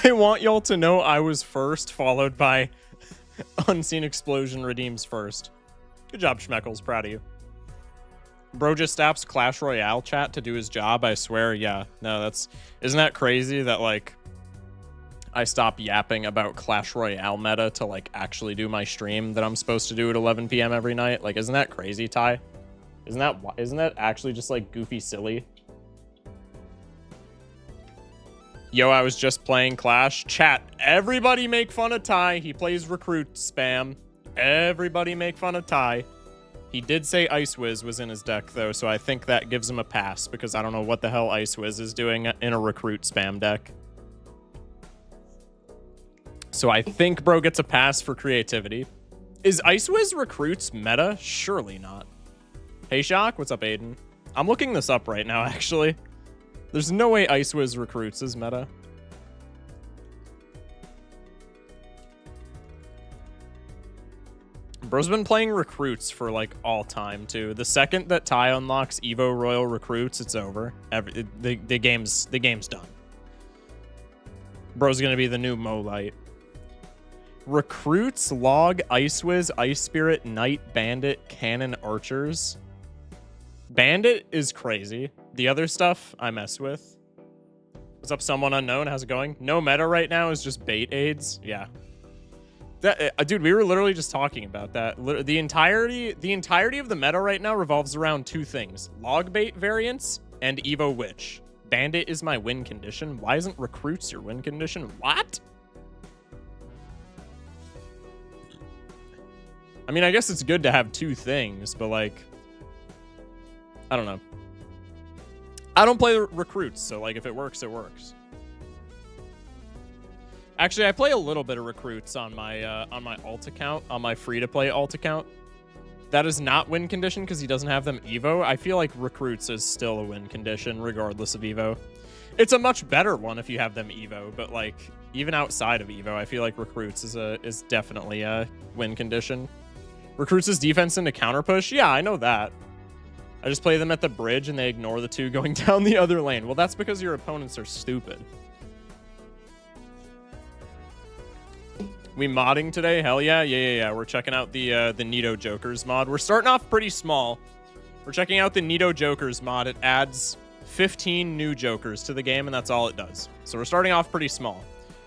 I want y'all to know I was first, followed by Unseen Explosion redeems first. Good job, Schmeckles. Proud of you. Bro just stops Clash Royale chat to do his job, I swear. Yeah, no, that's... Isn't that crazy that, like, I stop yapping about Clash Royale meta to, like, actually do my stream that I'm supposed to do at 11 p.m. every night? Like, isn't that crazy, Ty? Isn't that actually just, like, goofy silly? Yo, I was just playing Clash. Chat, everybody make fun of Ty. He plays recruit spam. Everybody make fun of Ty. He did say Ice Wiz was in his deck, though, so I think that gives him a pass, because I don't know what the hell Ice Wiz is doing in a recruit spam deck. So I think bro gets a pass for creativity. Is Ice Wiz recruits meta? Surely not. Hey, Shock, what's up, Aiden? I'm looking this up right now, actually. There's no way Ice Wiz recruits is meta. Bro's been playing recruits for, like, all time, too. The second that Ty unlocks Evo Royal recruits, it's over. The game's done. Bro's gonna be the new Molite. Recruits, Log, Ice Wiz, Ice Spirit, Knight, Bandit, Cannon, Archers. Bandit is crazy. The other stuff I mess with. What's up, someone unknown? How's it going? No meta right now is just bait aids. Yeah. That, dude, we were literally just talking about that. The entirety of the meta right now revolves around two things: log bait variants and Evo Witch. Bandit is my win condition. Why isn't recruits your win condition? What? I mean, I guess it's good to have two things, but like, I don't know. I don't play recruits, so like if it works, it works. Actually, I play a little bit of recruits on my alt account, on my free-to-play alt account. That is not win condition because he doesn't have them Evo. I feel like recruits is still a win condition regardless of Evo. It's a much better one if you have them Evo, but like even outside of Evo, I feel like recruits is definitely a win condition. Recruits is defense into counter push. Yeah, I know that. I just play them at the bridge and they ignore the two going down the other lane. Well, that's because your opponents are stupid. We modding today? Hell yeah. Yeah. We're checking out the Neato Jokers mod. We're starting off pretty small. We're checking out the Neato Jokers mod. It adds 15 new Jokers to the game, and that's all it does. So we're starting off pretty small.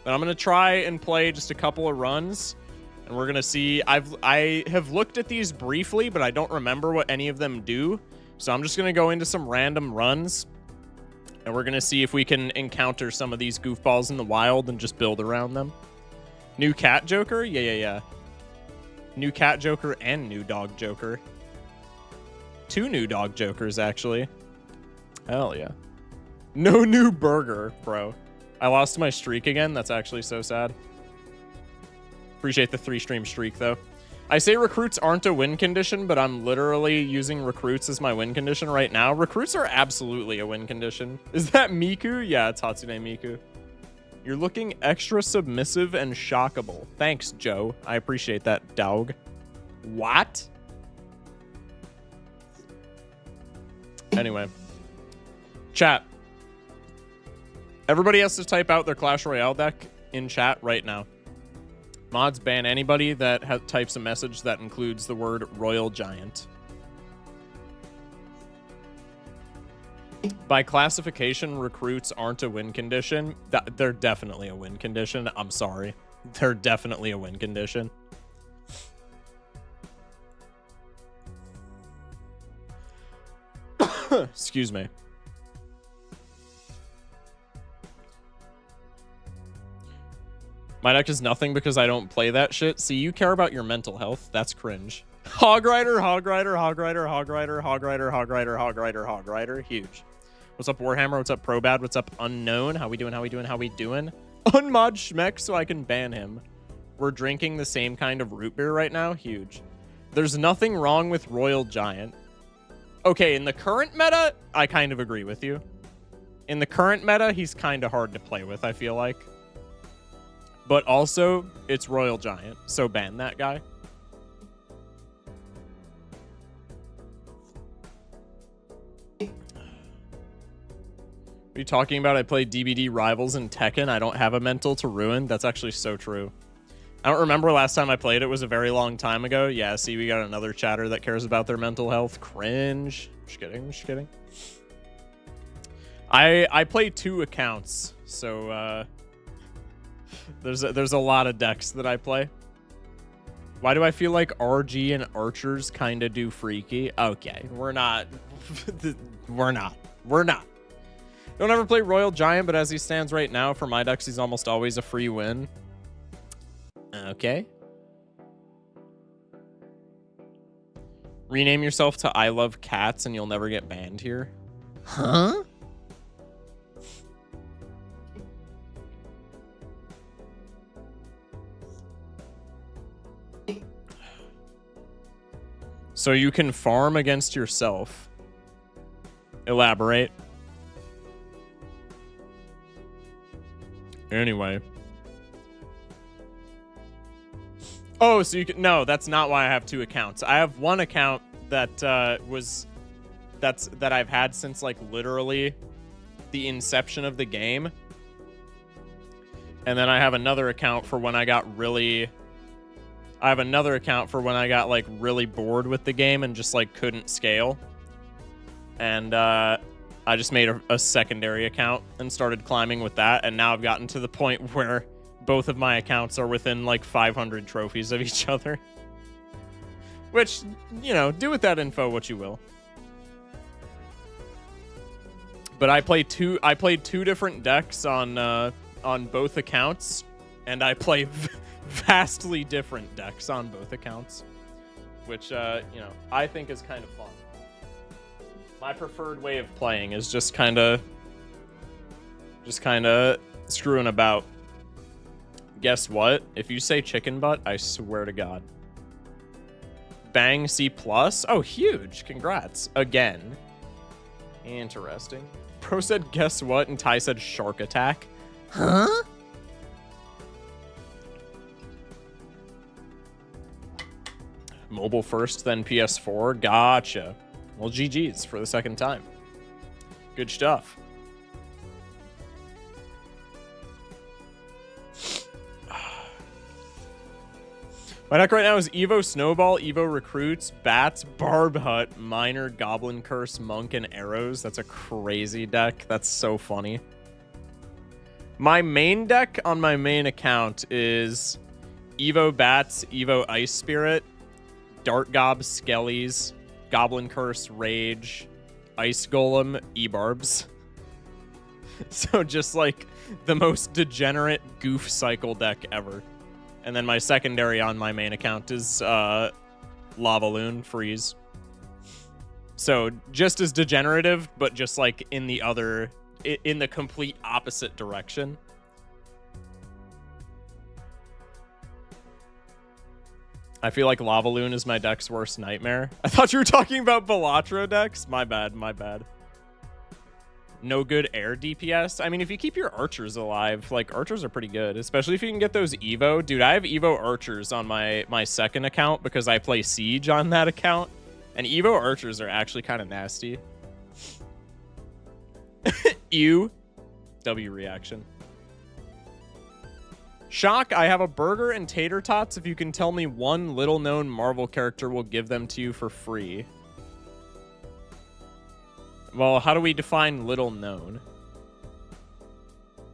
But I'm going to try and play just a couple of runs, and we're going to see. I have looked at these briefly, but I don't remember what any of them do. So I'm just going to go into some random runs, and we're going to see if we can encounter some of these goofballs in the wild and just build around them. New cat Joker? Yeah. New cat Joker and new dog Joker. 2 new dog Jokers, actually. Hell yeah. No new burger, bro. I lost my streak again. That's actually so sad. Appreciate the 3-stream streak, though. I say recruits aren't a win condition, but I'm literally using recruits as my win condition right now. Recruits are absolutely a win condition. Is that Miku? Yeah, it's Hatsune Miku. You're looking extra submissive and shockable. Thanks, Joe. I appreciate that, dog. What? Anyway. Chat. Everybody has to type out their Clash Royale deck in chat right now. Mods ban anybody that types a message that includes the word Royal Giant. By classification, recruits aren't a win condition. They're definitely a win condition. I'm sorry. They're definitely a win condition. Excuse me. My deck is nothing because I don't play that shit. See, you care about your mental health. That's cringe. Hog Rider. Huge. What's up, Warhammer? What's up, Probad? What's up, Unknown? How we doing? Unmod Schmeck so I can ban him. We're drinking the same kind of root beer right now. Huge. There's nothing wrong with Royal Giant. Okay, in the current meta, I kind of agree with you. In the current meta, he's kind of hard to play with, I feel like. But also, it's Royal Giant, so ban that guy. Are you talking about? I play DBD Rivals in Tekken. I don't have a mental to ruin. That's actually so true. I don't remember last time I played. It was a very long time ago. Yeah, see, we got another chatter that cares about their mental health. Cringe. Just kidding. Just kidding. I play 2 accounts, so there's a lot of decks that I play. Why do I feel like RG and Archers kind of do freaky? Okay, we're not. We're not. Don't ever play Royal Giant, but as he stands right now, for my decks, he's almost always a free win. Okay. Rename yourself to I Love Cats and you'll never get banned here. Huh? So you can farm against yourself. Elaborate. Anyway. Oh, so you can... No, that's not why I have 2 accounts. I have 1 account that that I've had since, like, literally the inception of the game. And then I have another account for when I got really... I have another account for when I got, like, really bored with the game and just, like, couldn't scale. And I just made a secondary account and started climbing with that. And now I've gotten to the point where both of my accounts are within, like, 500 trophies of each other. Which, you know, do with that info what you will. But I played 2 different decks on both accounts. And I play... vastly different decks on both accounts, which you know, I think is kind of fun. My preferred way of playing is just kind of screwing about. Guess what? If you say chicken butt, I swear to God. Bang C+. Oh, huge. Congrats. Again. Interesting. Pro said guess what, and Ty said shark attack. Huh? Mobile first, then PS4. Gotcha. Well, GG's for the second time. Good stuff. My deck right now is Evo Snowball, Evo Recruits, Bats, Barb Hut, Miner, Goblin Curse, Monk, and Arrows. That's a crazy deck. That's so funny. My main deck on my main account is Evo Bats, Evo Ice Spirit, Dart Gob, Skellies, Goblin Curse, Rage, Ice Golem, E-Barbs. So just like the most degenerate goof cycle deck ever. And then my secondary on my main account is Lava Loon, Freeze. So just as degenerative, but just like in the complete opposite direction. I feel like Lava Loon is my deck's worst nightmare. I thought you were talking about Balatro decks. My bad, my bad. No good air DPS. I mean, if you keep your archers alive, like, archers are pretty good, especially if you can get those Evo. Dude, I have Evo archers on my second account because I play Siege on that account. And Evo archers are actually kind of nasty. Ew. W reaction. Shock, I have a burger and tater tots. If you can tell me one little-known Marvel character, we'll give them to you for free. Well, how do we define little-known?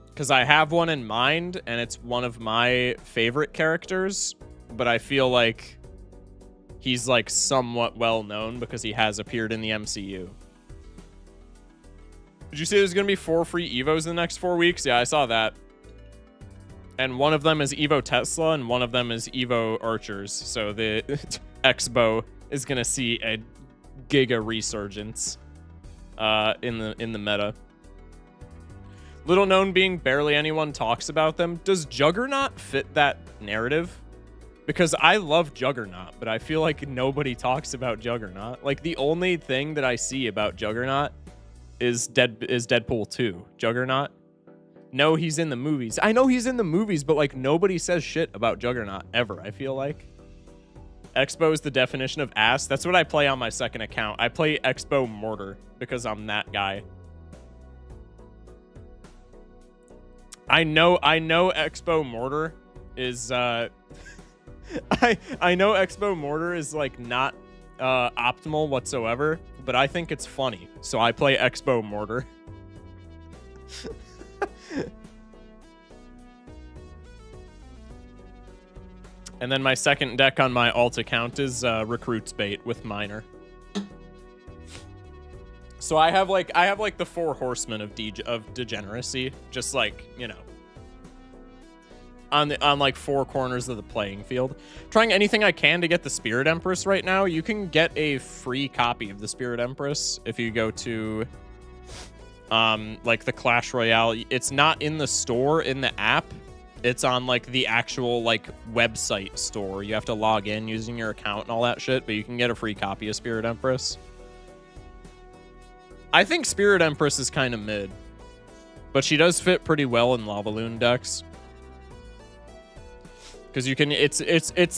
Because I have one in mind, and it's one of my favorite characters, but I feel like he's, like, somewhat well-known because he has appeared in the MCU. Did you say there's going to be 4 free Evos in the next 4 weeks? Yeah, I saw that. And one of them is Evo Tesla, and one of them is Evo Archers. So the Expo is gonna see a giga resurgence in the meta. Little known being barely anyone talks about them. Does Juggernaut fit that narrative? Because I love Juggernaut, but I feel like nobody talks about Juggernaut. Like the only thing that I see about Juggernaut is Deadpool 2. Juggernaut. No, he's in the movies. I know he's in the movies, but like nobody says shit about Juggernaut ever, I feel like. Expo is the definition of ass. That's what I play on my second account. I play Expo Mortar because I'm that guy. I know Expo Mortar is I know Expo Mortar is like not optimal whatsoever, but I think it's funny, so I play Expo Mortar. And then my second deck on my alt account is Recruits Bait with Miner. So I have like the 4 horsemen of degeneracy, just like, you know, on like 4 corners of the playing field. Trying anything I can to get the Spirit Empress right now. You can get a free copy of the Spirit Empress if you go to like the Clash Royale. It's not in the store in the app. It's on like the actual like website store. You have to log in using your account and all that shit, but you can get a free copy of Spirit Empress. I think Spirit Empress is kind of mid, but she does fit pretty well in Lava Loon decks. Because you can, it's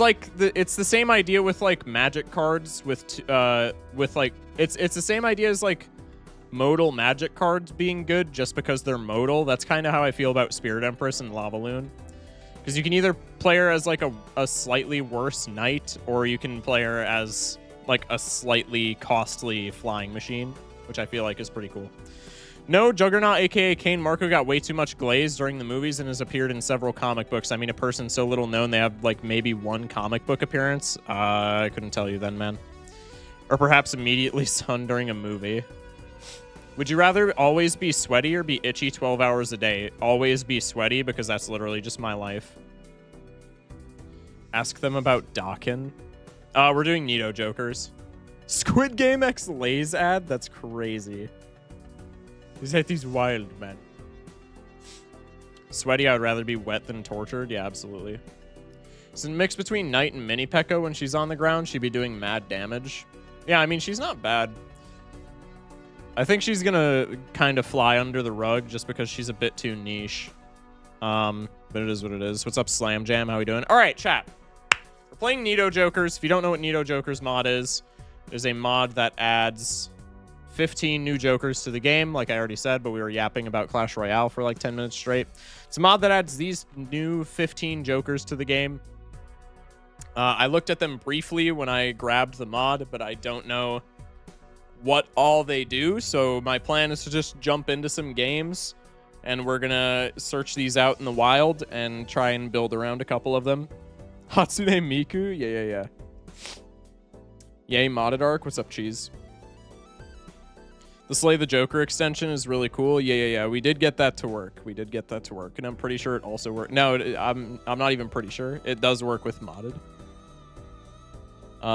like it's the same idea with like magic cards with like it's the same idea as like modal magic cards being good just because they're modal. That's kind of how I feel about Spirit Empress and Lava Loon. Because you can either play her as like a slightly worse knight, or you can play her as like a slightly costly flying machine, which I feel like is pretty cool. No, Juggernaut, aka Kane Marco, got way too much glaze during the movies and has appeared in several comic books. I mean, a person so little known, they have like maybe 1 comic book appearance. I couldn't tell you then, man. Or perhaps immediately sun during a movie. Would you rather always be sweaty or be itchy 12 hours a day? Always be sweaty, because that's literally just my life. Ask them about Dawkin. We're doing Neato Jokers. Squid Game X Lays ad? That's crazy. He's wild, man. Sweaty, I would rather be wet than tortured. Yeah, absolutely. It's a mix between Knight and Mini Pekka. When she's on the ground, she'd be doing mad damage. Yeah, I mean, she's not bad. I think she's gonna kind of fly under the rug just because she's a bit too niche. But it is what it is. What's up, Slam Jam? How we doing? All right, chat. We're playing Neato Jokers. If you don't know what Neato Jokers mod is, there's a mod that adds 15 new Jokers to the game, like I already said, but we were yapping about Clash Royale for like 10 minutes straight. It's a mod that adds these new 15 Jokers to the game. I looked at them briefly when I grabbed the mod, but I don't know what all they do, so my plan is to just jump into some games, and we're gonna search these out in the wild and try and build around a couple of them. Hatsune Miku? Yeah. Yay, modded arc. What's up, Cheese? The Slay the Joker extension is really cool. Yeah. We did get that to work. And I'm pretty sure it also worked. No, I'm not even pretty sure. It does work with modded.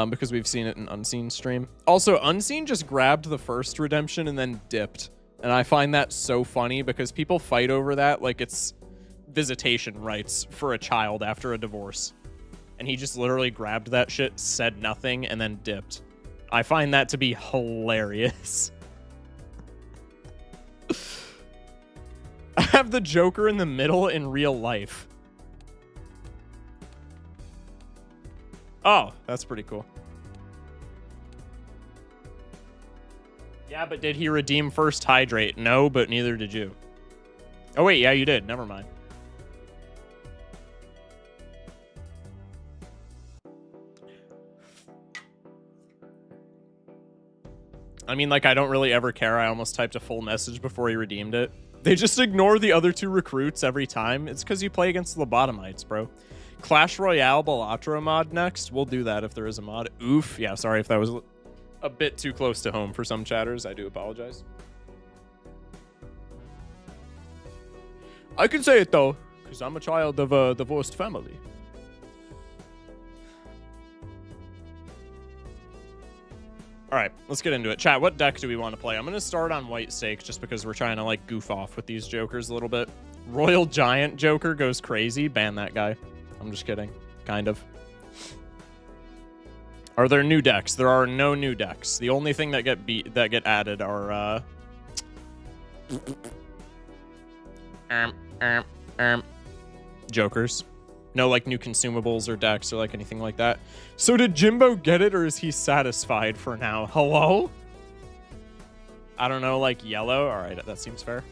Because we've seen it in Unseen stream. Also, Unseen just grabbed the first redemption and then dipped. And I find that so funny because people fight over that like it's visitation rights for a child after a divorce. And he just literally grabbed that shit, said nothing, and then dipped. I find that to be hilarious. I have the Joker in the middle in real life. Oh, that's pretty cool. Yeah, but did he redeem first hydrate? No, but neither did you. Oh, wait, yeah, you did. Never mind. I mean, like, I don't really ever care. I almost typed a full message before he redeemed it. They just ignore the other 2 recruits every time. It's because you play against the lobotomites, bro. Clash Royale Balatro mod next. We'll do that if there is a mod. Oof. Yeah, sorry if that was a bit too close to home for some chatters. I do apologize. I can say it, though, because I'm a child of a divorced family. All right, let's get into it. Chat, what deck do we want to play? I'm going to start on White Stake just because we're trying to, like, goof off with these Jokers a little bit. Royal Giant Joker goes crazy. Ban that guy. I'm just kidding. Kind of. Are there new decks? There are no new decks. The only thing that get added are Jokers. No, like, new consumables or decks or, like, anything like that. So did Jimbo get it, or is he satisfied for now? Hello? I don't know, like, yellow? All right, that seems fair.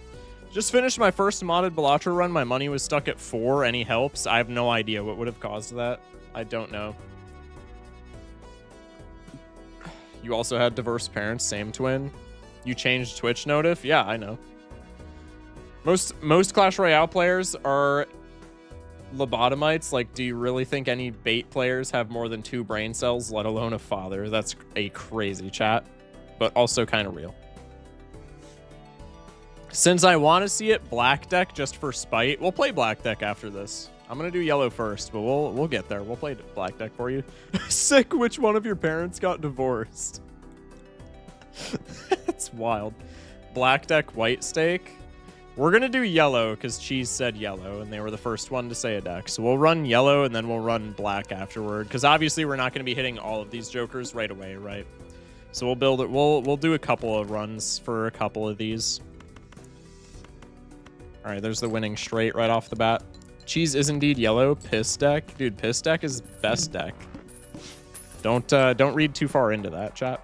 Just finished my first modded Balatro run. My money was stuck at 4. Any helps? I have no idea what would have caused that. I don't know. You also had diverse parents, same twin. You changed Twitch notif? Yeah, I know. Most Clash Royale players are lobotomites. Like, do you really think any bait players have more than 2 brain cells, let alone a father? That's a crazy chat, but also kind of real. Since I want to see it black deck just for spite, we'll play black deck after this. I'm gonna do yellow first, but we'll get there. We'll play black deck for you. Sick. Which one of your parents got divorced? That's wild. Black deck, white stake. We're gonna do yellow because Cheese said yellow, and they were the first one to say a deck. So we'll run yellow and then we'll run black afterward, because obviously we're not gonna be hitting all of these jokers right away, right? So we'll build it. We'll do a couple of runs for a couple of these. All right, there's the winning straight right off the bat. Cheese is indeed yellow. Piss deck. Dude, piss deck is best deck. Don't read too far into that, chat.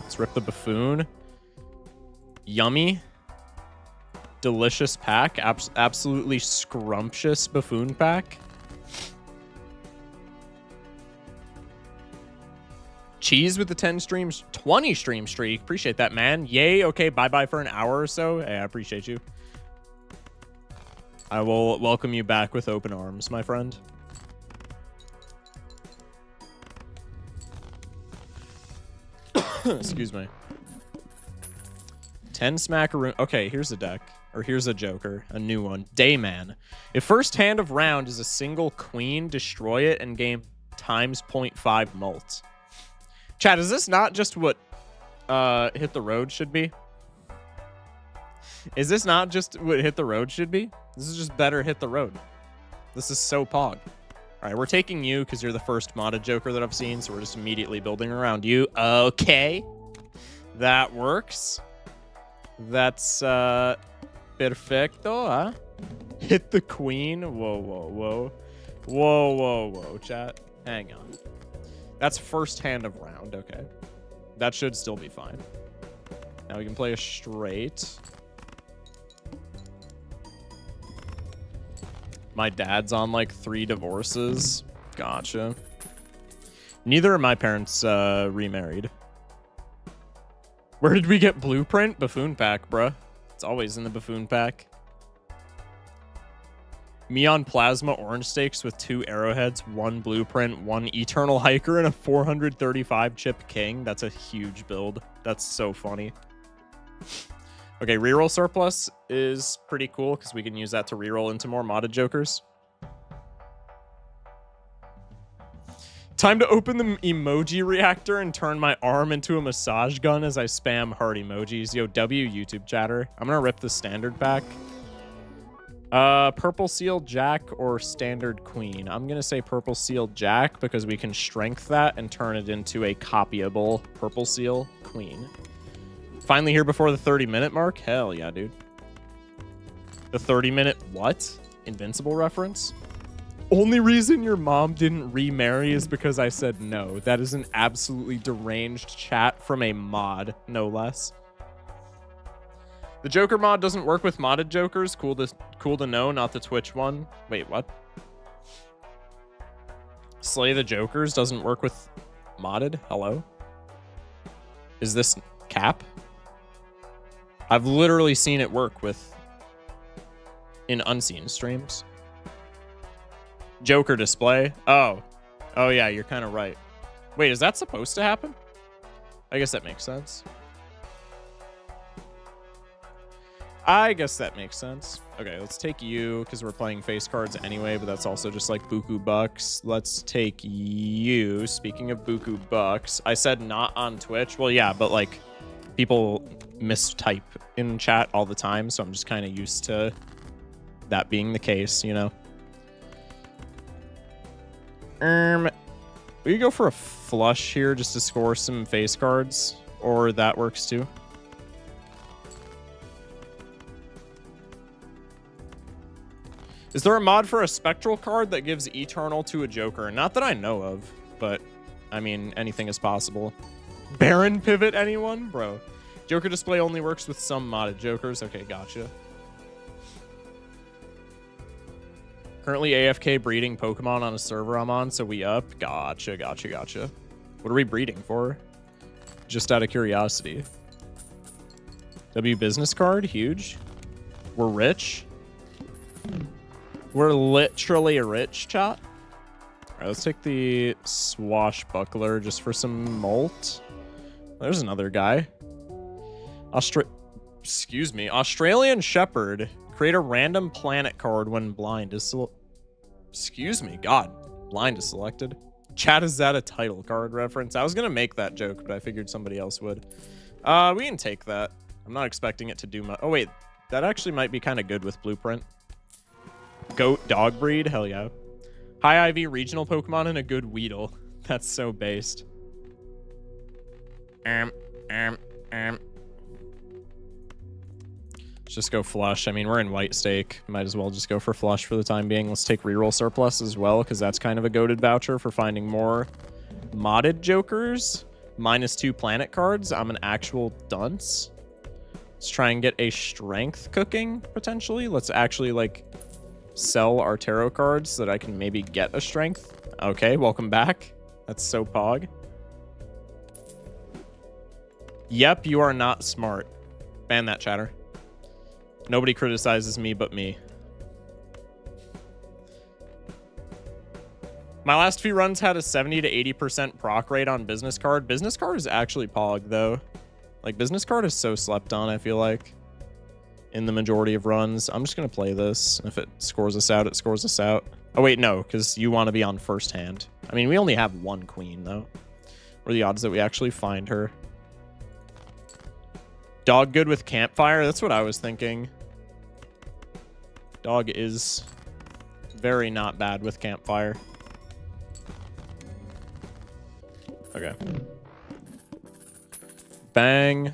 Let's rip the buffoon. Yummy. Delicious pack. Absolutely scrumptious buffoon pack. Cheese with the 10 streams, 20 stream streak. Appreciate that, man. Yay. Okay, bye-bye for an hour or so. Hey, I appreciate you. I will welcome you back with open arms, my friend. Excuse me. 10 smackaroon. Okay, here's a deck. Or here's a joker. A new one. Dayman. If first hand of round is a single queen, destroy it and gain times 0.5 mult. Chat, is this not just what Hit the Road should be? Is this not just what Hit the Road should be? This is just better Hit the Road. This is so pog. All right, we're taking you because you're the first modded joker that I've seen, so we're just immediately building around you. Okay. That works. That's perfecto, huh? Hit the queen. Whoa, whoa, whoa. Whoa, whoa, whoa, chat. Hang on. That's first hand of round, okay. That should still be fine. Now we can play a straight. My dad's on like 3 divorces. Gotcha. Neither of my parents remarried. Where did we get blueprint? Buffoon pack, bruh. It's always in the buffoon pack. Me on plasma orange stakes with 2 arrowheads, 1 blueprint, 1 eternal hiker, and a 435 chip king. That's a huge build. That's so funny. Okay, reroll surplus is pretty cool because we can use that to reroll into more modded jokers. Time to open the emoji reactor and turn my arm into a massage gun as I spam heart emojis. Yo, W YouTube chatter. I'm gonna rip the standard pack. Purple seal jack or standard queen. I'm gonna say purple seal jack because we can strength that and turn it into a copyable purple seal queen. Finally here before the 30-minute mark? Hell yeah, dude. The 30-minute what? Invincible reference? Only reason your mom didn't remarry is because I said no. That is an absolutely deranged chat from a mod, no less. The Joker mod doesn't work with modded jokers. Cool to know, not the Twitch one. Wait, what? Slay the Jokers doesn't work with modded? Hello? Is this cap? I've literally seen it work with in unseen streams. Joker display. Oh yeah, you're kind of right. Wait, is that supposed to happen? I guess that makes sense. I guess that makes sense. Okay, let's take you because we're playing face cards anyway, but that's also just like buku bucks. Let's take you. Speaking of buku bucks, I said not on Twitch. Well, yeah, but like people mistype in chat all the time, so I'm just kind of used to that being the case, you know. We go for a flush here just to score some face cards, or that works too. Is there a mod for a spectral card that gives Eternal to a Joker? Not that I know of, but I mean, anything is possible. Baron pivot, anyone? Bro. Joker display only works with some modded Jokers. Okay, gotcha. Currently AFK breeding Pokemon on a server I'm on, so we up. Gotcha. What are we breeding for? Just out of curiosity. W business card, huge. We're rich. We're literally rich, chat. All right, let's take the Swashbuckler just for some molt. There's another guy. Australian Shepherd. Create a random planet card when blind is blind is selected. Chat, is that a title card reference? I was gonna make that joke, but I figured somebody else would. We can take that. I'm not expecting it to do much. Oh wait, that actually might be kind of good with Blueprint. Goat dog breed, hell yeah. High IV regional Pokemon and a good Weedle. That's so based. Let's just go flush. I mean, we're in white stake. Might as well just go for flush for the time being. Let's take reroll surplus as well, because that's kind of a goated voucher for finding more modded jokers. -2 planet cards. I'm an actual dunce. Let's try and get a strength cooking, potentially. Let's actually, like, sell our tarot cards so that I can maybe get a strength. Okay, welcome back. That's so pog. Yep, you are not smart. Ban that, chatter. Nobody criticizes me but me. My last few runs had a 70 to 80% proc rate on business card. Business card is actually pog, though. Like, business card is so slept on, I feel like, in the majority of runs. I'm just going to play this. If it scores us out, it scores us out. Oh, wait, no, because you want to be on first hand. I mean, we only have one queen, though. What are the odds that we actually find her? Dog good with campfire? That's what I was thinking. Dog is very not bad with campfire. Okay. Bang.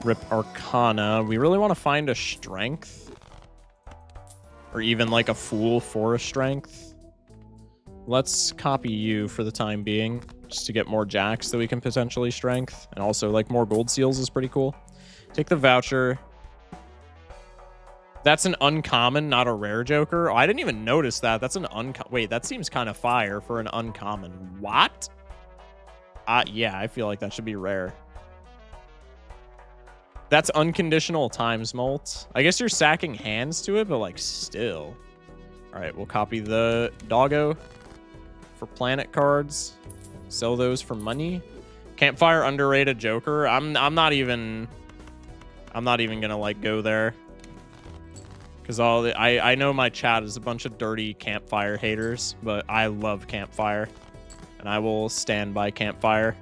Rip Arcana. We really want to find a strength. Or even like a fool for a strength. Let's copy you for the time being. Just to get more jacks that we can potentially strength. And also like more gold seals is pretty cool. Take the voucher. That's an uncommon, not a rare joker. Oh, I didn't even notice that. That's an uncommon. Wait, that seems kind of fire for an uncommon. What? Yeah, I feel like that should be rare. That's unconditional times molt. I guess you're sacking hands to it, but like still. All right, we'll copy the doggo for planet cards. Sell those for money. Campfire underrated joker. I'm not even gonna like go there. Because I know my chat is a bunch of dirty campfire haters, but I love campfire. And I will stand by campfire.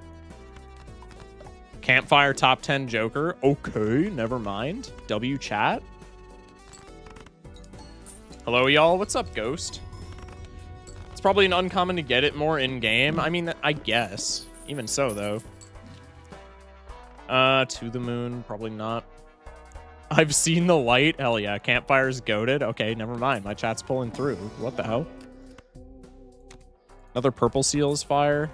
Campfire top 10 joker. Okay, never mind. W chat. Hello, y'all. What's up, Ghost? It's probably an uncommon to get it more in-game. I mean, I guess. Even so, though. To the moon. Probably not. I've seen the light. Hell yeah. Campfire's goated. Okay, never mind. My chat's pulling through. What the hell? Another purple seal's fire.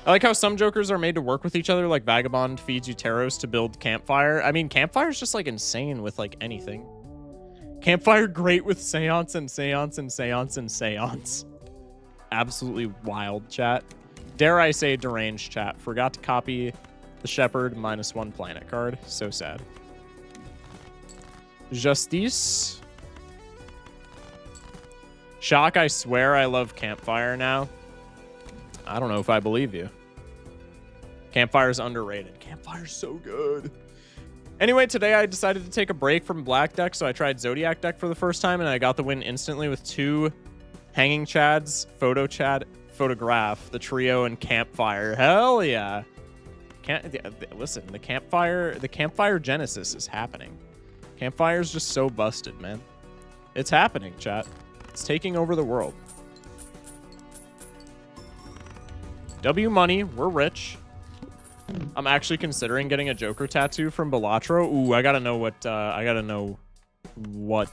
I like how some jokers are made to work with each other, like Vagabond feeds you Taros to build Campfire. I mean, Campfire's just like insane with like anything. Campfire great with Seance and Seance and Seance and Seance. Absolutely wild, chat. Dare I say deranged, chat. Forgot to copy the Shepherd -1 planet card. So sad. Justice. Shock, I swear I love Campfire now. I don't know if I believe you. Campfire's underrated. Campfire's so good. Anyway, today I decided to take a break from Black Deck, so I tried Zodiac Deck for the first time, and I got the win instantly with 2 Hanging Chads, Photo Chad, Photograph, the trio, and Campfire. Hell yeah. Listen, the Campfire Genesis is happening. Campfire's just so busted, man. It's happening, chat. It's taking over the world. W money, we're rich. I'm actually considering getting a Joker tattoo from Balatro. Ooh, I gotta know what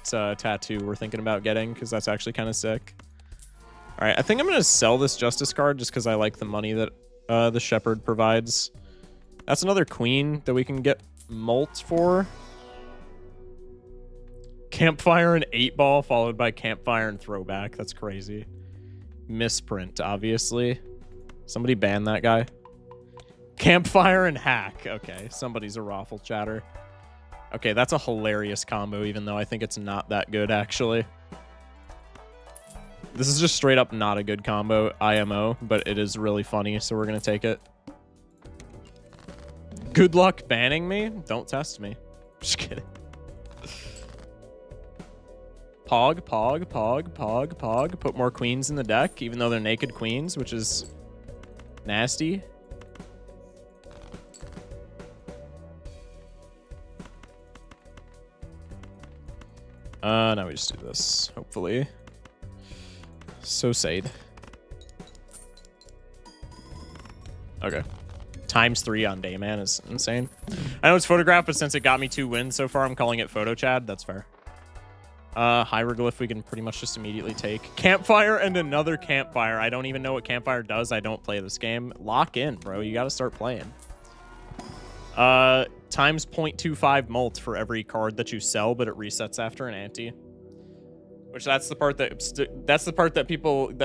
tattoo we're thinking about getting, because that's actually kind of sick. All right, I think I'm gonna sell this Justice card just because I like the money that the Shepherd provides. That's another queen that we can get molt for. Campfire and 8-ball followed by campfire and throwback. That's crazy. Misprint, obviously. Somebody ban that guy. Campfire and hack. Okay, somebody's a raffle chatter. Okay, that's a hilarious combo, even though I think it's not that good, actually. This is just straight up not a good combo, IMO, but it is really funny, so we're going to take it. Good luck banning me? Don't test me. Just kidding. Pog, pog, pog, pog, pog. Put more queens in the deck, even though they're naked queens, which is nasty. Now we just do this, hopefully. So sad. Okay. ×3 on Dayman is insane. I know it's photographed, but since it got me 2 wins so far, I'm calling it Photo Chad. That's fair. Hieroglyph we can pretty much just immediately take. Campfire and another campfire. I don't even know what campfire does. I don't play this game. Lock in, bro. You got to start playing. Times 0.25 mult for every card that you sell, but it resets after an ante. Which that's the part that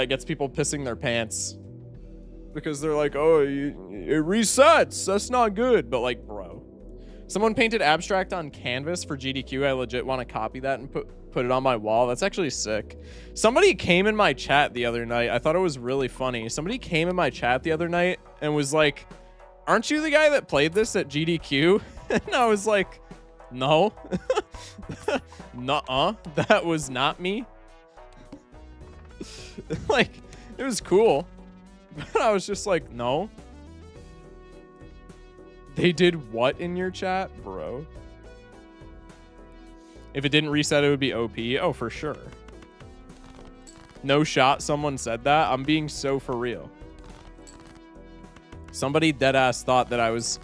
gets people pissing their pants. Because they're like, oh, it resets. That's not good. But like, bro. Someone painted abstract on canvas for GDQ. I legit want to copy that and put it on my wall. That's actually sick. Somebody came in my chat the other night. I thought it was really funny. Somebody came in my chat the other night and was like, aren't you the guy that played this at GDQ? And I was like, no. Nuh-uh. That was not me. Like, it was cool. But I was just like, no. They did what in your chat, bro? If it didn't reset, it would be OP. Oh, for sure. No shot someone said that. I'm being so for real. Somebody deadass thought that I was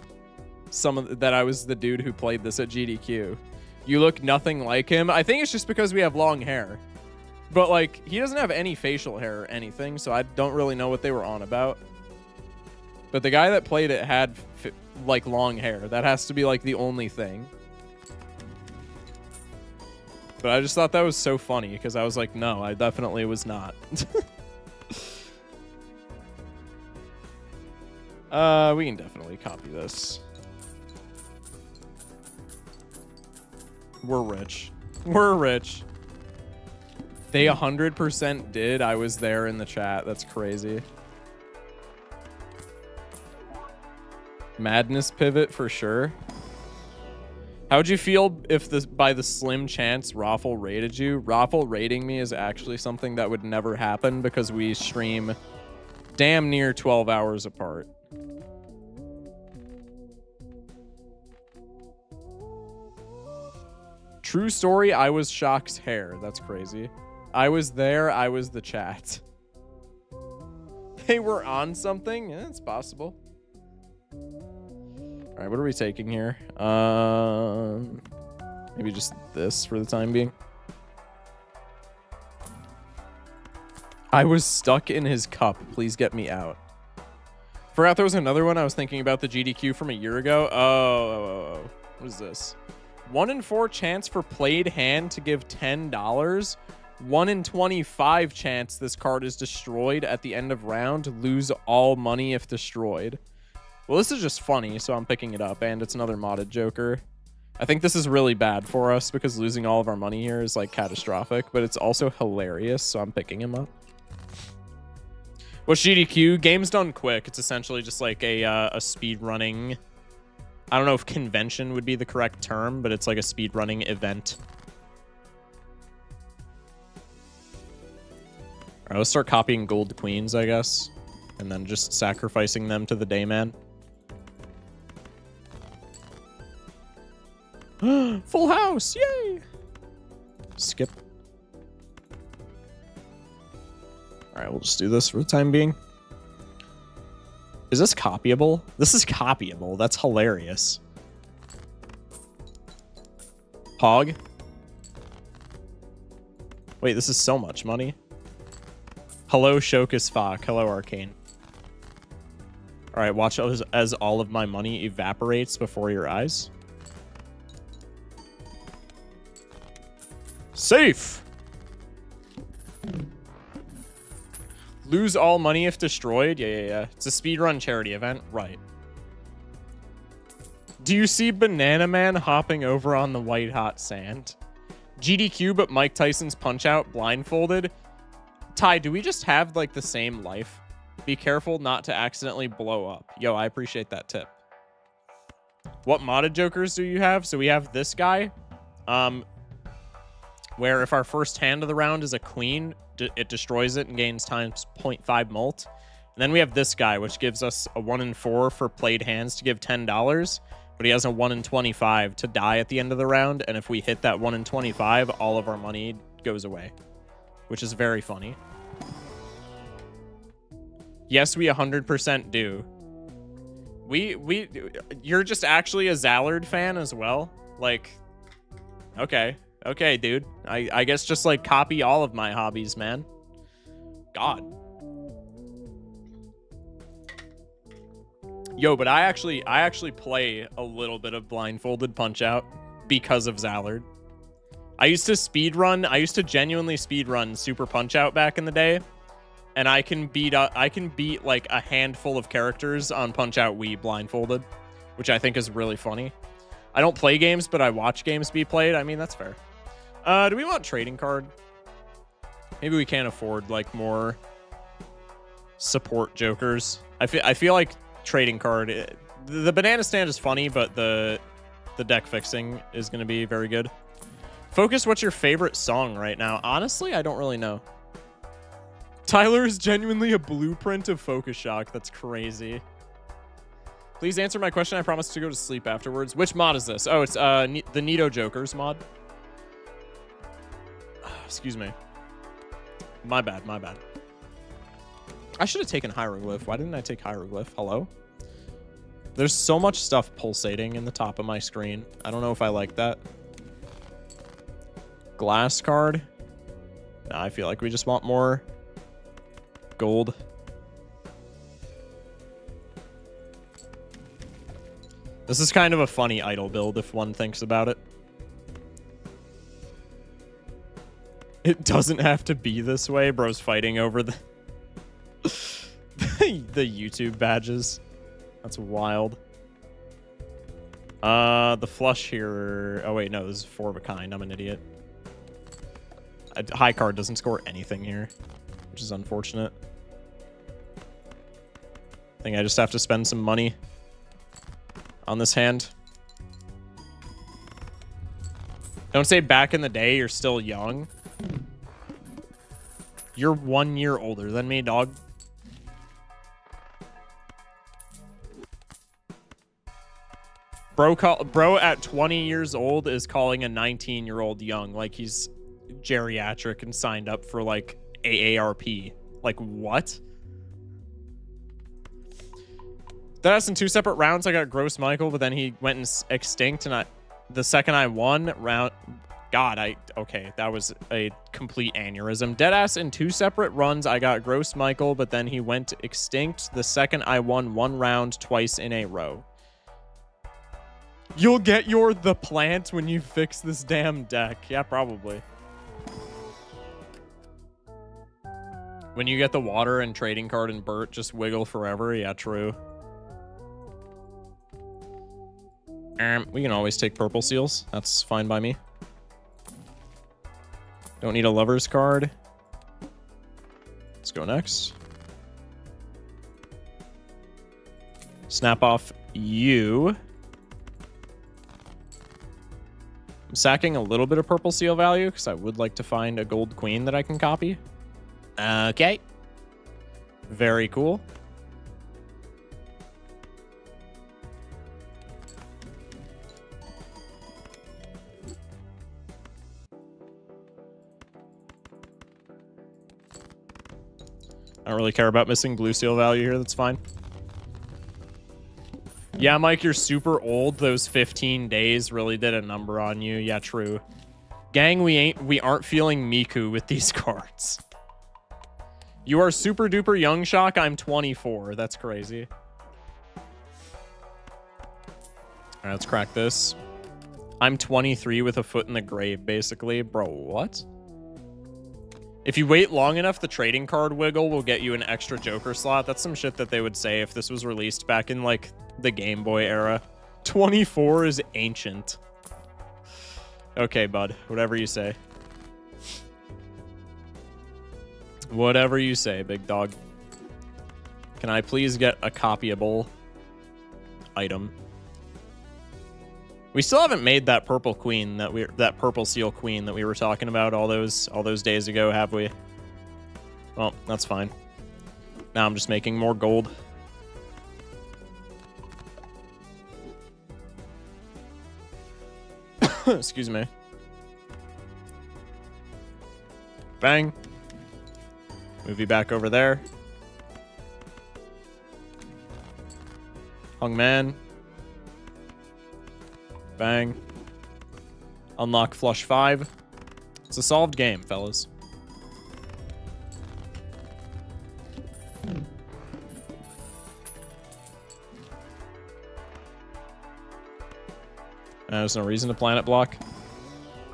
the dude who played this at GDQ. You look nothing like him. I think it's just because we have long hair. But like, he doesn't have any facial hair or anything, so I don't really know what they were on about. But the guy that played it had like long hair. That has to be like the only thing. But I just thought that was so funny because I was like, no, I definitely was not. We can definitely copy this. We're rich. We're rich. They 100% did. I was there in the chat. That's crazy. Madness pivot for sure. How'd you feel if by the slim chance Raffle rated you? Raffle rating me is actually something that would never happen because we stream damn near 12 hours apart. True story, I was Shock's hair. That's crazy. I was there. I was the chat. They were on something? Yeah, it's possible. All right, what are we taking here? Maybe just this for the time being. I was stuck in his cup. Please get me out. Forgot there was another one. I was thinking about the GDQ from a year ago. Oh. What is this? 1 in 4 chance for played hand to give $10. 1 in 25 chance this card is destroyed at the end of round. Lose all money if destroyed. Well, this is just funny, so I'm picking it up, and it's another modded Joker. I think this is really bad for us because losing all of our money here is like catastrophic, but it's also hilarious, so I'm picking him up. What's GDQ? Game's done quick. It's essentially just like a speed running. I don't know if convention would be the correct term, but it's like a speed running event. All right, let's start copying gold queens, I guess, and then just sacrificing them to the Dayman. Full house! Yay! Skip. All right, we'll just do this for the time being. Is this copyable? This is copyable. That's hilarious. Hog. Wait, this is so much money. Hello, Shokus Fok. Hello, Arcane. All right, watch as all of my money evaporates before your eyes. Safe. Lose all money if destroyed. Yeah. It's a speedrun charity event. Right. Do you see Banana Man hopping over on the white hot sand? GDQ, but Mike Tyson's Punch Out blindfolded. Ty, do we just have like the same life? Be careful not to accidentally blow up. Yo, I appreciate that tip. What modded jokers do you have? So we have this guy, where if our first hand of the round is a queen, it destroys it and gains times 0.5 mult. And then we have this guy, which gives us a 1 in 4 for played hands to give $10, but he has a 1 in 25 to die at the end of the round. And if we hit that 1 in 25, all of our money goes away, which is very funny. Yes, we 100% do. You're just actually a Zallard fan as well? Like, okay, dude. I guess just like copy all of my hobbies, man. God. Yo, but I actually play a little bit of blindfolded Punch Out because of Zallard. I used to genuinely speedrun Super Punch Out back in the day. And I can beat like a handful of characters on Punch Out Wii blindfolded, which I think is really funny. I don't play games, but I watch games be played. I mean, that's fair. Do we want trading card? Maybe we can't afford like more support jokers. I feel like trading card. The banana stand is funny, but the deck fixing is going to be very good. Focus, what's your favorite song right now? Honestly, I don't really know. Tyler is genuinely a blueprint of Focus Shock. That's crazy. Please answer my question. I promise to go to sleep afterwards. Which mod is this? Oh, it's the Neato Jokers mod. Excuse me. My bad. I should have taken Hieroglyph. Why didn't I take Hieroglyph? Hello? There's so much stuff pulsating in the top of my screen. I don't know if I like that. Glass card. Nah, I feel like we just want more gold. This is kind of a funny idle build if one thinks about it. It doesn't have to be this way. Bro's fighting over the the YouTube badges. That's wild. The flush here. Oh wait, no, this is 4 of a kind. I'm an idiot. A high card doesn't score anything here, which is unfortunate. I think I just have to spend some money on this hand. Don't say back in the day, you're still young. You're 1 year older than me, dog. Bro at 20 years old is calling a 19-year-old young, like he's geriatric and signed up for like AARP. Like what? That's in 2 separate rounds. I got Gross Michael, but then he went extinct, and the second I won round. God, okay, that was a complete aneurysm. Deadass in 2 separate runs. I got Gross Michael, but then he went extinct the second I won 1 round twice in a row. You'll get the plant when you fix this damn deck. Yeah, probably. When you get the water and trading card and Burt just wiggle forever. Yeah, true. We can always take purple seals. That's fine by me. Don't need a lover's card. Let's go next. Snap off you. I'm sacking a little bit of purple seal value because I would like to find a gold queen that I can copy. Okay. Very cool. I don't really care about missing blue seal value here. That's fine. Yeah, Mike, you're super old. Those 15 days really did a number on you. Yeah, true. Gang, we aren't feeling Miku with these cards. You are super duper young, Shock. I'm 24. That's crazy. All right, let's crack this. I'm 23 with a foot in the grave, basically. Bro, what? If you wait long enough, the trading card wiggle will get you an extra Joker slot. That's some shit that they would say if this was released back in, like, the Game Boy era. 24 is ancient. Okay, bud. Whatever you say. Whatever you say, big dog. Can I please get a copyable item? We still haven't made that purple queen that purple seal queen that we were talking about all those days ago, have we? Well, that's fine. Now I'm just making more gold. Excuse me. Bang. Move you back over there. Hung man. Bang. Unlock flush 5. It's a solved game, fellas. There's no reason to planet block.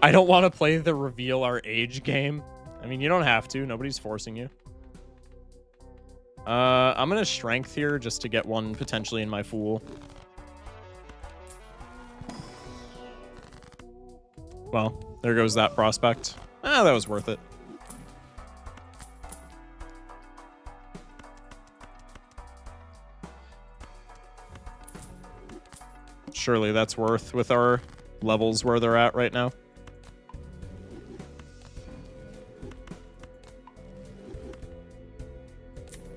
I don't want to play the reveal our age game. I mean, you don't have to. Nobody's forcing you. I'm gonna strength here just to get one potentially in my fool. Well, there goes that prospect. Ah, that was worth it. Surely that's worth with our levels where they're at right now.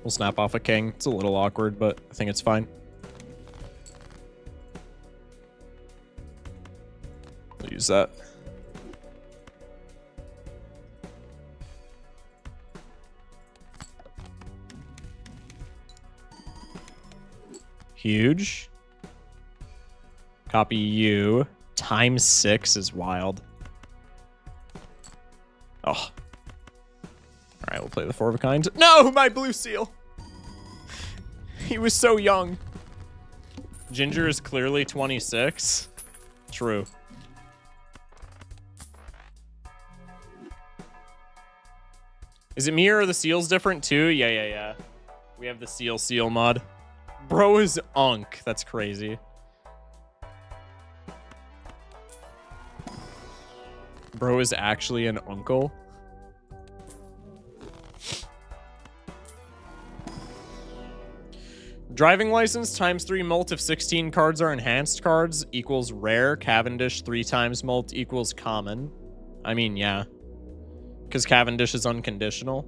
We'll snap off a king. It's a little awkward, but I think it's fine. We'll use that. Huge. Copy you. Times 6 is wild. Oh. All right, we'll play the 4 of a kind. No, my blue seal. He was so young. Ginger is clearly 26. True. Is it me or are the seals different too? Yeah. We have the seal mod. Bro is unk. That's crazy. Bro is actually an uncle. Driving license times 3 mult if 16 cards are enhanced cards equals rare. Cavendish 3 times mult equals common. I mean, yeah. Because Cavendish is unconditional.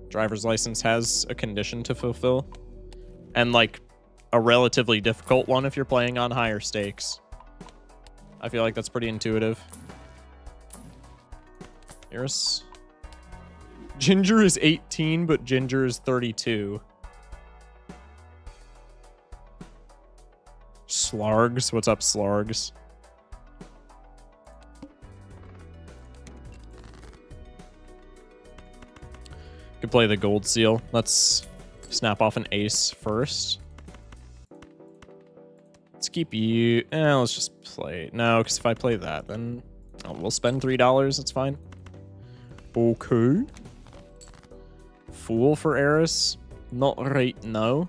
Driver's license has a condition to fulfill. And, like, a relatively difficult one if you're playing on higher stakes. I feel like that's pretty intuitive. Here's... Ginger is 18, but Ginger is 32. Slargs? What's up, Slargs? Could play the gold seal. Let's snap off an ace first. Let's keep you... let's just play... No, because if I play that, then we'll spend $3. It's fine. Okay. Fool for Eris. Not right now.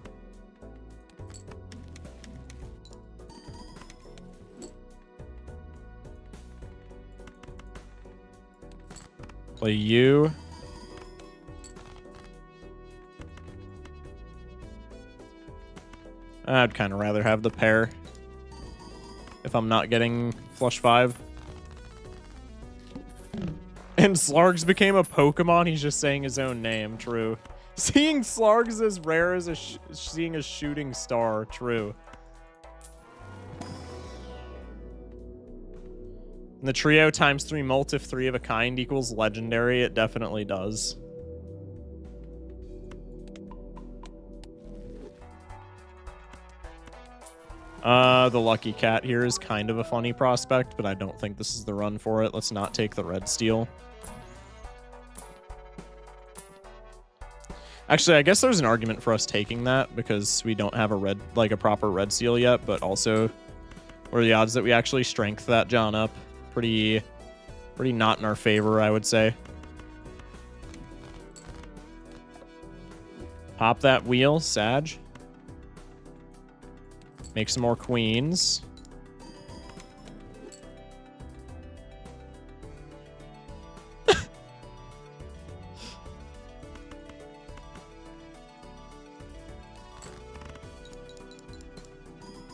Play you. I'd kind of rather have the pair if I'm not getting flush 5. And Slargs became a Pokemon. He's just saying his own name. True. Seeing Slargs as rare as seeing a shooting star. True. And the trio times 3 mult if 3 of a kind equals legendary. It definitely does. The lucky cat here is kind of a funny prospect, but I don't think this is the run for it. Let's not take the red steel. Actually, I guess there's an argument for us taking that because we don't have a red, like a proper red seal yet, but also What are the odds that we actually strength that John up? Pretty not in our favor, I would say. Pop that wheel, Sag. Make some more queens.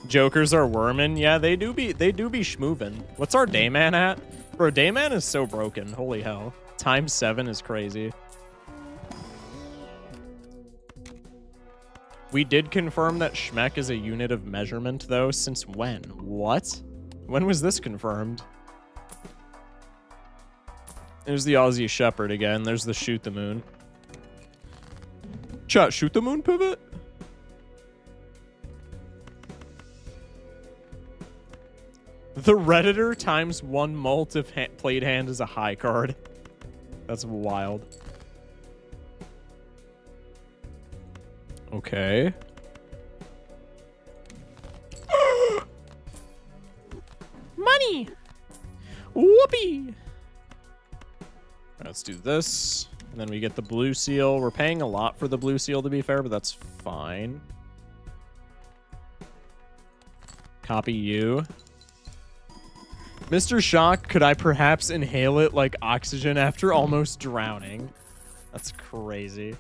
Jokers are wormin'. Yeah, they do be schmoovin'. What's our Dayman at? Bro, Dayman is so broken. Holy hell. Times 7 is crazy. We did confirm that Schmeck is a unit of measurement, though. Since when? What? When was this confirmed? There's the Aussie Shepherd again. There's the Shoot the Moon. Chat, Shoot the Moon pivot? The Redditor times 1 mult if played hand is a high card. That's wild. Okay. Money! Whoopee! Let's do this. And then we get the blue seal. We're paying a lot for the blue seal, to be fair, but that's fine. Copy you. Mr. Shock, could I perhaps inhale it like oxygen after almost drowning? That's crazy.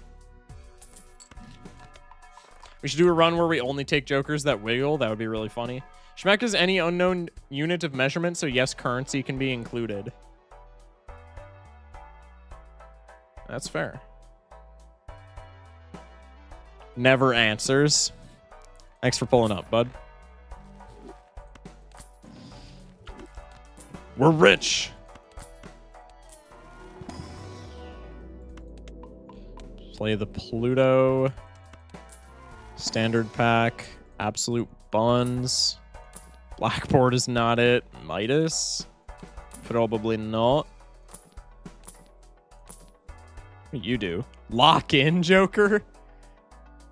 We should do a run where we only take jokers that wiggle. That would be really funny. Schmeck is any unknown unit of measurement, so yes, currency can be included. That's fair. Never answers. Thanks for pulling up, bud. We're rich. Play the Pluto. Standard pack. Absolute buns. Blackboard is not it. Midas. Probably not. What do you do? Lock in, Joker?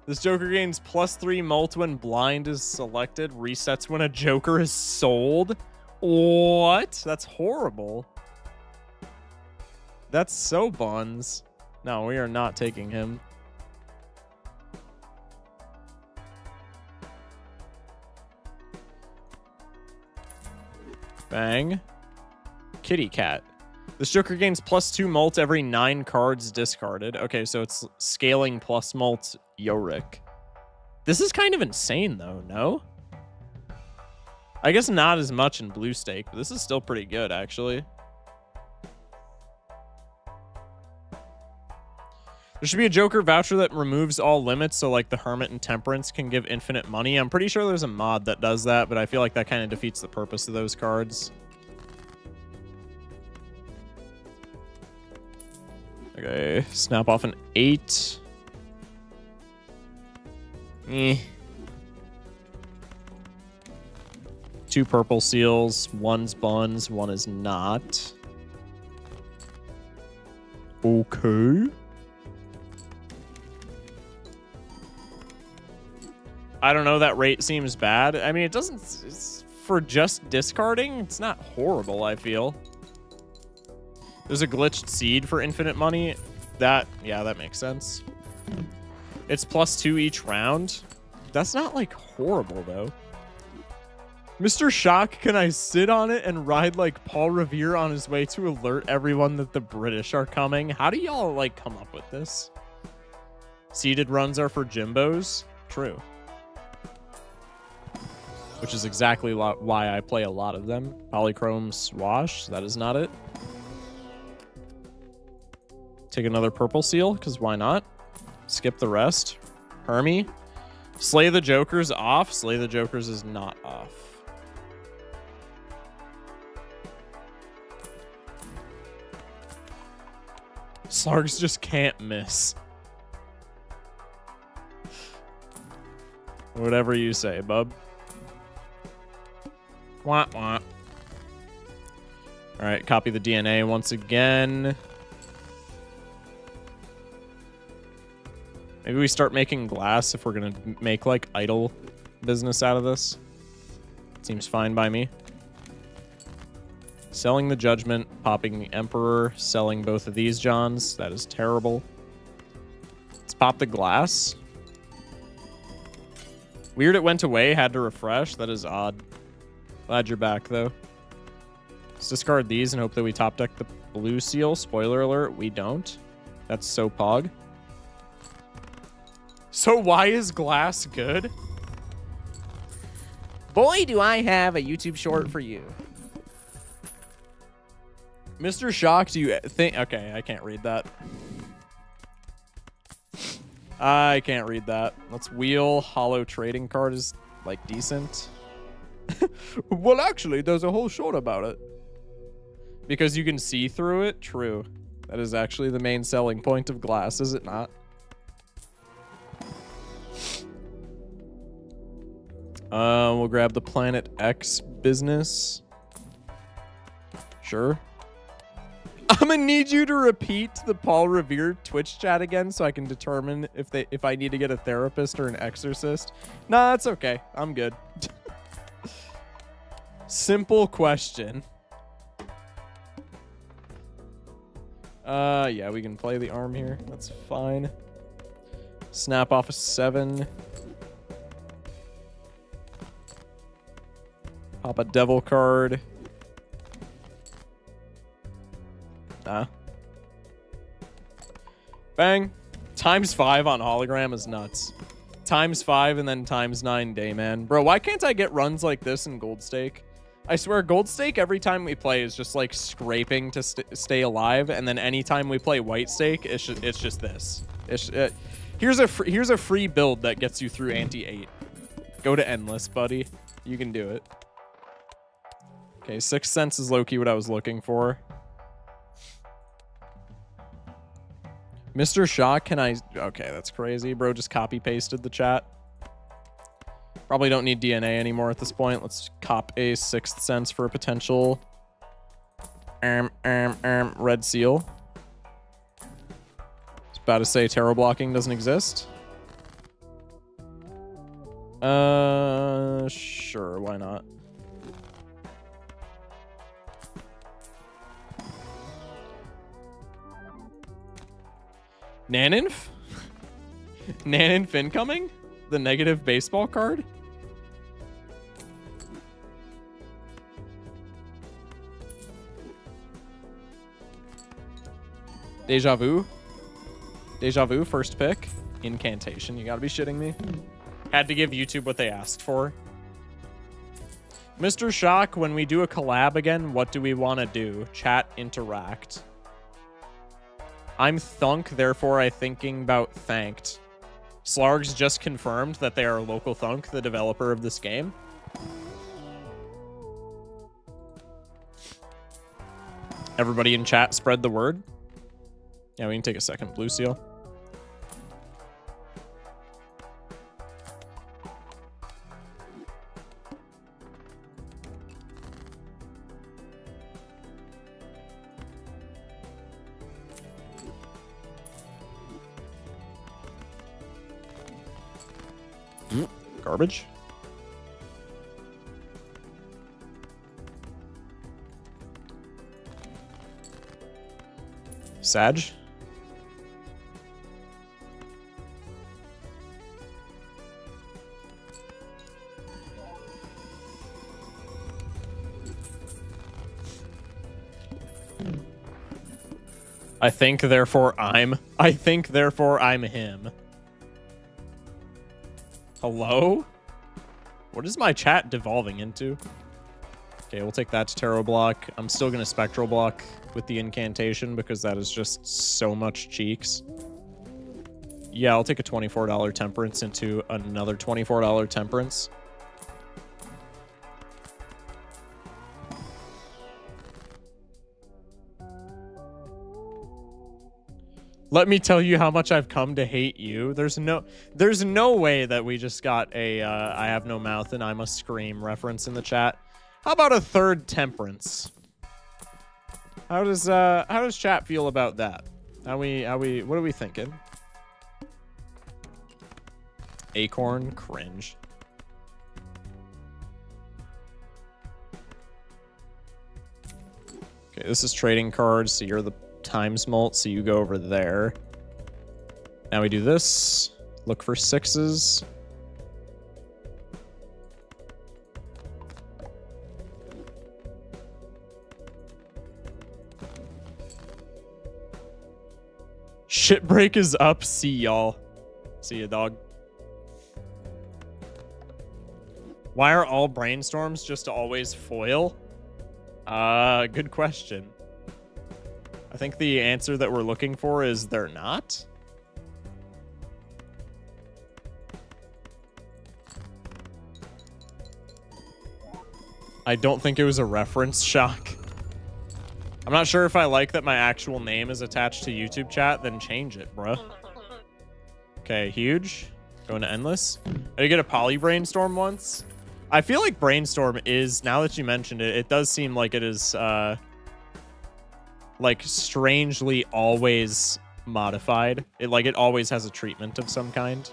This Joker gains +3 mult when blind is selected. Resets when a Joker is sold. What? That's horrible. That's so buns. No, we are not taking him. Bang. Kitty cat. This Joker gains +2 mult every 9 cards discarded. Okay, so it's scaling plus mult Yorick. This is kind of insane, though, no? I guess not as much in blue stake, but this is still pretty good, actually. There should be a Joker voucher that removes all limits, so like the Hermit and Temperance can give infinite money. I'm pretty sure there's a mod that does that, but I feel like that kind of defeats the purpose of those cards. Okay, snap off an 8. Eh. 2 purple seals, 1's buns, 1 is not. Okay. I don't know, that rate seems bad. I mean, it doesn't... It's for just discarding, it's not horrible, I feel. There's a glitched seed for infinite money. Yeah, that makes sense. It's +2 each round. That's not, like, horrible, though. Mr. Shock, can I sit on it and ride like Paul Revere on his way to alert everyone that the British are coming? How do y'all, like, come up with this? Seeded runs are for Jimbos? True. Which is exactly why I play a lot of them. Polychrome Swash, that is not it. Take another purple seal, because why not? Skip the rest. Hermie. Slay the Jokers off. Slay the Jokers is not off. Slargs just can't miss. Whatever you say, bub. Wah, wah. Alright, copy the DNA once again. Maybe we start making glass if we're gonna make, like, idle business out of this. Seems fine by me. Selling the Judgment, popping the Emperor, selling both of these Johns. That is terrible. Let's pop the glass. Weird it went away, had to refresh. That is odd. Glad you're back, though. Let's discard these and hope that we top deck the blue seal. Spoiler alert, we don't. That's so pog. So why is glass good? Boy, do I have a YouTube short for you. Mr. Shock, do you think... Okay, I can't read that. I can't read that. Let's wheel. Hollow trading card is, like, decent. Well, actually, there's a whole short about it. Because you can see through it? True. That is actually the main selling point of glass, is it not? We'll grab the Planet X business. Sure. I'm gonna need you to repeat the Paul Revere Twitch chat again so I can determine if I need to get a therapist or an exorcist. Nah, that's okay. I'm good. Simple question. Yeah, we can play the arm here. That's fine. Snap off a 7. Pop a devil card. Nah. Bang. ×5 on hologram is nuts. ×5 and then ×9 Dayman. Bro, why can't I get runs like this in Gold Stake? I swear, Gold Stake every time we play is just like scraping to stay alive, and then anytime we play White Stake, it's just this. Here's a free build that gets you through ante-8. Go to Endless, buddy. You can do it. Okay, Sixth Sense is low-key what I was looking for. Mr. Shock, can I... Okay, that's crazy. Bro just copy-pasted the chat. Probably don't need DNA anymore at this point. Let's cop a Sixth Sense for a potential red seal. I was about to say tarot blocking doesn't exist. Sure, why not? Naninf? Naninf incoming? The negative baseball card? Deja Vu? Deja Vu, first pick. Incantation. You gotta be shitting me. Had to give YouTube what they asked for. Mr. Shock, when we do a collab again, what do we want to do? Chat, interact. I'm Thunk, therefore I thinking about thanked. Slargs just confirmed that they are Local Thunk, the developer of this game. Everybody in chat spread the word. Yeah, we can take a second blue seal. Garbage. Sag. I think, therefore I'm him. Hello? What is my chat devolving into? Okay, we'll take that to Tarot Block. I'm still going to Spectral Block with the Incantation because that is just so much cheeks. Yeah, I'll take a $24 Temperance into another $24 Temperance. Let me tell you how much I've come to hate you. There's no way that we just got a I have no mouth and I must scream reference in the chat. How about a third Temperance? How does chat feel about that? What are we thinking? Acorn, cringe. Okay, this is trading cards, so you're the times mult, so you go over there. Now we do this. Look for 6s. Shit break is up. See y'all. See ya, dog. Why are all brainstorms just always foil? Good question. I think the answer that we're looking for is they're not. I don't think it was a reference shock. I'm not sure if I like that my actual name is attached to YouTube chat, then change it, bruh. Okay, huge. Going to endless. Did I get a poly brainstorm once? I feel like brainstorm is, now that you mentioned it, it does seem like it is, like, strangely always modified. It always has a treatment of some kind.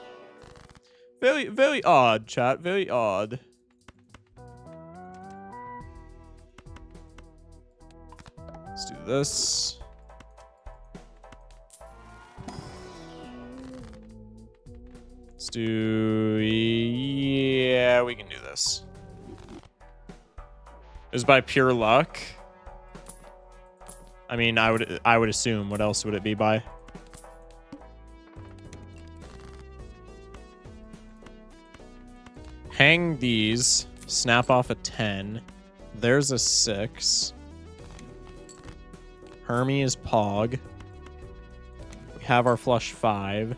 Very, very odd, chat. Very odd. Let's do this. Let's do... Yeah, we can do this. It was by pure luck. I mean, I would assume. What else would it be by? Hang these. Snap off a 10. There's a 6. Hermie is Pog. We have our flush 5.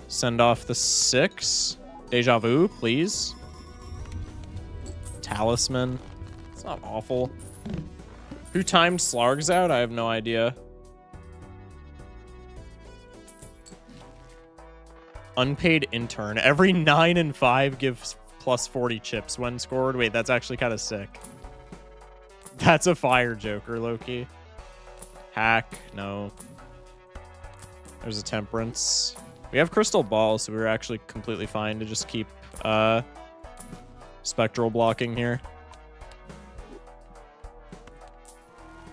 Send off the 6. Deja vu, please. Talisman. It's not awful. Who timed Slargs out? I have no idea. Unpaid intern. Every 9 and 5 gives plus 40 chips when scored. Wait, that's actually kind of sick. That's a fire joker, Loki. Hack, no. There's a temperance. We have crystal ball, so we were actually completely fine to just keep spectral blocking here.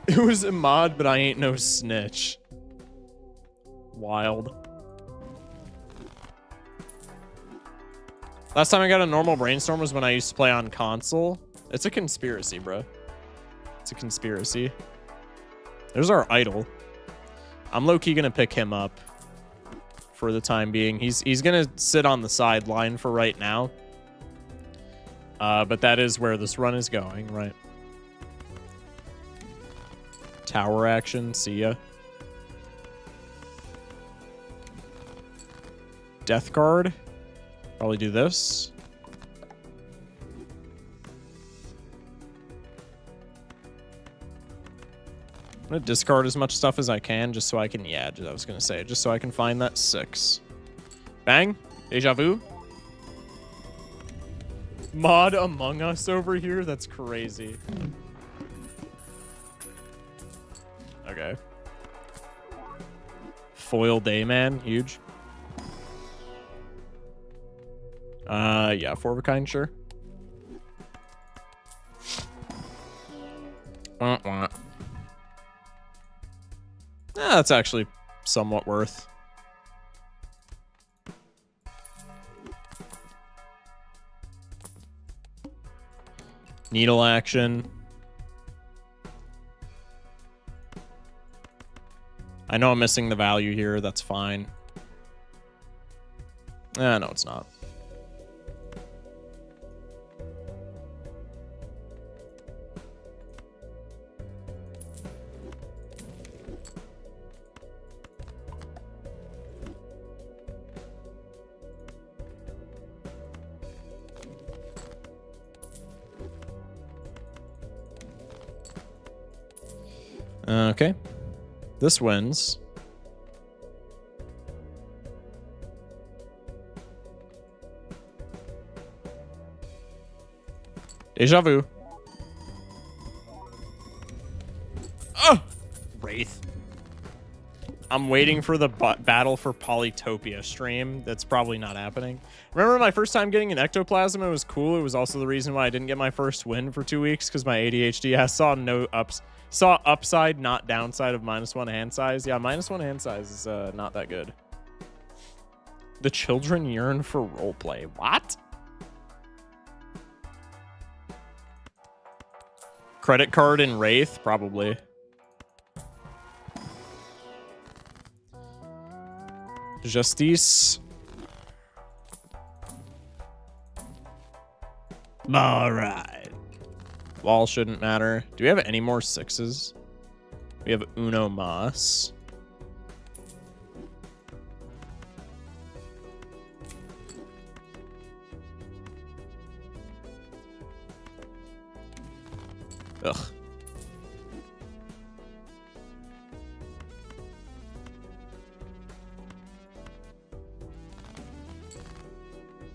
It was a mod, but I ain't no snitch. Wild. Last time I got a normal brainstorm was when I used to play on console. It's a conspiracy, bro. It's a conspiracy. There's our idol. I'm low-key gonna pick him up for the time being. He's gonna sit on the sideline for right now. But that is where this run is going, right? Tower action, see ya. Death guard. Probably do this. I'm gonna discard as much stuff as I can just so I can, yeah, I was gonna say, just so I can find that 6. Bang. Deja vu. Mod Among Us over here? That's crazy. Okay. Foil Dayman, huge. Yeah, 4 of a kind, sure. That's actually somewhat worth. Needle action. I know I'm missing the value here. That's fine. No, it's not. Okay. This wins. Deja vu. Oh! Wraith. I'm waiting for the Battle for Polytopia stream. That's probably not happening. Remember my first time getting an ectoplasm? It was cool. It was also the reason why I didn't get my first win for 2 weeks because my ADHD saw upside, not downside of -1 hand size. Yeah, -1 hand size is not that good. The children yearn for roleplay. What? Credit card in Wraith? Probably. Justice. All right. Wall shouldn't matter. Do we have any more 6s? We have Uno Mas. Ugh.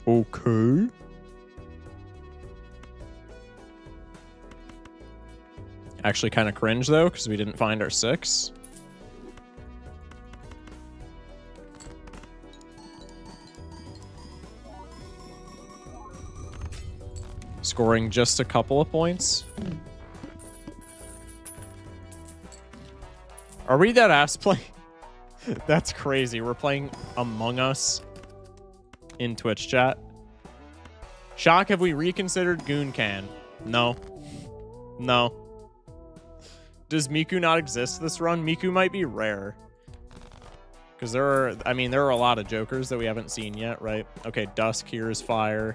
Okay. Actually kind of cringe though, because we didn't find our 6. Scoring just a couple of points. Are we that ass playing? That's crazy. We're playing Among Us in Twitch chat. Shock, have we reconsidered Goon Can? No. No. Does Miku not exist this run? Miku might be rare. Because there are a lot of Jokers that we haven't seen yet, right? Okay, Dusk here is fire.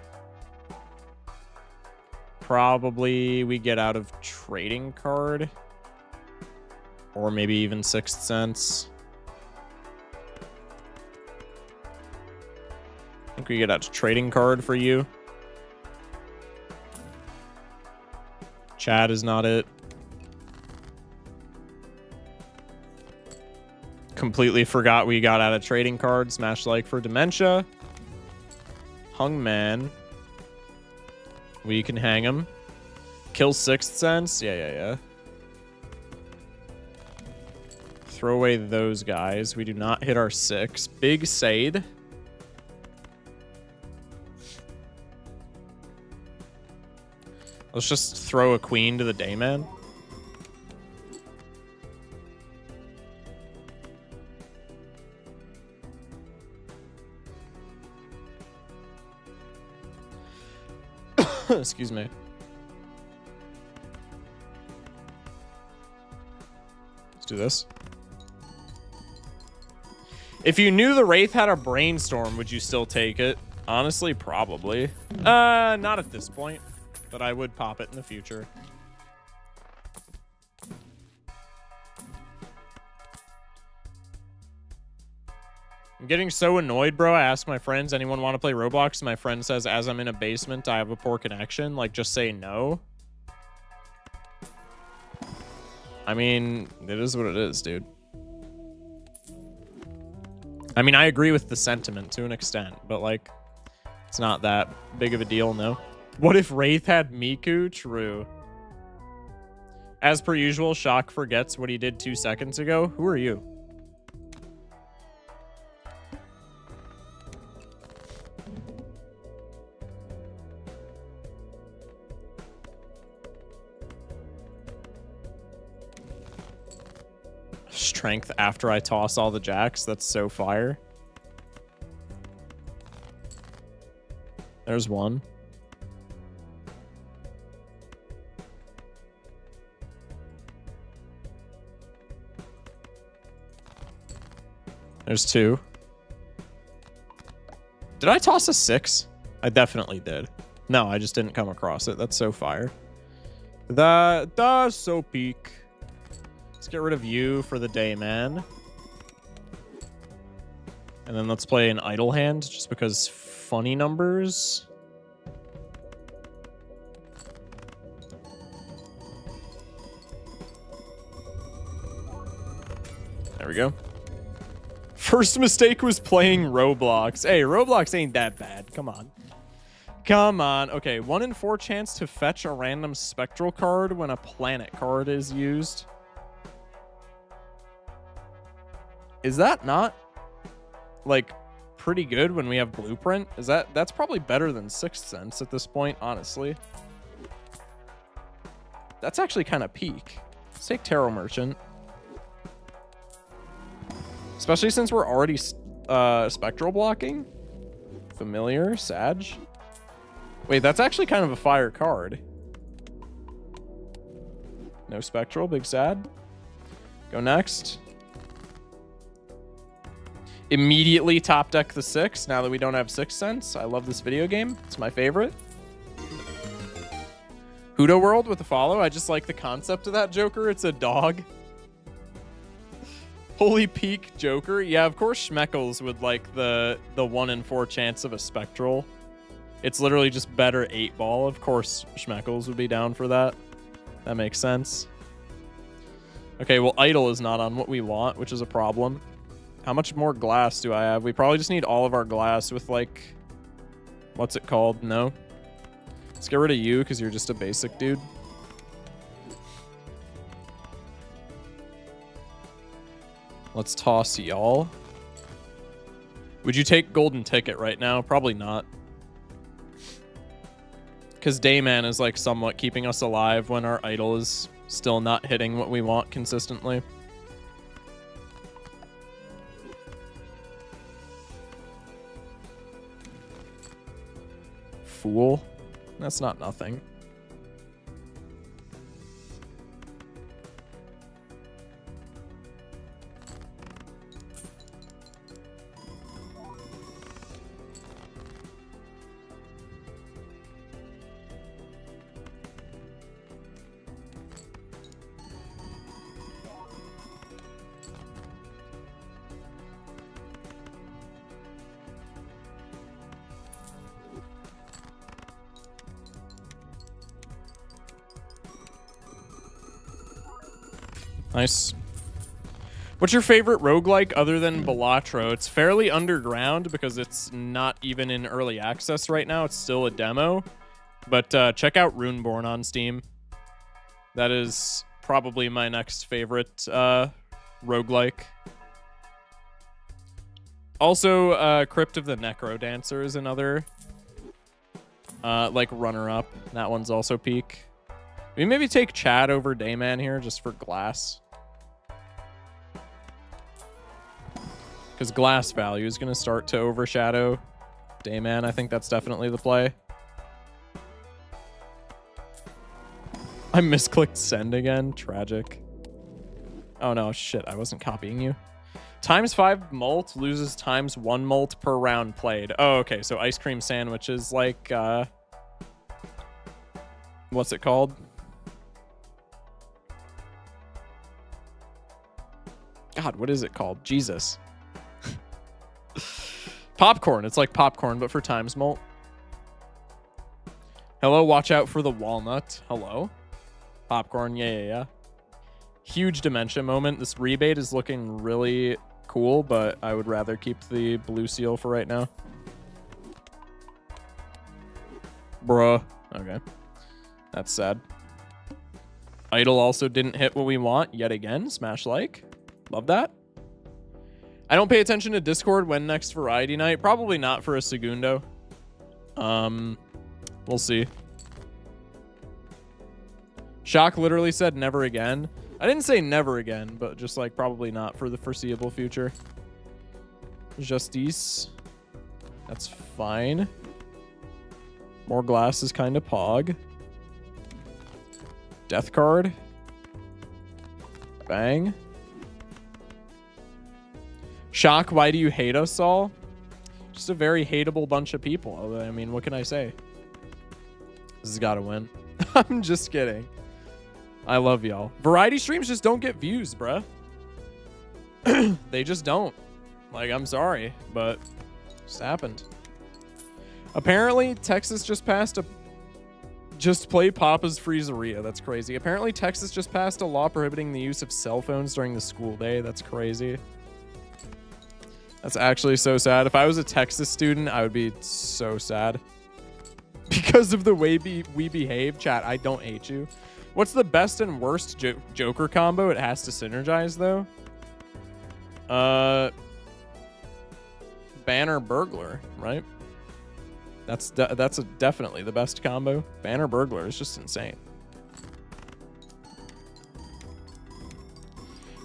Probably we get out of Trading Card. Or maybe even Sixth Sense. I think we get out to Trading Card for you. Chad is not it. Completely forgot we got out of Trading Card. Smash like for Dementia. Hungman. We can hang him. Kill Sixth Sense. Yeah. Throw away those guys. We do not hit our 6. Big Sade. Let's just throw a queen to the Dayman. Excuse me. Let's do this. If you knew the Wraith had a brainstorm, would you still take it? Honestly, probably. Not at this point, but I would pop it in the future. I'm getting so annoyed, bro. I ask my friends, anyone want to play Roblox? And my friend says, as I'm in a basement, I have a poor connection. Like, just say no. I mean, it is what it is, dude. I mean, I agree with the sentiment to an extent, but, like, it's not that big of a deal, no. What if Wraith had Miku? True. As per usual, Shock forgets what he did 2 seconds ago. Who are you? Strength after I toss all the jacks. That's so fire. There's one. There's 2. Did I toss a 6? I definitely did. No, I just didn't come across it. That's so fire. That's so peak. Let's get rid of you for the day, man. And then let's play an idle hand, just because funny numbers. There we go. First mistake was playing Roblox. Hey, Roblox ain't that bad. Come on. Come on. Okay, 1 in 4 chance to fetch a random spectral card when a planet card is used. Is that not, like, pretty good when we have Blueprint? That's probably better than Sixth Sense at this point, honestly. That's actually kind of peak. Let's take Tarot Merchant. Especially since we're already Spectral blocking. Familiar, Sag. Wait, that's actually kind of a fire card. No Spectral, big sad. Go next. Immediately top deck the 6 now that we don't have Sixth Sense. I love this video game. It's my favorite. Hudo World with a follow. I just like the concept of that Joker. It's a dog. Holy peak Joker. Yeah, of course Schmeckles would like the 1 in 4 chance of a Spectral. It's literally just better 8-ball. Of course Schmeckles would be down for that. That makes sense. Okay, well, Idol is not on what we want, which is a problem. How much more glass do I have? We probably just need all of our glass with, like... What's it called? No. Let's get rid of you, because you're just a basic dude. Let's toss y'all. Would you take Golden Ticket right now? Probably not. Because Dayman is, like, somewhat keeping us alive when our Idol is still not hitting what we want consistently. Fool. That's not nothing. Nice. What's your favorite roguelike other than Balatro? It's fairly underground because it's not even in early access right now. It's still a demo. But check out Runeborn on Steam. That is probably my next favorite roguelike. Also, Crypt of the Necrodancer is another like runner-up. That one's also peak. We maybe take Chad over Dayman here just for glass. Because glass value is going to start to overshadow Dayman. I think that's definitely the play. I misclicked send again. Tragic. Oh no, shit. I wasn't copying you. ×5 mult loses ×1 mult per round played. Oh, okay. So ice cream sandwich is like... what's it called? God, what is it called? Jesus. Popcorn. It's like popcorn, but for ×mult. Hello, watch out for the walnut. Hello. Popcorn, yeah. Huge dementia moment. This rebate is looking really cool, but I would rather keep the blue seal for right now. Bruh. Okay. That's sad. Idol also didn't hit what we want yet again. Smash like. Love that. I don't pay attention to Discord when next Variety Night. Probably not for a Segundo. We'll see. Shock literally said never again. I didn't say never again, but just like probably not for the foreseeable future. Justice. That's fine. More glass is kind of pog. Death card. Bang. Shock, why do you hate us all? Just a very hateable bunch of people. I mean, what can I say? This has got to win. I'm just kidding. I love y'all. Variety streams just don't get views, bruh. They just don't. Like, I'm sorry, but it just happened. Apparently, Texas just passed a... Just play Papa's Freezeria. That's crazy. Apparently, Texas just passed a law prohibiting the use of cell phones during the school day. That's crazy. That's actually so sad. If I was a Texas student, I would be so sad. Because of the way we behave. Chat, I don't hate you. What's the best and worst Joker combo? It has to synergize, though. Banner Burglar, right? That's definitely the best combo. Banner Burglar is just insane.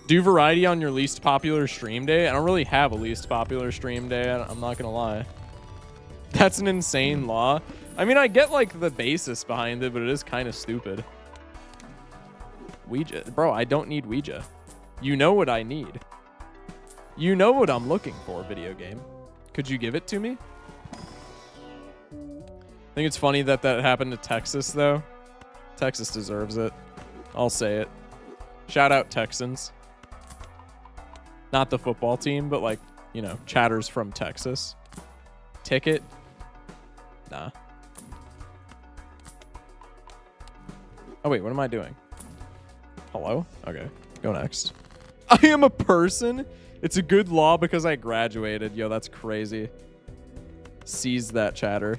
Do variety on your least popular stream day? I don't really have a least popular stream day. I'm not gonna lie. That's an insane law. I mean, I get like the basis behind it, but it is kind of stupid. Ouija, bro, I don't need Ouija. You know what I need. You know what I'm looking for, video game. Could you give it to me? I think it's funny that that happened to Texas, though. Texas deserves it. I'll say it. Shout out Texans. Not the football team, but like, you know, chatters from Texas. Ticket? Nah. Oh, wait, what am I doing? Hello? Okay, go next. I am a person? It's a good law because I graduated. Yo, that's crazy. Seize that chatter.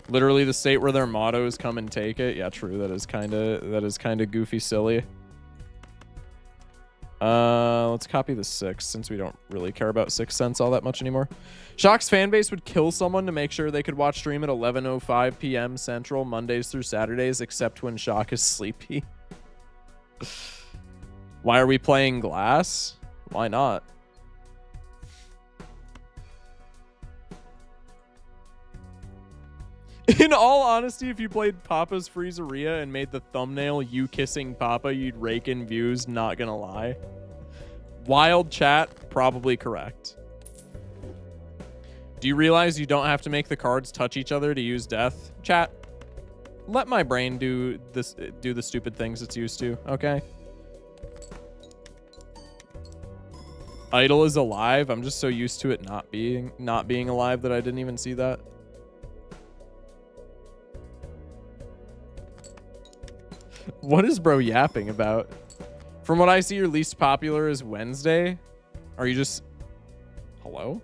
Literally the state where their motto is come and take it. Yeah, true. That is kind of goofy silly. Let's copy the 6 since we don't really care about 6 cents all that much anymore. Shock's fan base would kill someone to make sure they could watch stream at 11:05 p.m. Central Mondays through Saturdays, except when Shock is sleepy. Why are we playing Glass? Why not? In all honesty, if you played Papa's Freezeria and made the thumbnail you kissing Papa, you'd rake in views, not gonna lie. Wild chat, probably correct. Do you realize you don't have to make the cards touch each other to use death? Chat, let my brain do the stupid things it's used to, okay? Idol is alive. I'm just so used to it not being alive that I didn't even see that. What is bro yapping about? From what I see, your least popular is Wednesday. Are you just... Hello?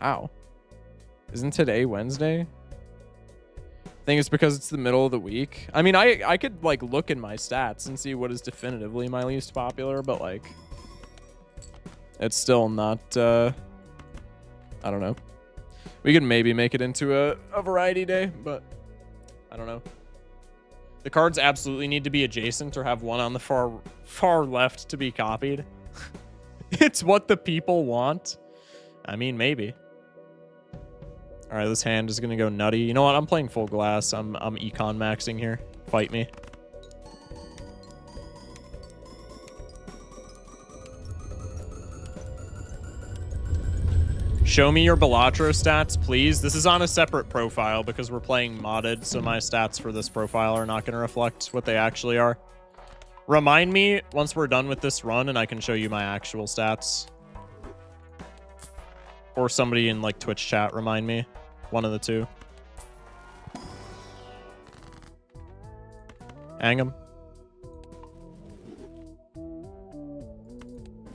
Ow. Isn't today Wednesday? I think it's because it's the middle of the week. I mean, I could like look in my stats and see what is definitively my least popular, but like... It's still not... I don't know. We could maybe make it into a variety day, but... I don't know. The cards absolutely need to be adjacent or have one on the far left to be copied. It's what the people want. I mean, maybe. All right, this hand is gonna go nutty. You know what? I'm playing full glass. I'm econ maxing here. Fight me. Show me your Balatro stats, please. This is on a separate profile because we're playing modded, so my stats for this profile are not going to reflect what they actually are. Remind me once we're done with this run and I can show you my actual stats. Or somebody in like Twitch chat remind me. One of the two. Hang him.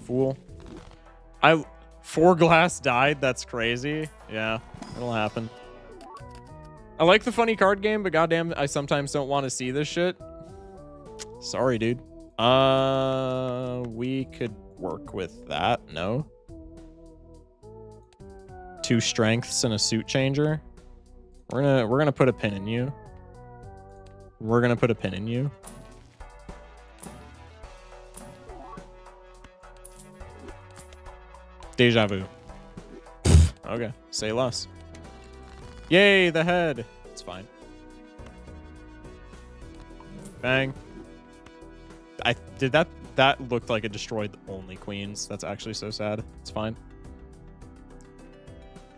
Fool. 4 glass died? That's crazy. Yeah, it'll happen. I like the funny card game, but goddamn, I sometimes don't want to see this shit. Sorry, dude. We could work with that. No. 2 strengths and a suit changer. We're gonna put a pin in you. We're gonna put a pin in you. Deja vu. Okay, say less. Yay, the head. It's fine. Bang. I did that. That looked like it destroyed only queens. That's actually so sad. It's fine.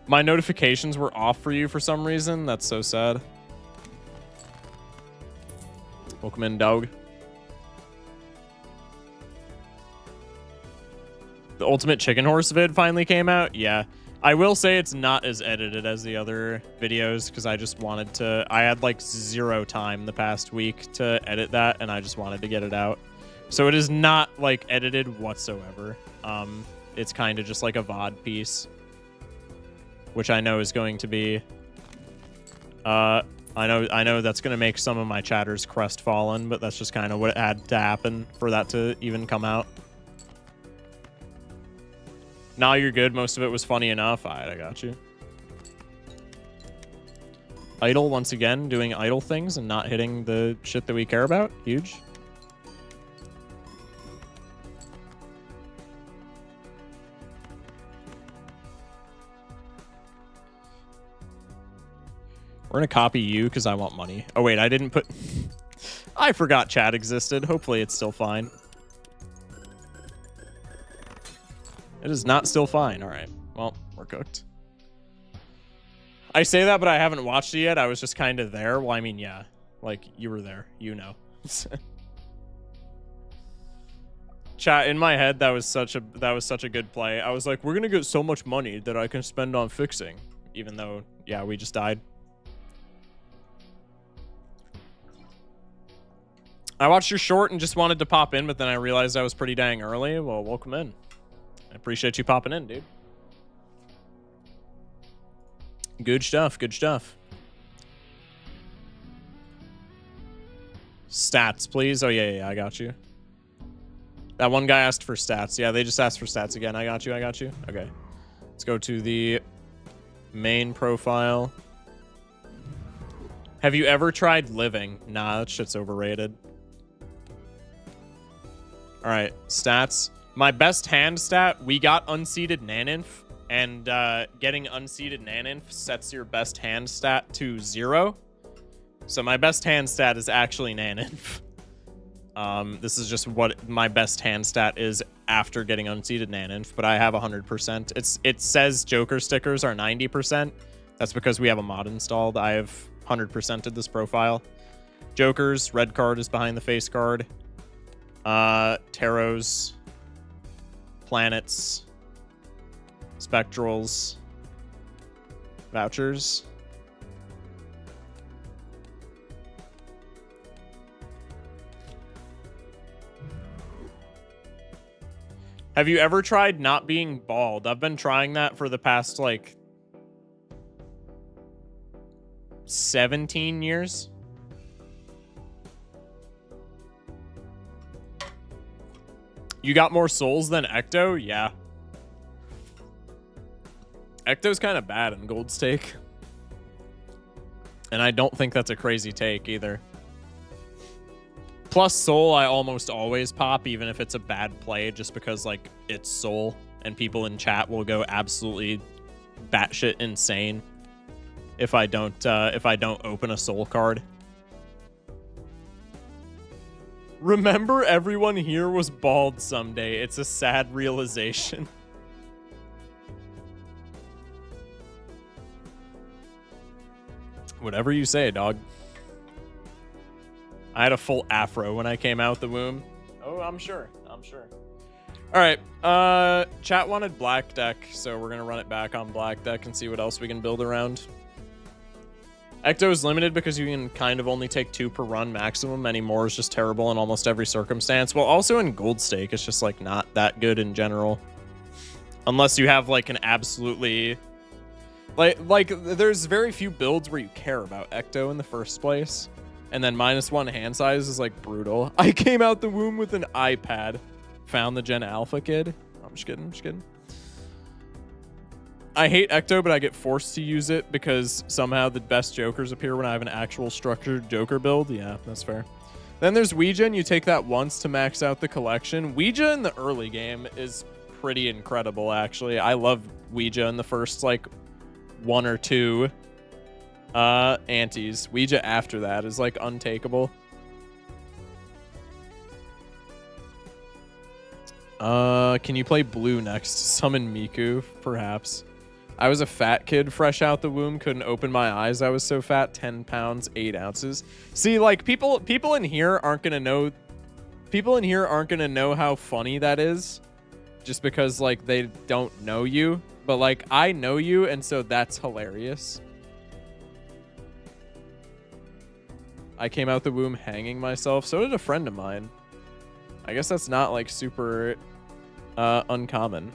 My notifications were off for you for some reason. That's so sad. Welcome in, dog. The Ultimate Chicken Horse vid finally came out. Yeah, I will say it's not as edited as the other videos because I just wanted to. I had like 0 time the past week to edit that, and I just wanted to get it out. So it is not like edited whatsoever. It's kind of just like a VOD piece, which I know is going to be I know that's gonna make some of my chatters crestfallen, but that's just kind of what had to happen for that to even come out. Nah, you're good. Most of it was funny enough. Alright, I got you. Idle once again, doing idle things and not hitting the shit that we care about. Huge. We're gonna copy you because I want money. Oh wait, I didn't put... I forgot chat existed. Hopefully it's still fine. It is not still fine. All right. Well, we're cooked. I say that, but I haven't watched it yet. I was just kind of there. Well, I mean, yeah. Like, you were there. You know. Chat, in my head, that was such a good play. I was like, we're gonna get so much money that I can spend on fixing. Even though, yeah, we just died. I watched your short and just wanted to pop in, but then I realized I was pretty dang early. Well, welcome in. I appreciate you popping in, dude. Good stuff, good stuff. Stats, please. Oh, yeah, I got you. That one guy asked for stats. Yeah, they just asked for stats again. I got you. Okay. Let's go to the main profile. Have you ever tried living? Nah, that shit's overrated. All right, stats. My best hand stat, we got unseated Naninf, and getting unseated Naninf sets your best hand stat to 0. So my best hand stat is actually Naninf. This is just what my best hand stat is after getting unseated Naninf, but I have 100%. It says Joker stickers are 90%. That's because we have a mod installed. I have 100%ed this profile. Jokers, red card is behind the face card. Tarots, planets, spectrals, vouchers. Have you ever tried not being bald? I've been trying that for the past, like, 17 years. You got more souls than Ecto? Yeah. Ecto's kind of bad in Gold's take. And I don't think that's a crazy take either. Plus Soul, I almost always pop, even if it's a bad play, just because, like, it's Soul, and people in chat will go absolutely batshit insane if I don't open a Soul card. Remember, everyone here was bald someday. It's a sad realization. Whatever you say, dog. I had a full afro when I came out the womb. Oh, I'm sure. All right. Chat wanted black deck, so we're gonna run it back on black deck and see what else we can build around. Ecto is limited because you can kind of only take 2 per run maximum. Any more is just terrible in almost every circumstance. Well, also in Gold Stake, it's just, like, not that good in general. Unless you have, like, an absolutely... Like, there's very few builds where you care about Ecto in the first place. And then -1 hand size is, like, brutal. I came out the womb with an iPad. Found the Gen Alpha kid. I'm just kidding. I hate Ecto, but I get forced to use it because somehow the best Jokers appear when I have an actual structured Joker build. Yeah, that's fair. Then there's Ouija, and you take that once to max out the collection. Ouija in the early game is pretty incredible, actually. I love Ouija in the first, like, 1 or 2 antes. Ouija after that is, like, untakeable. Can you play blue next? Summon Miku, perhaps. I was a fat kid fresh out the womb, couldn't open my eyes. I was so fat, 10 pounds, 8 ounces. See, like, people in here aren't gonna know. People in here aren't gonna know how funny that is, just because, like, they don't know you. But, like, I know you, and so that's hilarious. I came out the womb hanging myself. So did a friend of mine. I guess that's not, like, super uncommon.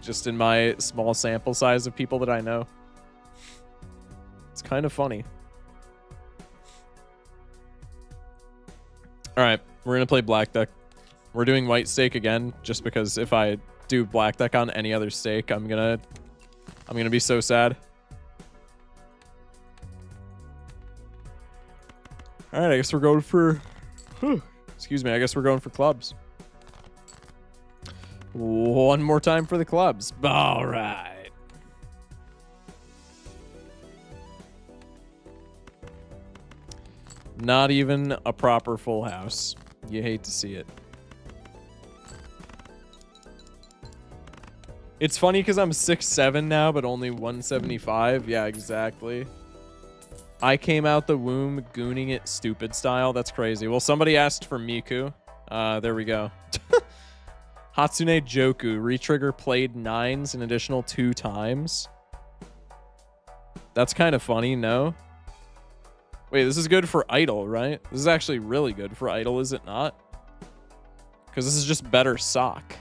Just in my small sample size of people that I know. It's kind of funny. All right, we're gonna play black deck. We're doing white stake again, just because if I do black deck on any other stake, I'm gonna be so sad. All right, I guess we're going for. Excuse me. I guess we're going for clubs. One more time for the clubs. All right. Not even a proper full house. You hate to see it. It's funny because I'm 6'7" now, but only 175. Yeah, exactly. I came out the womb gooning it stupid style. That's crazy. Well, somebody asked for Miku. There we go. Hatsune Joku. Retrigger played 9s an additional 2 times. That's kind of funny, no? Wait, this is good for Idle, right? This is actually really good for Idle, is it not? Because this is just better sock.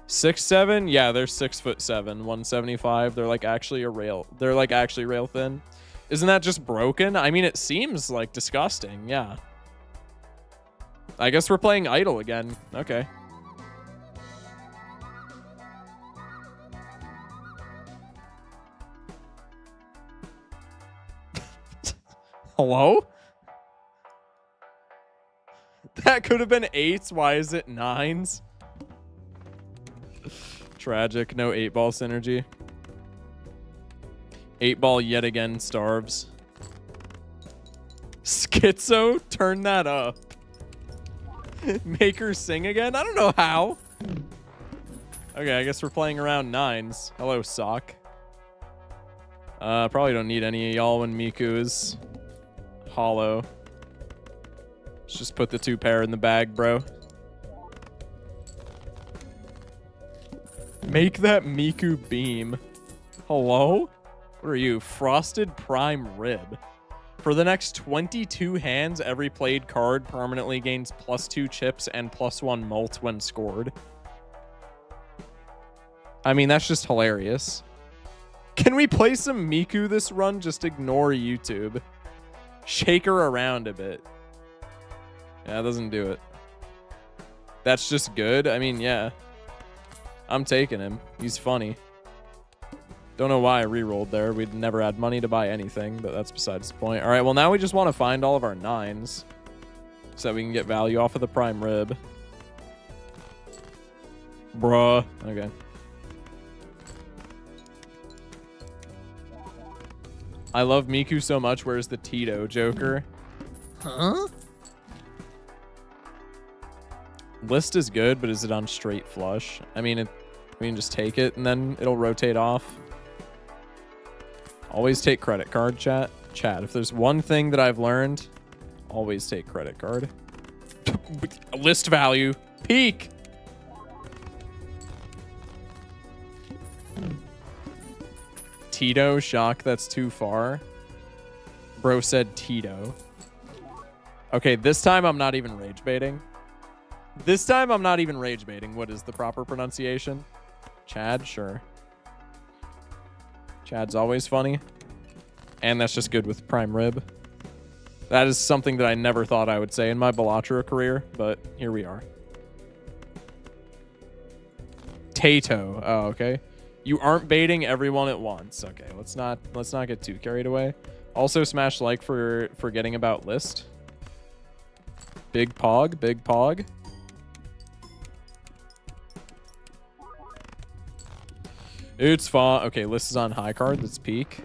6'7"? Yeah, they're 6'7", 175. They're like actually a rail. They're like actually rail thin. Isn't that just broken? I mean, it seems like disgusting. Yeah. I guess we're playing Idle again. Okay. Hello? That could have been 8s. Why is it 9s? Tragic. No 8-ball synergy. 8-ball yet again starves. Schizo? Turn that up. Make her sing again? I don't know how. Okay, I guess we're playing around 9s. Hello, sock. Probably don't need any of y'all when Miku is hollow. Let's just put the 2 pair in the bag, bro. Make that Miku beam. Hello? What are you? Frosted Prime Rib. For the next 22 hands, every played card permanently gains +2 chips and +1 mult when scored. I mean, that's just hilarious. Can we play some Miku this run? Just ignore YouTube. Shake her around a bit. Yeah, that doesn't do it. That's just good? I mean, yeah. I'm taking him. He's funny. Don't know why I re-rolled there. We'd never had money to buy anything, but that's besides the point. All right, well, now we just want to find all of our 9s so that we can get value off of the prime rib. Bruh. Okay. I love Miku so much. Where's the Tito Joker? Huh? List is good, but is it on straight flush? I mean, we can just take it and then it'll rotate off. Always take credit card, chat. Chat, if there's one thing that I've learned, always take credit card. List value. Peak. Tito, shock, that's too far. Bro said Tito. Okay, this time I'm not even rage baiting. This time I'm not even rage baiting. What is the proper pronunciation? Chad, sure. Chad's always funny. And that's just good with prime rib. That is something that I never thought I would say in my Balatro career, but here we are. Tato. Oh, okay. You aren't baiting everyone at once. Okay, let's not get too carried away. Also, smash like for forgetting about list. Big pog, big pog. It's fine. Okay, list is on high card. Let's peek.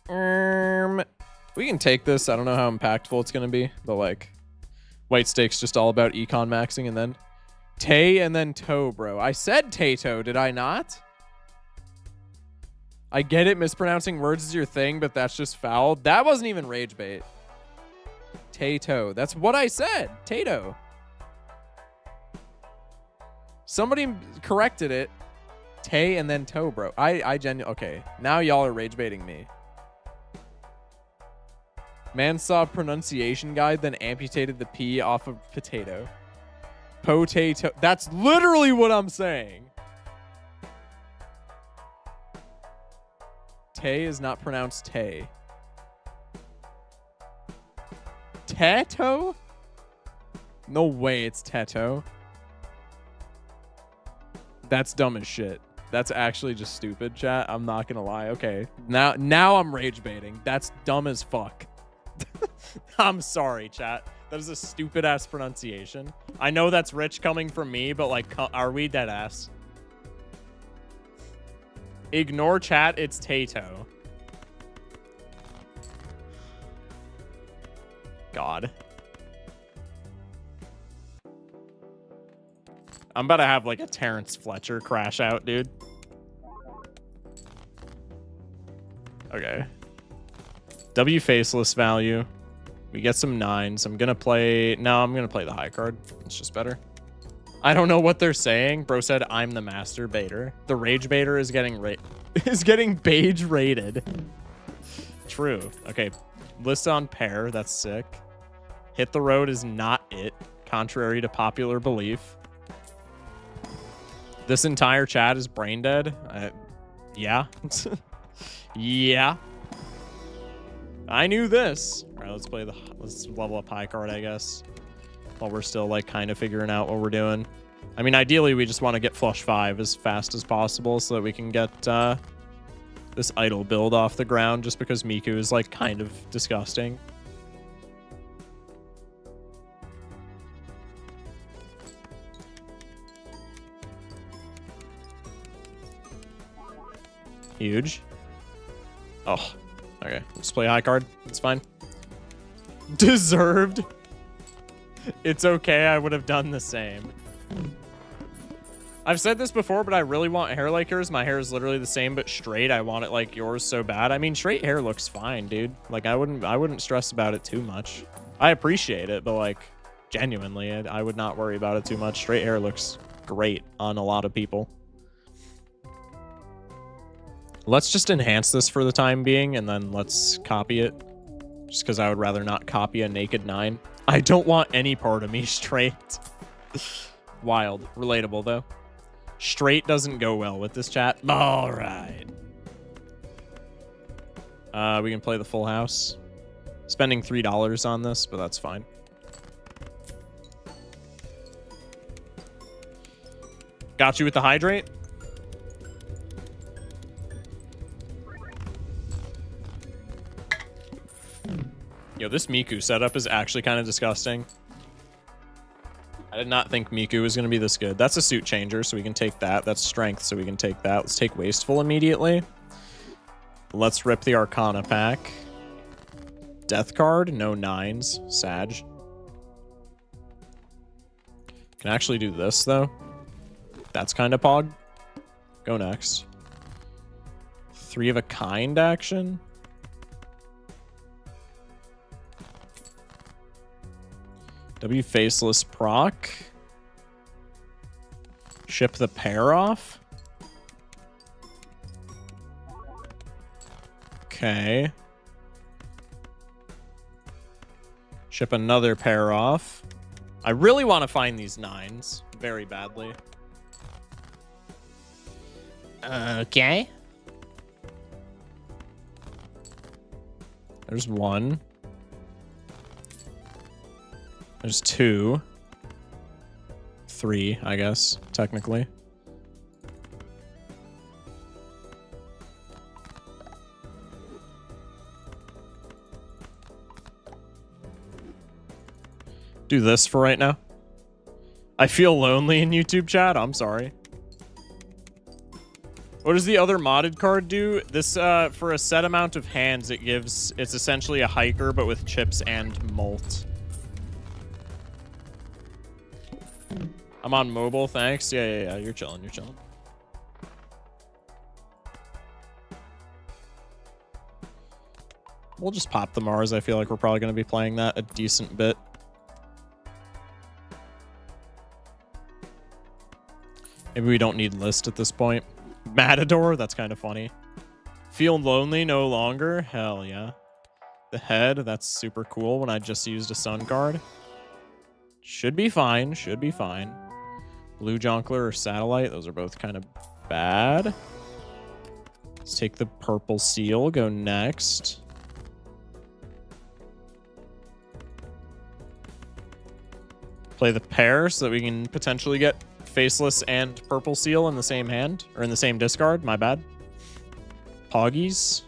We can take this. I don't know how impactful it's going to be, but like white stake's just all about econ maxing and then Tay and then toe, bro. I said Tato, did I not? I get it. Mispronouncing words is your thing, but that's just foul. That wasn't even rage bait. Tato. That's what I said. Tato. Somebody corrected it. Tay and then toe, bro. I genuinely... Okay, now y'all are rage baiting me. Man saw pronunciation guide, then amputated the P off of potato. Potato. That's literally what I'm saying. K is not pronounced Tay. Teto? No way it's Teto. That's dumb as shit. That's actually just stupid, chat. I'm not gonna lie. Okay. Now I'm rage baiting. That's dumb as fuck. I'm sorry, chat. That is a stupid ass pronunciation. I know that's rich coming from me, but like, are we dead ass? Ignore chat, it's Tato. God. I'm about to have like a Terrence Fletcher crash out, dude. Okay. W faceless value. We get some 9s. I'm gonna play... No, I'm gonna play the high card. It's just better. I don't know what they're saying. Bro said, I'm the master baiter. The rage baiter is getting beige rated. True. Okay. List on pair. That's sick. Hit the road is not it, contrary to popular belief. This entire chat is brain dead. Yeah. Yeah. I knew this. All right, let's level up high card, I guess. While we're still like kind of figuring out what we're doing. I mean, ideally we just want to get flush 5 as fast as possible so that we can get this idle build off the ground, just because Miku is like kind of disgusting. Huge. Oh, okay. Let's play high card. It's fine. Deserved. It's okay. I would have done the same. I've said this before, but I really want hair like yours. My hair is literally the same, but straight. I want it like yours so bad. I mean, straight hair looks fine, dude. Like, I wouldn't stress about it too much. I appreciate it, but like, genuinely, I would not worry about it too much. Straight hair looks great on a lot of people. Let's just enhance this for the time being, and then let's copy it. Just because I would rather not copy a naked 9. I don't want any part of me straight. Wild. Relatable, though. Straight doesn't go well with this chat. All right. We can play the full house. Spending $3 on this, but that's fine. Got you with the hydrate. Yo, this Miku setup is actually kind of disgusting. I did not think Miku was going to be this good. That's a suit changer, so we can take that. That's strength, so we can take that. Let's take Wasteful immediately. Let's rip the Arcana pack. Death card, no 9s. Sag. Can actually do this, though. That's kind of pog. Go next. 3 of a kind action. W faceless proc. Ship the pair off. Okay. Ship another pair off. I really want to find these 9s very badly. Okay. There's 1. There's 2. 3, I guess, technically. Do this for right now. I feel lonely in YouTube chat. I'm sorry. What does the other modded card do? This, for a set amount of hands, it's essentially a hiker, but with chips and molt. I'm on mobile, thanks. Yeah. You're chilling, you're chilling. We'll just pop the Mars. I feel like we're probably going to be playing that a decent bit. Maybe we don't need list at this point. Matador, that's kind of funny. Feel lonely no longer? Hell yeah. The head, that's super cool when I just used a sun card. Should be fine, should be fine. Blue Jonkler or Satellite, those are both kind of bad. Let's take the purple seal, go next. Play the pair so that we can potentially get faceless and purple seal in the same hand, or in the same discard. My bad. Poggies.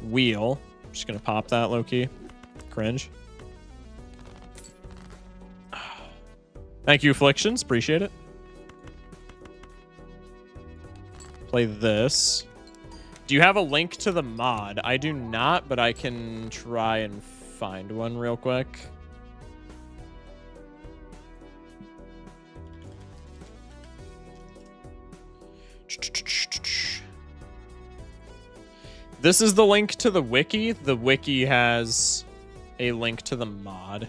Wheel. Just gonna pop that low-key. Cringe. Thank you, Afflictions. Appreciate it. Play this. Do you have a link to the mod? I do not, but I can try and find one real quick. This is the link to the wiki. The wiki has a link to the mod.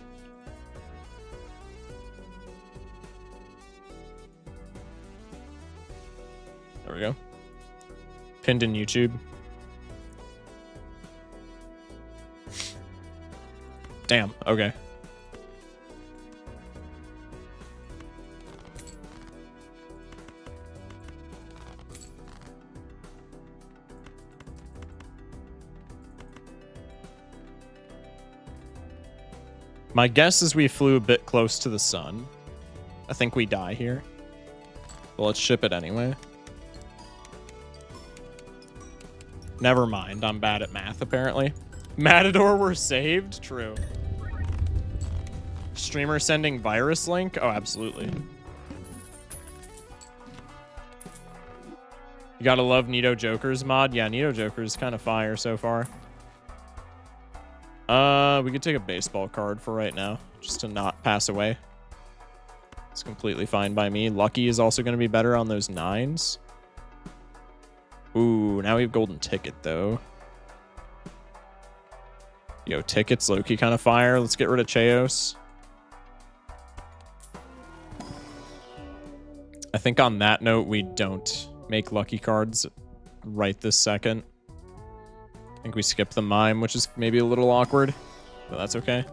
There we go. Pinned in YouTube. Damn, okay. My guess is we flew a bit close to the sun. I think we die here. Well, let's ship it anyway. Never mind. I'm bad at math, apparently. Matador were saved? True. Streamer sending virus link? Oh, absolutely. You gotta love Neato Joker's mod. Yeah, Neato Joker's kind of fire so far. We could take a baseball card for right now, just to not pass away. It's completely fine by me. Lucky is also going to be better on those 9s. Ooh, now we have golden ticket, though. Yo, ticket's low-key kind of fire. Let's get rid of Cheos. I think on that note, we don't make lucky cards right this second. I think we skip the mime, which is maybe a little awkward, but that's okay.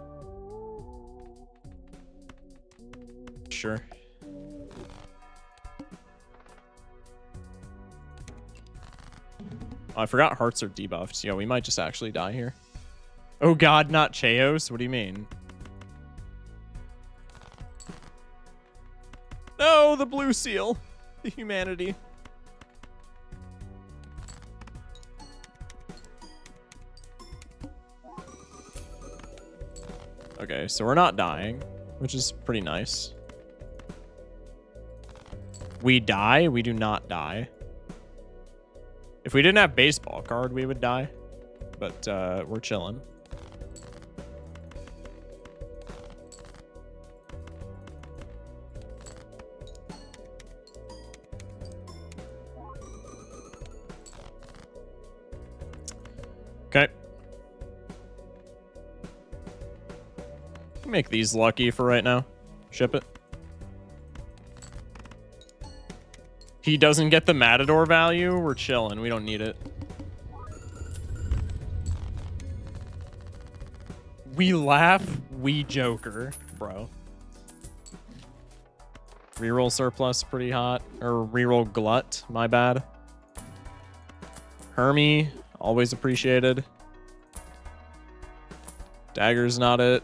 Sure. Oh, I forgot hearts are debuffed. Yo, we might just actually die here. Oh god, not Cheos? What do you mean? No, the blue seal. The humanity. Okay, so we're not dying, which is pretty nice. We die? We do not die. If we didn't have baseball card, we would die. But we're chilling. Okay. Make these lucky for right now. Ship it. He doesn't get the Matador value. We're chilling. We don't need it. We laugh. We Joker, bro. Reroll surplus pretty hot. Or reroll glut. My bad. Hermie. Always appreciated. Dagger's not it.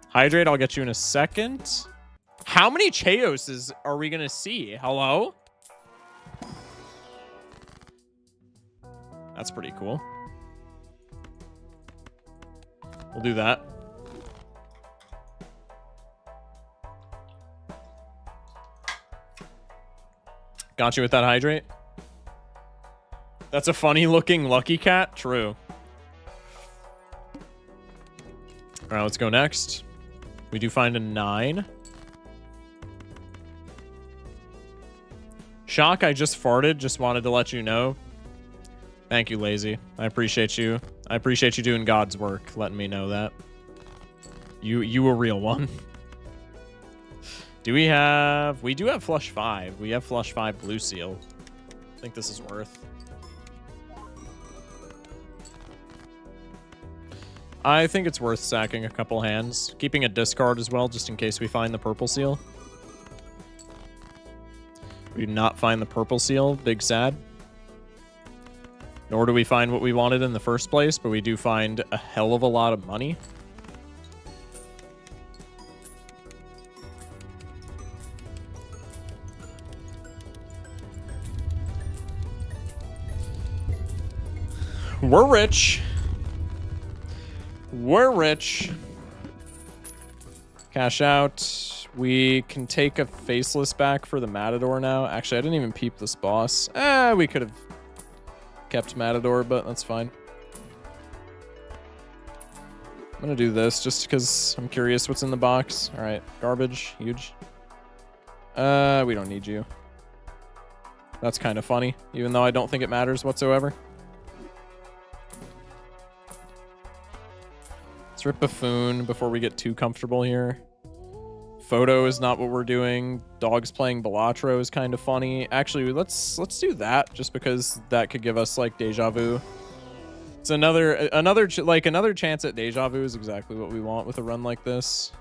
Hydrate, I'll get you in a second. How many Cheoses are we going to see? Hello? That's pretty cool. We'll do that. Got you with that Hydrate. That's a funny looking Lucky Cat. True. All right, let's go next. We do find a 9. Shock, I just farted. Just wanted to let you know. Thank you, Lazy. I appreciate you. I appreciate you doing God's work, letting me know that. You a real one. Do we have... We do have Flush 5. We have Flush 5 Blue Seal. I think this is worth. I think it's worth sacking a couple hands. Keeping a discard as well, just in case we find the purple seal. We do not find the purple seal. Big sad. Nor do we find what we wanted in the first place, but we do find a hell of a lot of money. We're rich. We're rich. Cash out. We can take a faceless back for the Matador now. Actually, I didn't even peep this boss. We could have kept Matador, but that's fine. I'm gonna do this just because I'm curious what's in the box. All right, garbage, huge. We don't need you. That's kind of funny, even though I don't think it matters whatsoever. Let's rip Buffoon before we get too comfortable here. Photo is not what we're doing. Dogs playing Balatro is kind of funny. Actually, let's do that just because that could give us like deja vu. It's another chance at deja vu is exactly what we want with a run like this.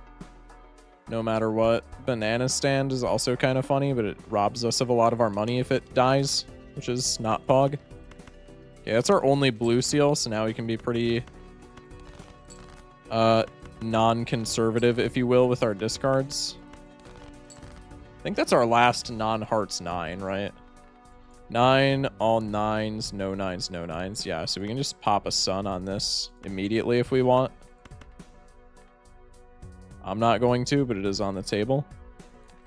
No matter what. Banana stand is also kind of funny, but it robs us of a lot of our money if it dies, which is not Pog. Okay, that's our only blue seal, so now we can be pretty non-conservative, if you will, with our discards. I think that's our last non-hearts 9, right? 9, all 9s, no 9s, no 9s. Yeah, so we can just pop a sun on this immediately if we want. I'm not going to, but it is on the table.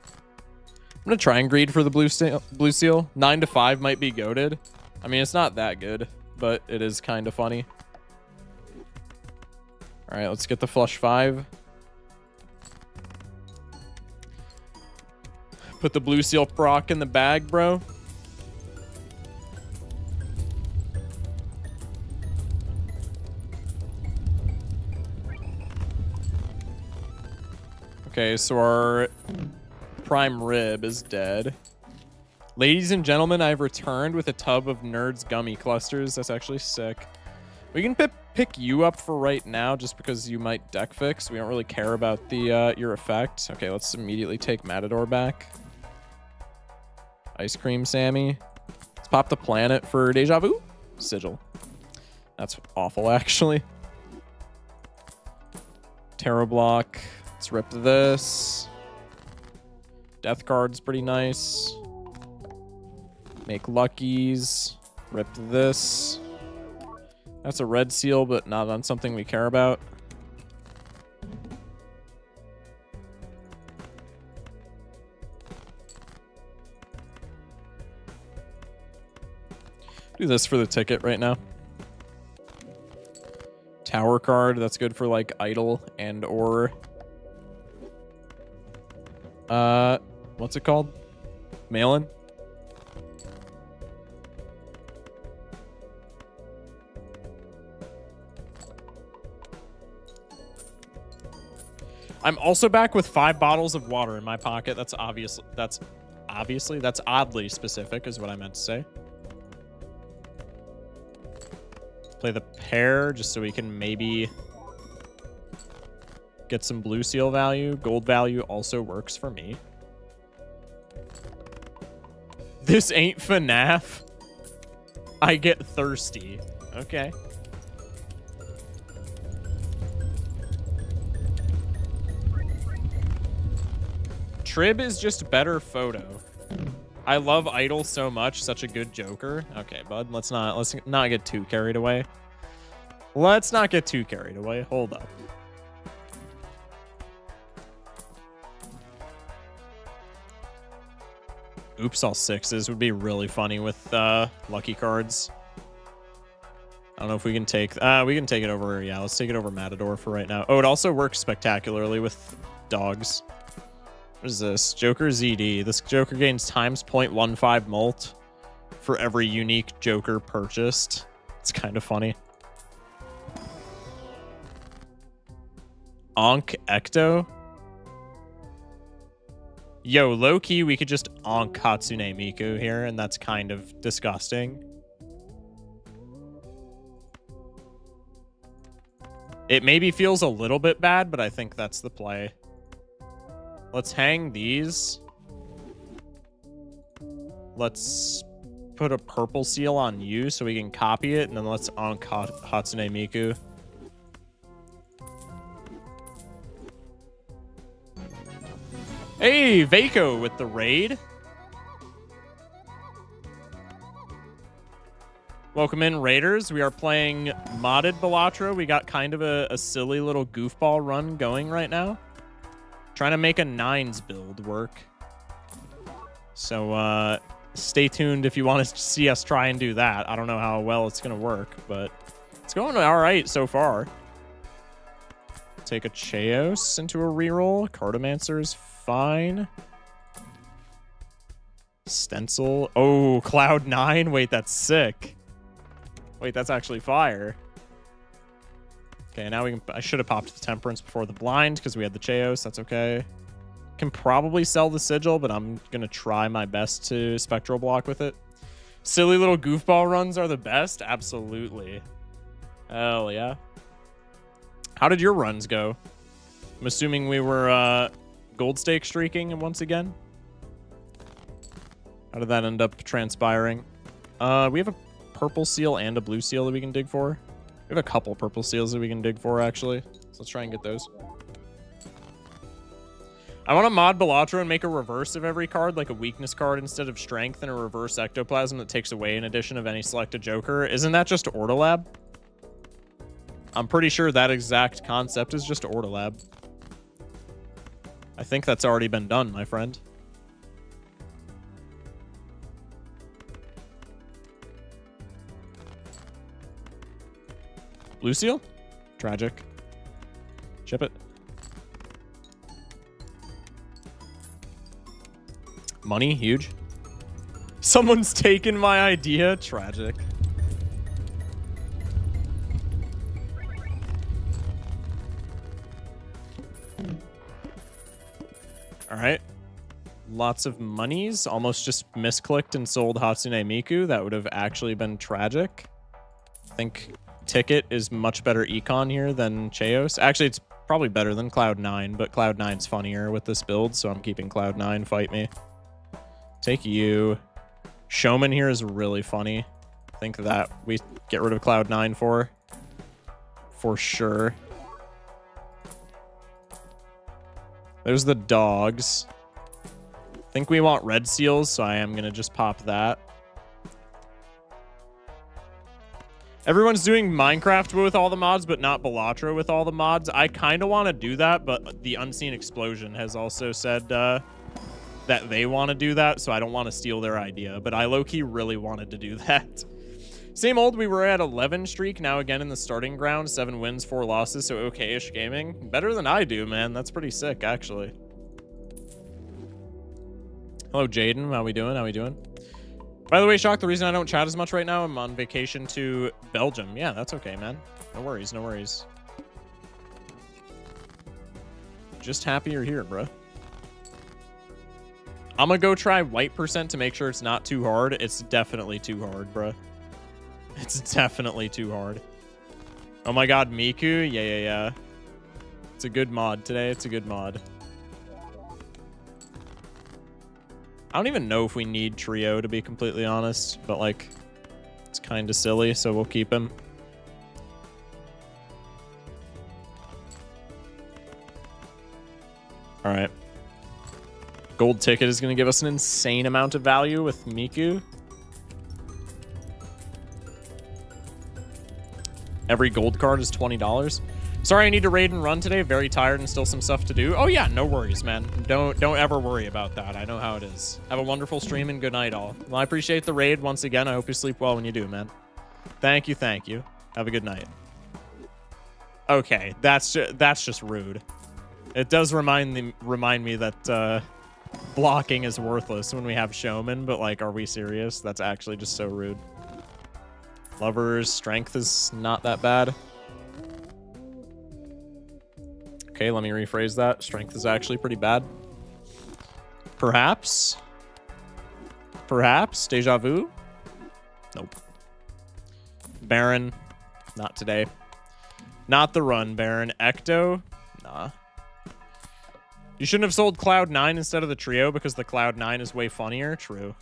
I'm going to try and greed for the blue seal. 9 to 5 might be goated. I mean, it's not that good, but it is kind of funny. All right, let's get the flush 5. Put the blue seal proc in the bag, bro. Okay, so our prime rib is dead. Ladies and gentlemen, I've returned with a tub of Nerds gummy clusters. That's actually sick. We can pick you up for right now just because you might deck fix. We don't really care about the your effect. Okay, let's immediately take Matador back. Ice cream Sammy. Let's pop the planet for deja vu. Sigil. That's awful, actually. Tarot block. Let's rip this. Death card's pretty nice. Make luckies. Rip this. That's a red seal, but not on something we care about. Do this for the ticket right now. Tower card, that's good for like idle and or what's it called? Mail-in? I'm also back with 5 bottles of water in my pocket. That's oddly specific is what I meant to say. Play the pair just so we can maybe get some blue seal value. Gold value also works for me. This ain't FNAF. I get thirsty. Okay. Trib is just better photo. I love Idol so much, such a good Joker. Okay, bud, let's not get too carried away. Let's not get too carried away. Hold up. Oops, all 6s would be really funny with lucky cards. I don't know if we can take it over. Yeah, let's take it over Matador for right now. Oh, it also works spectacularly with dogs. What is this? Joker ZD. This Joker gains times 0.15 mult for every unique Joker purchased. It's kind of funny. Onk Ecto. Yo, low-key, we could just onk Hatsune Miku here, and that's kind of disgusting. It maybe feels a little bit bad, but I think that's the play. Let's hang these. Let's put a purple seal on you so we can copy it, and then let's on Hatsune Miku. Hey, Vaco with the raid. Welcome in, Raiders. We are playing modded Balatro. We got kind of a silly little goofball run going right now. Trying to make a 9s build work. So, stay tuned if you want to see us try and do that. I don't know how well it's going to work, but it's going all right so far. Take a Chaos into a reroll. Cartomancer is fine. Stencil. Oh, Cloud 9. Wait, that's sick. Wait, that's actually fire. Okay, now we can... I should have popped the Temperance before the Blind because we had the Chaos. That's okay. Can probably sell the Sigil, but I'm going to try my best to Spectral Block with it. Silly little goofball runs are the best? Absolutely. Hell yeah. How did your runs go? I'm assuming we were gold stake streaking once again. How did that end up transpiring? We have a purple seal and a blue seal that we can dig for. We have a couple purple seals that we can dig for, actually. So let's try and get those. I want to mod Balatro and make a reverse of every card, like a weakness card instead of strength, and a reverse ectoplasm that takes away an addition of any selected Joker. Isn't that just Ortolab? I'm pretty sure that exact concept is just Ortolab. I think that's already been done, my friend. Blue seal? Tragic. Ship it. Money, huge. Someone's taken my idea. Tragic. All right. Lots of monies. Almost just misclicked and sold Hatsune Miku. That would have actually been tragic. I think Ticket is much better econ here than Chaos. Actually, it's probably better than Cloud 9, but Cloud 9's funnier with this build, so I'm keeping Cloud 9. Fight me. Take you. Showman here is really funny. I think that we get rid of Cloud 9 for sure. There's the dogs. I think we want red seals, so I am going to just pop that. Everyone's doing Minecraft with all the mods, but not Balatro with all the mods. I kind of want to do that, but the Unseen Explosion has also said that they want to do that, so I don't want to steal their idea. But I low-key really wanted to do that. Same old, we were at 11 streak, now again in the starting ground. 7 wins, 4 losses, so okay-ish gaming. Better than I do, man. That's pretty sick, actually. Hello, Jaden. How we doing? How we doing? By the way, Shock, the reason I don't chat as much right now, I'm on vacation to Belgium. Yeah, that's okay, man. No worries, no worries. Just happy you're here, bro. I'm gonna go try white percent to make sure it's not too hard. It's definitely too hard, bro. It's definitely too hard. Oh my god, Miku? Yeah. It's a good mod today. It's a good mod. I don't even know if we need Trio, to be completely honest, but, like, it's kind of silly, so we'll keep him. All right. Gold ticket is going to give us an insane amount of value with Miku. Every gold card is $20. Sorry, I need to raid and run today. Very tired and still some stuff to do. Oh yeah, no worries, man. Don't ever worry about that. I know how it is. Have a wonderful stream and good night, all. Well, I appreciate the raid once again. I hope you sleep well when you do, man. Thank you, thank you. Have a good night. Okay, that's just rude. It does remind me that blocking is worthless when we have Showman, but, like, are we serious? That's actually just so rude. Lover's strength is not that bad. Okay, let me rephrase that. Strength is actually pretty bad. Perhaps? Perhaps? Deja vu? Nope. Baron? Not today. Not the run, Baron. Ecto? Nah. You shouldn't have sold Cloud 9 instead of the Trio because the Cloud 9 is way funnier. True.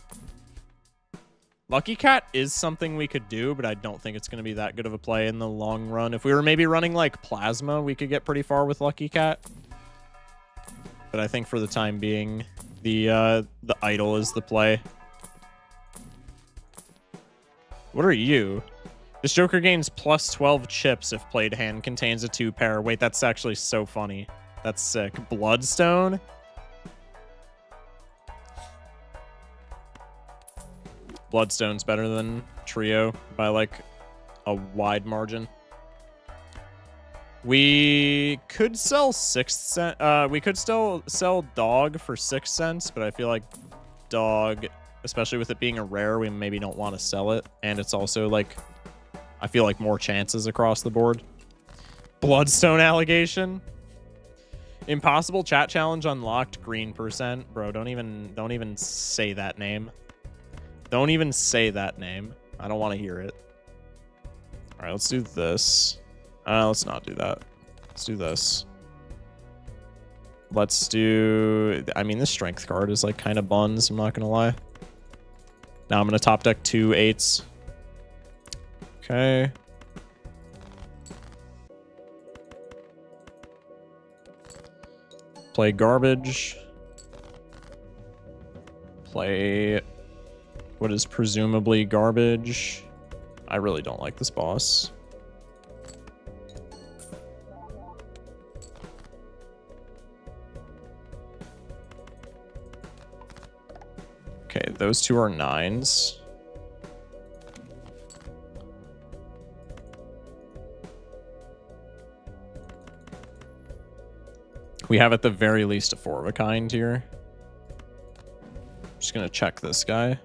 Lucky Cat is something we could do, but I don't think it's going to be that good of a play in the long run. If we were maybe running like Plasma, we could get pretty far with Lucky Cat. But I think for the time being, the Idol is the play. What are you? This Joker gains plus 12 chips if played hand contains a 2-pair. Wait, that's actually so funny. That's sick. Bloodstone? Bloodstone's better than Trio by like a wide margin. We could sell 6 cents. We could still sell Dog for 6 cents, but I feel like Dog, especially with it being a rare, we maybe don't want to sell it. And it's also like, I feel like more chances across the board. Bloodstone allegation. Impossible chat challenge unlocked. Green %. Bro, don't even say that name. Don't even say that name. I don't want to hear it. All right, let's do this. Let's not do that. Let's do this. Let's do... I mean, this strength card is like kind of buns. I'm not going to lie. Now I'm going to top deck 2 8s. Okay. Play garbage. Play what is presumably garbage. I really don't like this boss. Okay, those two are 9s. We have at the very least a 4 of a kind here. Just gonna check this guy.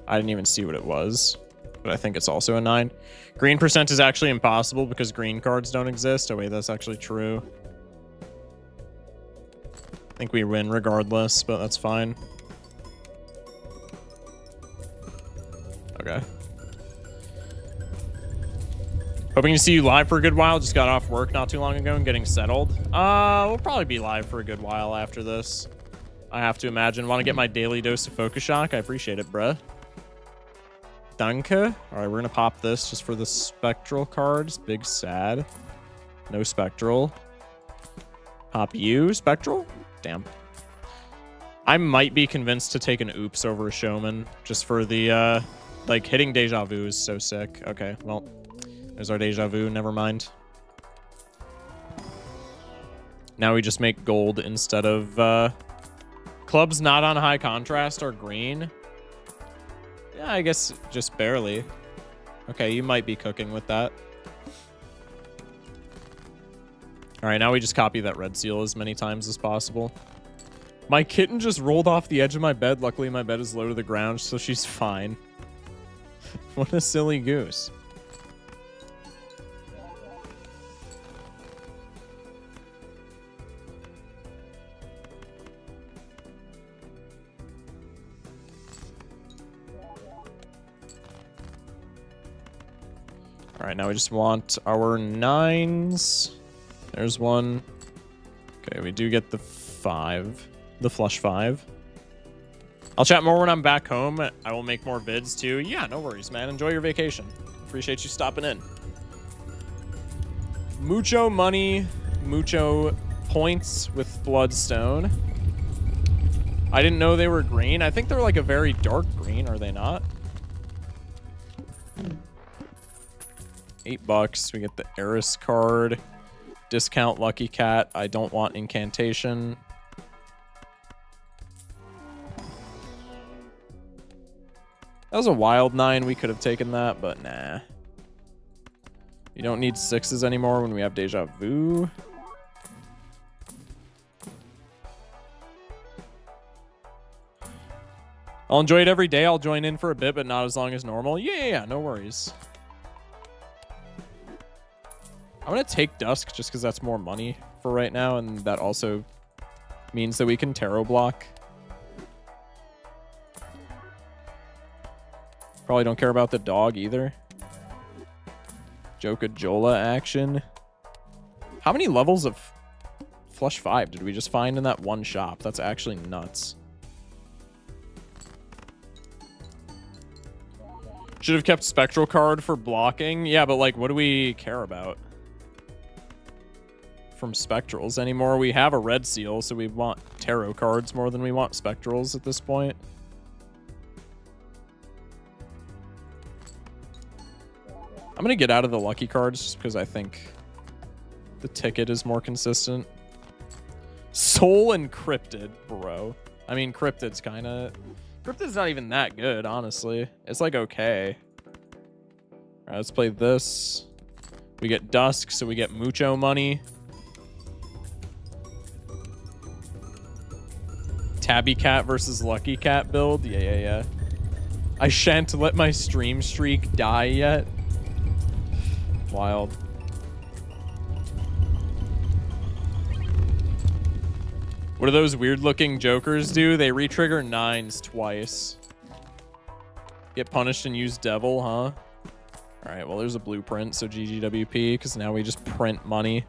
I didn't even see what it was, but I think it's also a 9. Green % is actually impossible because green cards don't exist. Oh wait, that's actually true. I think we win regardless, but that's fine. Okay. Hoping to see you live for a good while. Just got off work not too long ago and getting settled. We'll probably be live for a good while after this. I have to imagine. Want to get my daily dose of Focus Shock? I appreciate it, bruh. Danke. All right, we're going to pop this just for the Spectral cards. Big sad. No Spectral. Pop you, Spectral? Damn. I might be convinced to take an Oops over a Showman just for the, like, hitting Deja Vu is so sick. Okay, well, there's our Deja Vu. Never mind. Now we just make gold instead of, clubs not on high contrast are green. Yeah, I guess just barely. Okay, you might be cooking with that. All right, now we just copy that red seal as many times as possible. My kitten just rolled off the edge of my bed. Luckily, my bed is low to the ground, so she's fine. What a silly goose. All right, now we just want our 9s. There's one. Okay, we do get the 5, the flush 5. I'll chat more when I'm back home. I will make more vids too. Yeah, no worries, man. Enjoy your vacation. Appreciate you stopping in. Mucho money, mucho points with Bloodstone. I didn't know they were green. I think they're like a very dark green, are they not? $8. We get the Eris card. Discount Lucky Cat. I don't want Incantation. That was a wild 9. We could have taken that, but nah. You don't need 6s anymore when we have Deja Vu. I'll enjoy it every day. I'll join in for a bit, but not as long as normal. Yeah, no worries. I'm going to take Dusk just because that's more money for right now, and that also means that we can Tarot block. Probably don't care about the dog either. Joka-Jola action. How many levels of Flush 5 did we just find in that one shop? That's actually nuts. Should have kept Spectral card for blocking. Yeah, but like, what do we care about from Spectrals anymore? We have a red seal, so we want tarot cards more than we want Spectrals at this point. I'm gonna get out of the lucky cards just because I think the ticket is more consistent. Soul Encrypted, bro. I mean, Cryptid's kind of... Cryptid's not even that good, honestly. It's like okay. All right, let's play this. We get Dusk, so we get mucho money. Tabby Cat versus Lucky Cat build. Yeah. I shan't let my stream streak die yet. Wild. What do those weird-looking jokers do? They re-trigger 9s twice. Get punished and use Devil, huh? All right, well, there's a blueprint, so GGWP, because now we just print money.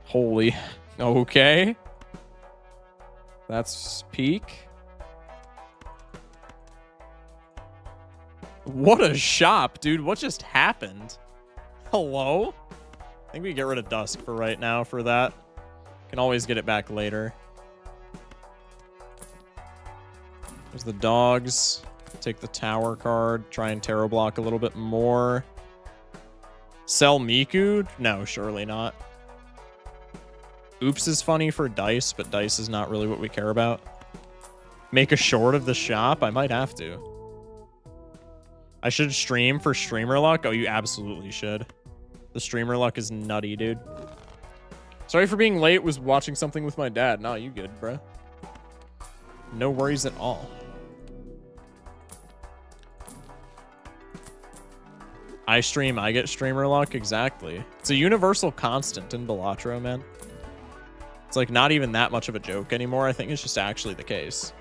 Holy. Okay. That's peak. What a shop, dude. What just happened? Hello? I think we get rid of Dusk for right now for that. Can always get it back later. There's the dogs. Take the tower card. Try and tarot block a little bit more. Sell Miku? No, surely not. Oops is funny for dice, but dice is not really what we care about. Make a short of the shop? I might have to. I should stream for streamer luck? Oh, you absolutely should. The streamer luck is nutty, dude. Sorry for being late. Was watching something with my dad. Nah, you good, bro. No worries at all. I stream, I get streamer luck. Exactly. It's a universal constant in Balatro, man. It's like not even that much of a joke anymore. I think it's just actually the case.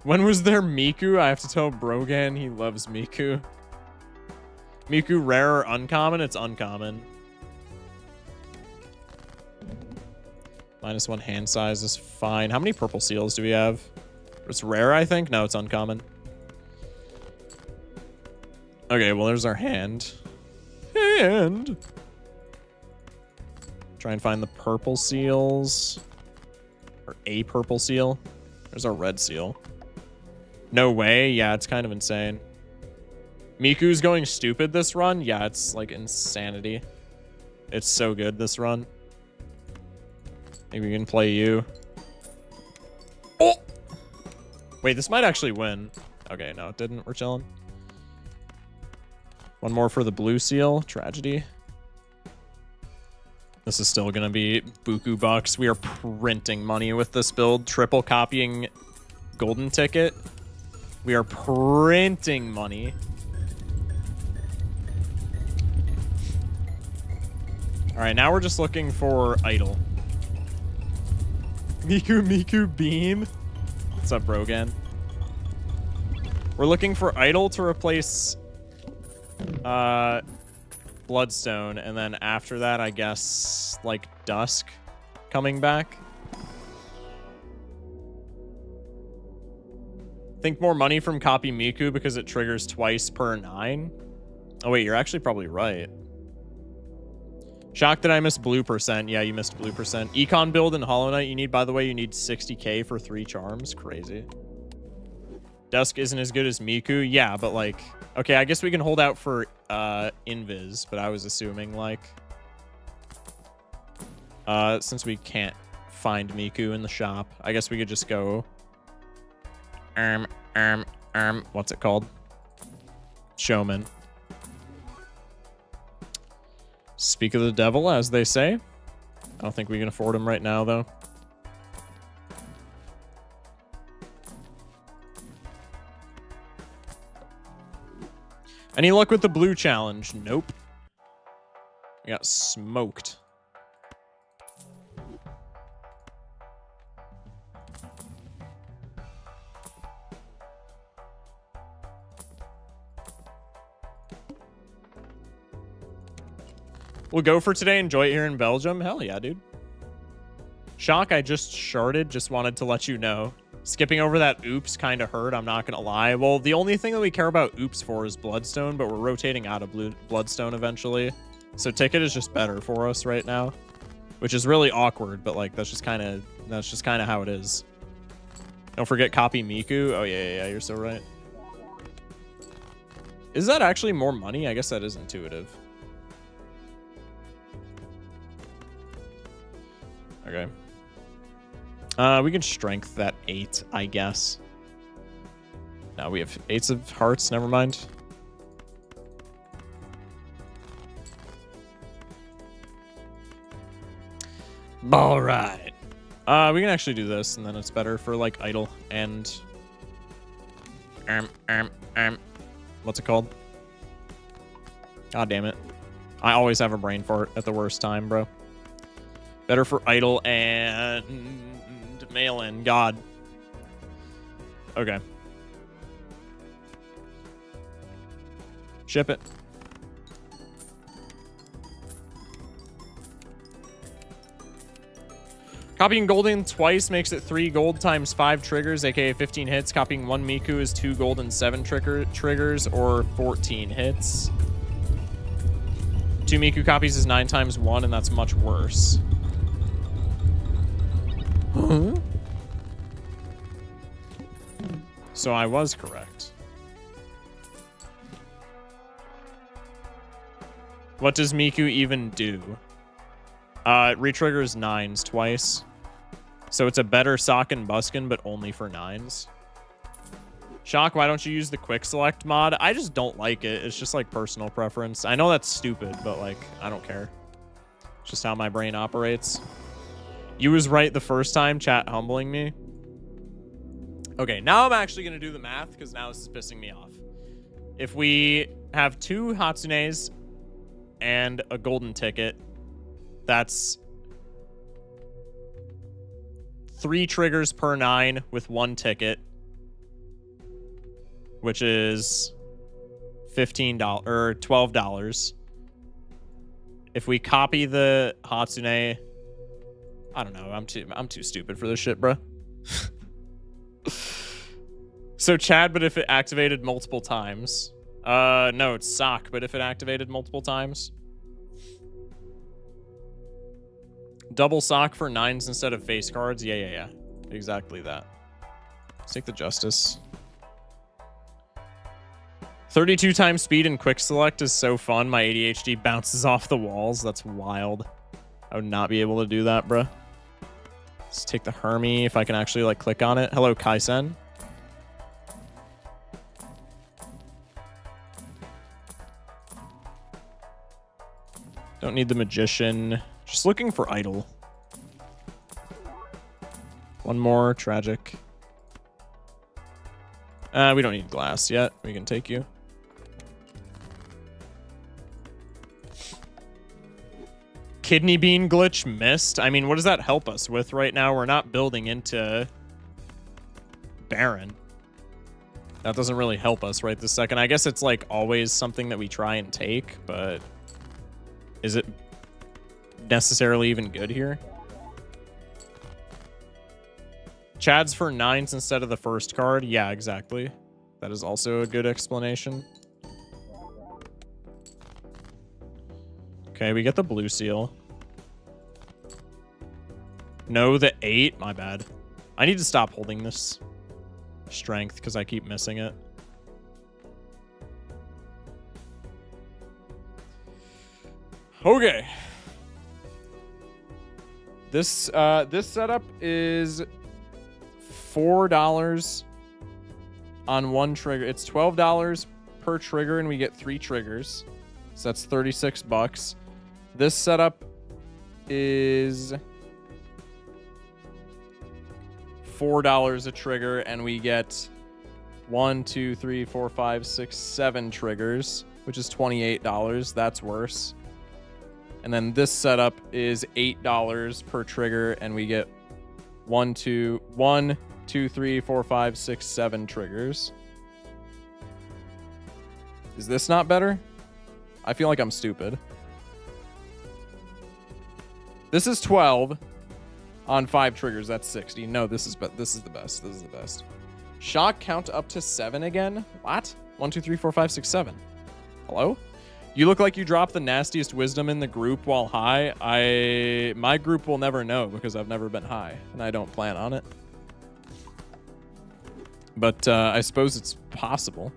When was there Miku? I have to tell Brogan he loves Miku. Miku rare or uncommon? It's uncommon. -1 hand size is fine. How many purple seals do we have? It's rare, I think. No, it's uncommon. Okay, well, there's our hand. Try and find the purple seals. Or a purple seal. There's our red seal. No way. Yeah, it's kind of insane. Miku's going stupid this run. Yeah, it's like insanity. It's so good this run. Maybe we can play you. Oh! Wait, this might actually win. Okay, no, it didn't. We're chilling. One more for the blue seal. Tragedy. This is still going to be buku bucks. We are printing money with this build. Triple copying golden ticket. We are printing money. All right, now we're just looking for idol. Miku beam. What's up, Brogan? We're looking for idol to replace Bloodstone, and then after that, I guess, like, Dusk coming back. Think more money from copy Miku because it triggers twice per 9. Oh, wait, you're actually probably right. Shocked that I missed blue percent. Yeah, you missed blue percent. Econ build in Hollow Knight, you need, by the way, you need 60k for 3 charms. Crazy. Dusk isn't as good as Miku. Yeah, but like... Okay, I guess we can hold out for Invis, but I was assuming, like... since we can't find Miku in the shop, I guess we could just go... what's it called? Showman. Speak of the devil, as they say. I don't think we can afford him right now, though. Any luck with the blue challenge? Nope. We got smoked. We'll go for today. Enjoy it here in Belgium. Hell yeah, dude. Shock, I just sharded. Just wanted to let you know. Skipping over that oops kind of hurt, I'm not going to lie. Well, the only thing that we care about oops for is Bloodstone, but we're rotating out of Bloodstone eventually. So Ticket is just better for us right now, which is really awkward, but like that's just kind of how it is. Don't forget copy Miku. Oh, yeah, you're so right. Is that actually more money? I guess that is intuitive. Okay. We can strength that 8, I guess. Now we have 8s of hearts. Never mind. All right. We can actually do this, and then it's better for like idle and what's it called? God damn it! I always have a brain fart at the worst time, bro. Better for idle and mail-in. God. Okay. Ship it. Copying Golden twice makes it 3 gold times 5 triggers, aka 15 hits. Copying 1 Miku is 2 gold and 7 triggers, or 14 hits. 2 Miku copies is 9 times 1, and that's much worse. Huh? So I was correct. What does Miku even do? It retriggers 9s twice. So it's a better Sock and Buskin, but only for 9s. Shock, why don't you use the quick select mod? I just don't like it. It's just like personal preference. I know that's stupid, but like, I don't care. It's just how my brain operates. You was right the first time, chat humbling me. Okay, now I'm actually going to do the math because now this is pissing me off. If we have 2 Hatsunes and a golden ticket, that's 3 triggers per 9 with 1 ticket, which is $15 or $12. If we copy the Hatsune, I don't know. I'm too stupid for this shit, bro. So Chad, but if it activated multiple times. No, it's Sock, but if it activated multiple times. Double Sock for 9s instead of face cards. Yeah. Exactly that. Let's take the Justice. 32 times speed and quick select is so fun. My ADHD bounces off the walls. That's wild. I would not be able to do that, bruh. Let's take the Hermie if I can actually like click on it. Hello, Kaisen. Don't need the Magician. Just looking for idle. One more tragic. We don't need glass yet. We can take you. Kidney bean glitch missed. I mean, what does that help us with right now? We're not building into Baron. That doesn't really help us right this second. I guess it's like always something that we try and take, but is it necessarily even good here? Chad's for 9s instead of the first card. Yeah, exactly. That is also a good explanation. Okay, we get the blue seal. No, the 8. My bad. I need to stop holding this strength because I keep missing it. Okay. This setup is $4 on 1 trigger. It's $12 per trigger, and we get 3 triggers. So that's $36. This setup is $4 a trigger, and we get 1, 2, 3, 4, 5, 6, 7 triggers, which is $28. That's worse. And then this setup is $8 per trigger, and we get 1, 2, 3, 4, 5, 6, 7 triggers. Is this not better? I feel like I'm stupid. This is 12. On 5 triggers, that's 60. No, this is the best. This is the best. Shock count up to 7 again? What? 1, 2, 3, 4, 5, 6, 7. Hello? You look like you dropped the nastiest wisdom in the group while high. My group will never know because I've never been high, and I don't plan on it. But I suppose it's possible.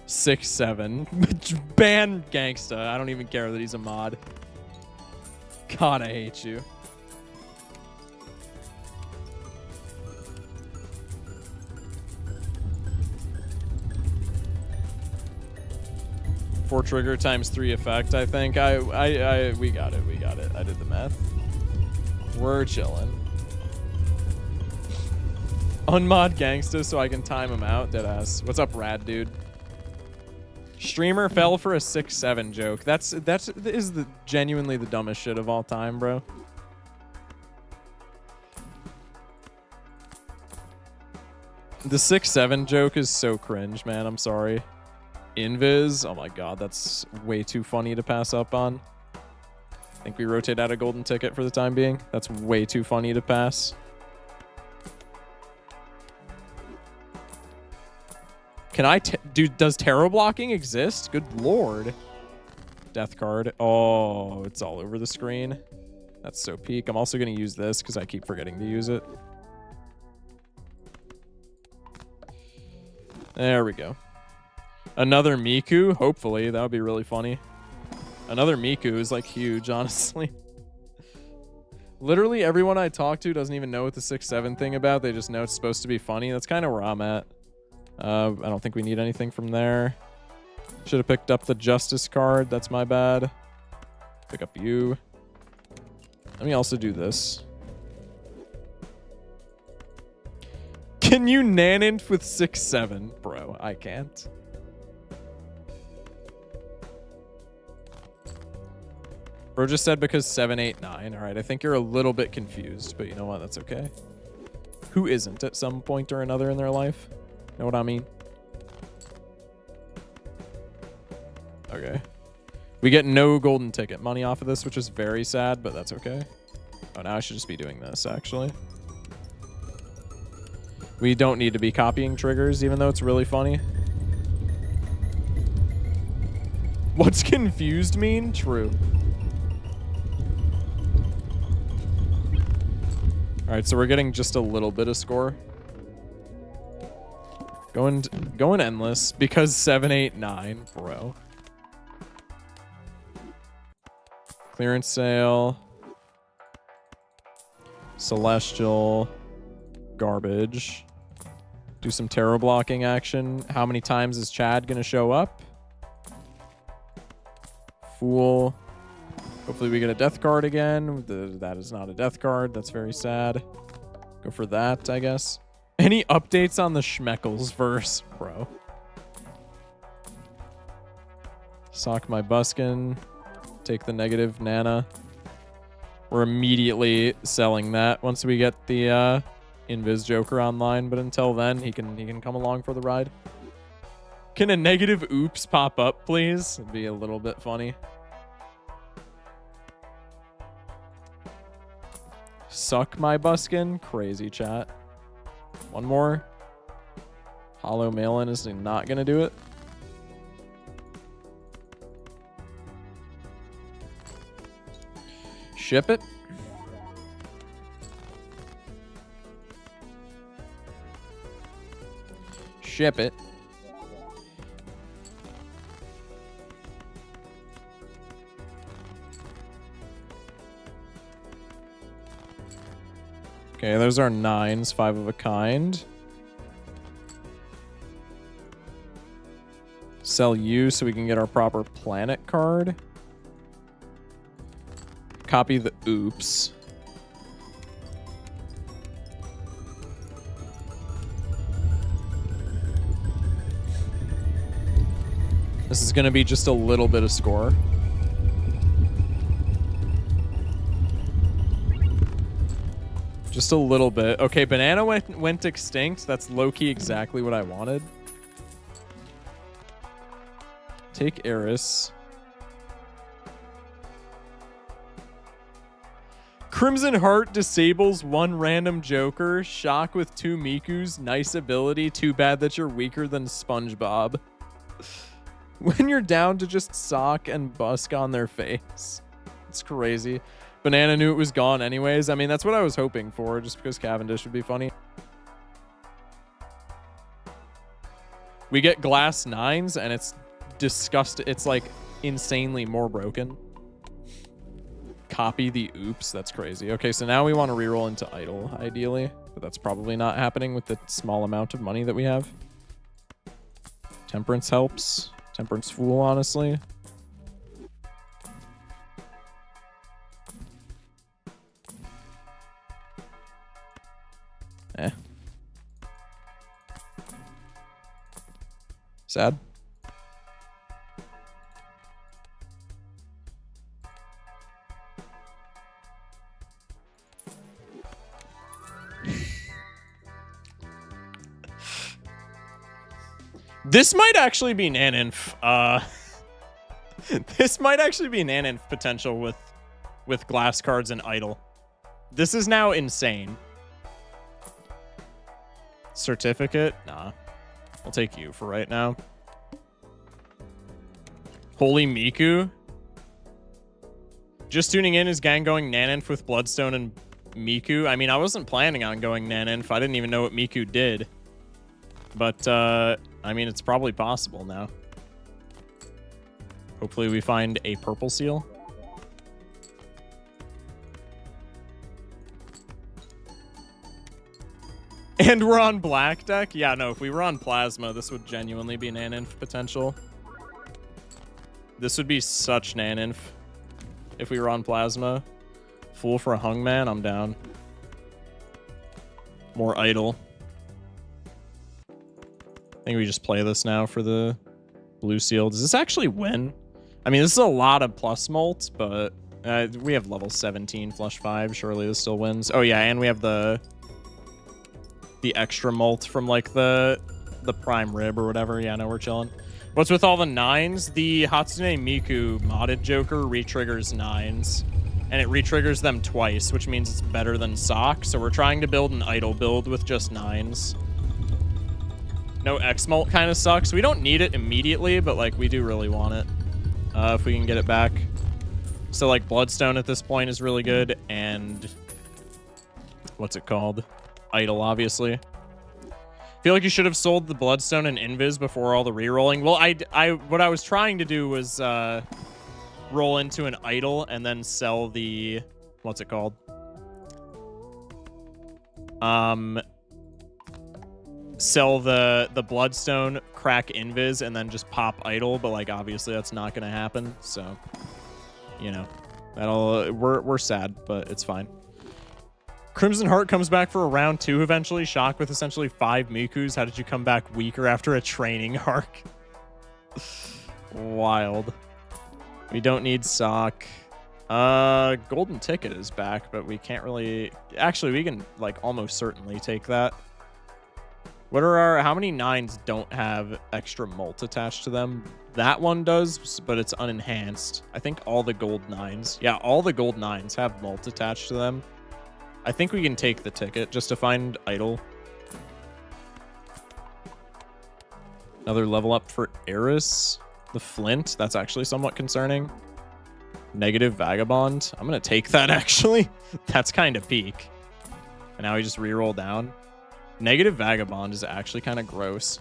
6, 7. Ban Gangsta. I don't even care that he's a mod. God, I hate you. Four trigger times 3 effect, I think. We got it. I did the math. We're chilling. Unmod Gangsta so I can time him out. Deadass. What's up, rad dude? Streamer fell for a 6-7 joke. That is genuinely the dumbest shit of all time, bro. The 6-7 joke is so cringe, man. I'm sorry. Invis. Oh my god, that's way too funny to pass up on. I think we rotate out a golden ticket for the time being. That's way too funny to pass. Can I dude, does tarot blocking exist? Good lord. Death card. Oh, it's all over the screen. That's so peak. I'm also going to use this because I keep forgetting to use it. There we go. Another Miku. Hopefully. That would be really funny. Another Miku is like huge, honestly. Literally everyone I talk to doesn't even know what the 6-7 thing about. They just know it's supposed to be funny. That's kind of where I'm at. I don't think we need anything from there. Should have picked up the Justice card. That's my bad. Pick up you. Let me also do this. Can you nanint with 6-7? Bro, I can't. Bro just said because 7, 8, 9. All right, I think you're a little bit confused, but you know what? That's okay. Who isn't at some point or another in their life? Know what I mean? Okay. We get no golden ticket money off of this, which is very sad, but that's okay. Oh, now I should just be doing this, actually. We don't need to be copying triggers, even though it's really funny. What's confused mean? True. All right, so we're getting just a little bit of score. Going endless because 7, 8, 9, bro. Clearance sale. Celestial. Garbage. Do some tarot blocking action. How many times is Chad gonna show up? Fool. Hopefully we get a death card again. That is not a death card. That's very sad. Go for that, I guess. Any updates on the Schmeckles verse, bro? Sock my buskin. Take the negative Nana. We're immediately selling that once we get the Invis Joker online, but until then, he can come along for the ride. Can a negative oops pop up, please? It'd be a little bit funny. Suck my buskin. Crazy chat. One more. Hollow mail-in is not going to do it. Ship it. Ship it. Okay, those are 9s, 5 of a kind. Sell you so we can get our proper planet card. Copy the oops. This is going to be just a little bit of score. Just a little bit. Okay, banana went extinct. That's low-key exactly what I wanted. Take Eris. Crimson Heart disables one random Joker. Shock with 2 Mikus. Nice ability. Too bad that you're weaker than SpongeBob. When you're down to just sock and busk on their face. It's crazy. Banana knew it was gone anyways. I mean, that's what I was hoping for, just because Cavendish would be funny. We get glass 9s, and it's disgusting. It's like insanely more broken. Copy the oops. That's crazy. Okay, so now we want to reroll into idle, ideally. But that's probably not happening with the small amount of money that we have. Temperance helps. Temperance Fool, honestly. Sad. This might actually be Naninf. This might actually be Naninf potential with glass cards and idle. This is now insane. Certificate? Nah. I'll take you for right now. Holy Miku. Just tuning in, is Gang going Naninf with Bloodstone and Miku? I mean, I wasn't planning on going Naninf. I didn't even know what Miku did. But, I mean, it's probably possible now. Hopefully we find a purple seal. And we're on black deck? Yeah, no, if we were on Plasma, this would genuinely be Naninf potential. This would be such Naninf if we were on Plasma. Fool for a Hungman, I'm down. More idle. I think we just play this now for the blue seal. Does this actually win? I mean, this is a lot of plus molt, but we have level 17 flush 5. Surely this still wins. Oh, yeah, and we have the extra molt from, like, the prime rib or whatever. Yeah, no, we're chilling. What's with all the 9s? The Hatsune Miku modded Joker re-triggers 9s. And it re-triggers them twice, which means it's better than Sock. So we're trying to build an idle build with just 9s. No X-Molt kind of sucks. We don't need it immediately, but, like, we do really want it. If we can get it back. So, like, Bloodstone at this point is really good. And what's it called? Idle, obviously. Feel like you should have sold the Bloodstone and Invis before all the re-rolling. Well, what I was trying to do was roll into an idle and then sell the... What's it called? Sell the Bloodstone, crack Invis, and then just pop idle. But, like, obviously that's not going to happen. So, you know, we're sad, but it's fine. Crimson Heart comes back for a round 2 eventually. Shock with essentially 5 Mikus. How did you come back weaker after a training arc? Wild. We don't need Sock. Golden Ticket is back, but we can't really... Actually, we can, like, almost certainly take that. What are our... How many 9s don't have extra molt attached to them? That one does, but it's unenhanced. I think all the gold 9s... Yeah, all the gold 9s have molt attached to them. I think we can take the ticket just to find idle. Another level up for Eris. The Flint, that's actually somewhat concerning. Negative Vagabond. I'm going to take that, actually. That's kind of peak. And now we just reroll down. Negative Vagabond is actually kind of gross.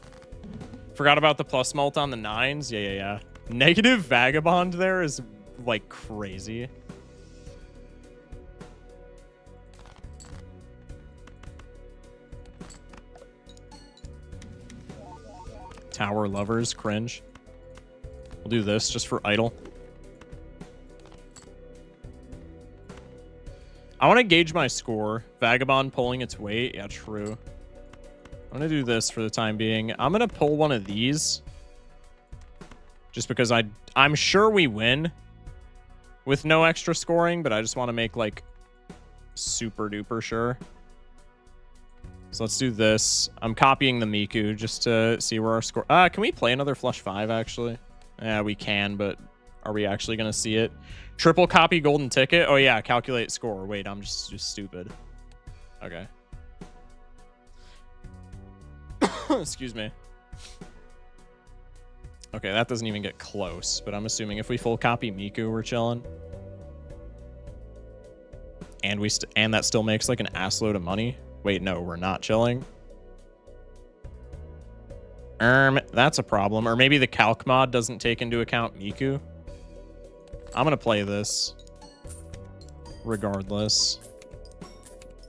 Forgot about the plus mult on the 9s. Yeah. Negative Vagabond there is, like, crazy. Tower Lovers, cringe. We'll do this just for idle. I want to gauge my score. Vagabond pulling its weight. Yeah, true. I'm going to do this for the time being. I'm going to pull one of these. Just because I'm sure we win with no extra scoring, but I just want to make, like, super duper sure. So let's do this. I'm copying the Miku just to see where our score... can we play another flush 5, actually? Yeah, we can, but are we actually going to see it? Triple copy golden ticket. Oh yeah, calculate score. Wait, I'm just stupid. Okay. Excuse me. Okay, that doesn't even get close, but I'm assuming if we full copy Miku, we're chilling. And and that still makes like an ass load of money. Wait, no, we're not chilling. That's a problem. Or maybe the calc mod doesn't take into account Miku. I'm gonna play this regardless.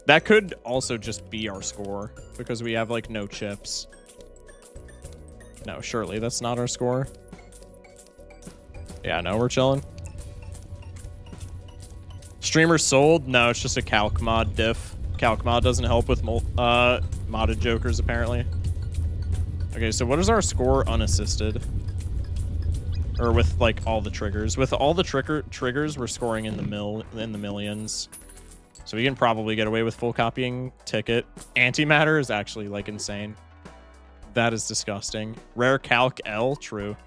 That could also just be our score because we have like no chips. No, surely that's not our score. Yeah, no, we're chilling. Streamer sold? No, it's just a calc mod diff. Calc mod doesn't help with modded jokers apparently. Okay, so what is our score unassisted? Or with like all the triggers. With all the triggers, we're scoring in the millions. So we can probably get away with full copying ticket. Antimatter is actually like insane. That is disgusting. Rare calc L, true.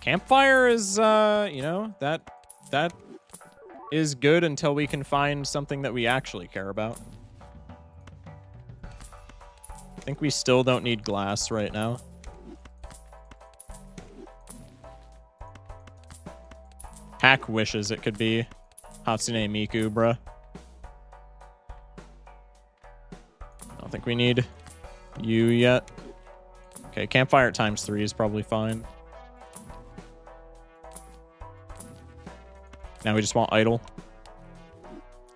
Campfire is you know, that is good until we can find something that we actually care about. I think we still don't need glass right now. Hack wishes it could be Hatsune Miku, bruh. I don't think we need you yet. Okay, campfire at ×3 is probably fine. Now we just want idle.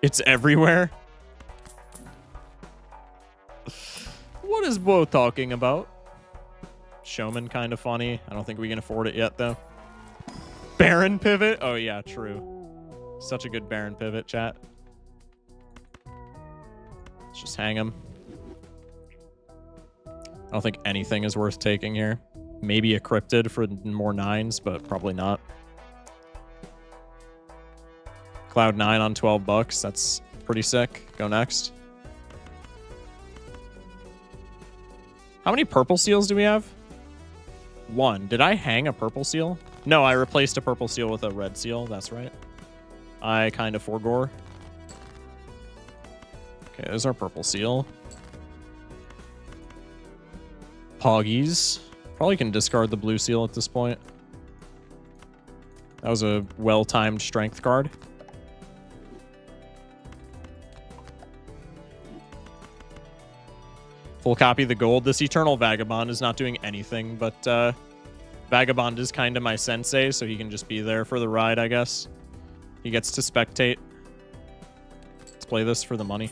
It's everywhere. What is Bo talking about? Showman kind of funny. I don't think we can afford it yet, though. Baron pivot? Oh, yeah, true. Such a good Baron pivot, chat. Let's just hang him. I don't think anything is worth taking here. Maybe a cryptid for more 9s, but probably not. Cloud 9 on 12 bucks. That's pretty sick. Go next. How many purple seals do we have? 1. Did I hang a purple seal? No, I replaced a purple seal with a red seal. That's right. I kind of forgore. Okay, there's our purple seal. Poggies. Probably can discard the blue seal at this point. That was a well-timed strength card. Full copy the gold. This Eternal Vagabond is not doing anything, but Vagabond is kind of my sensei, so he can just be there for the ride, I guess. He gets to spectate. Let's play this for the money.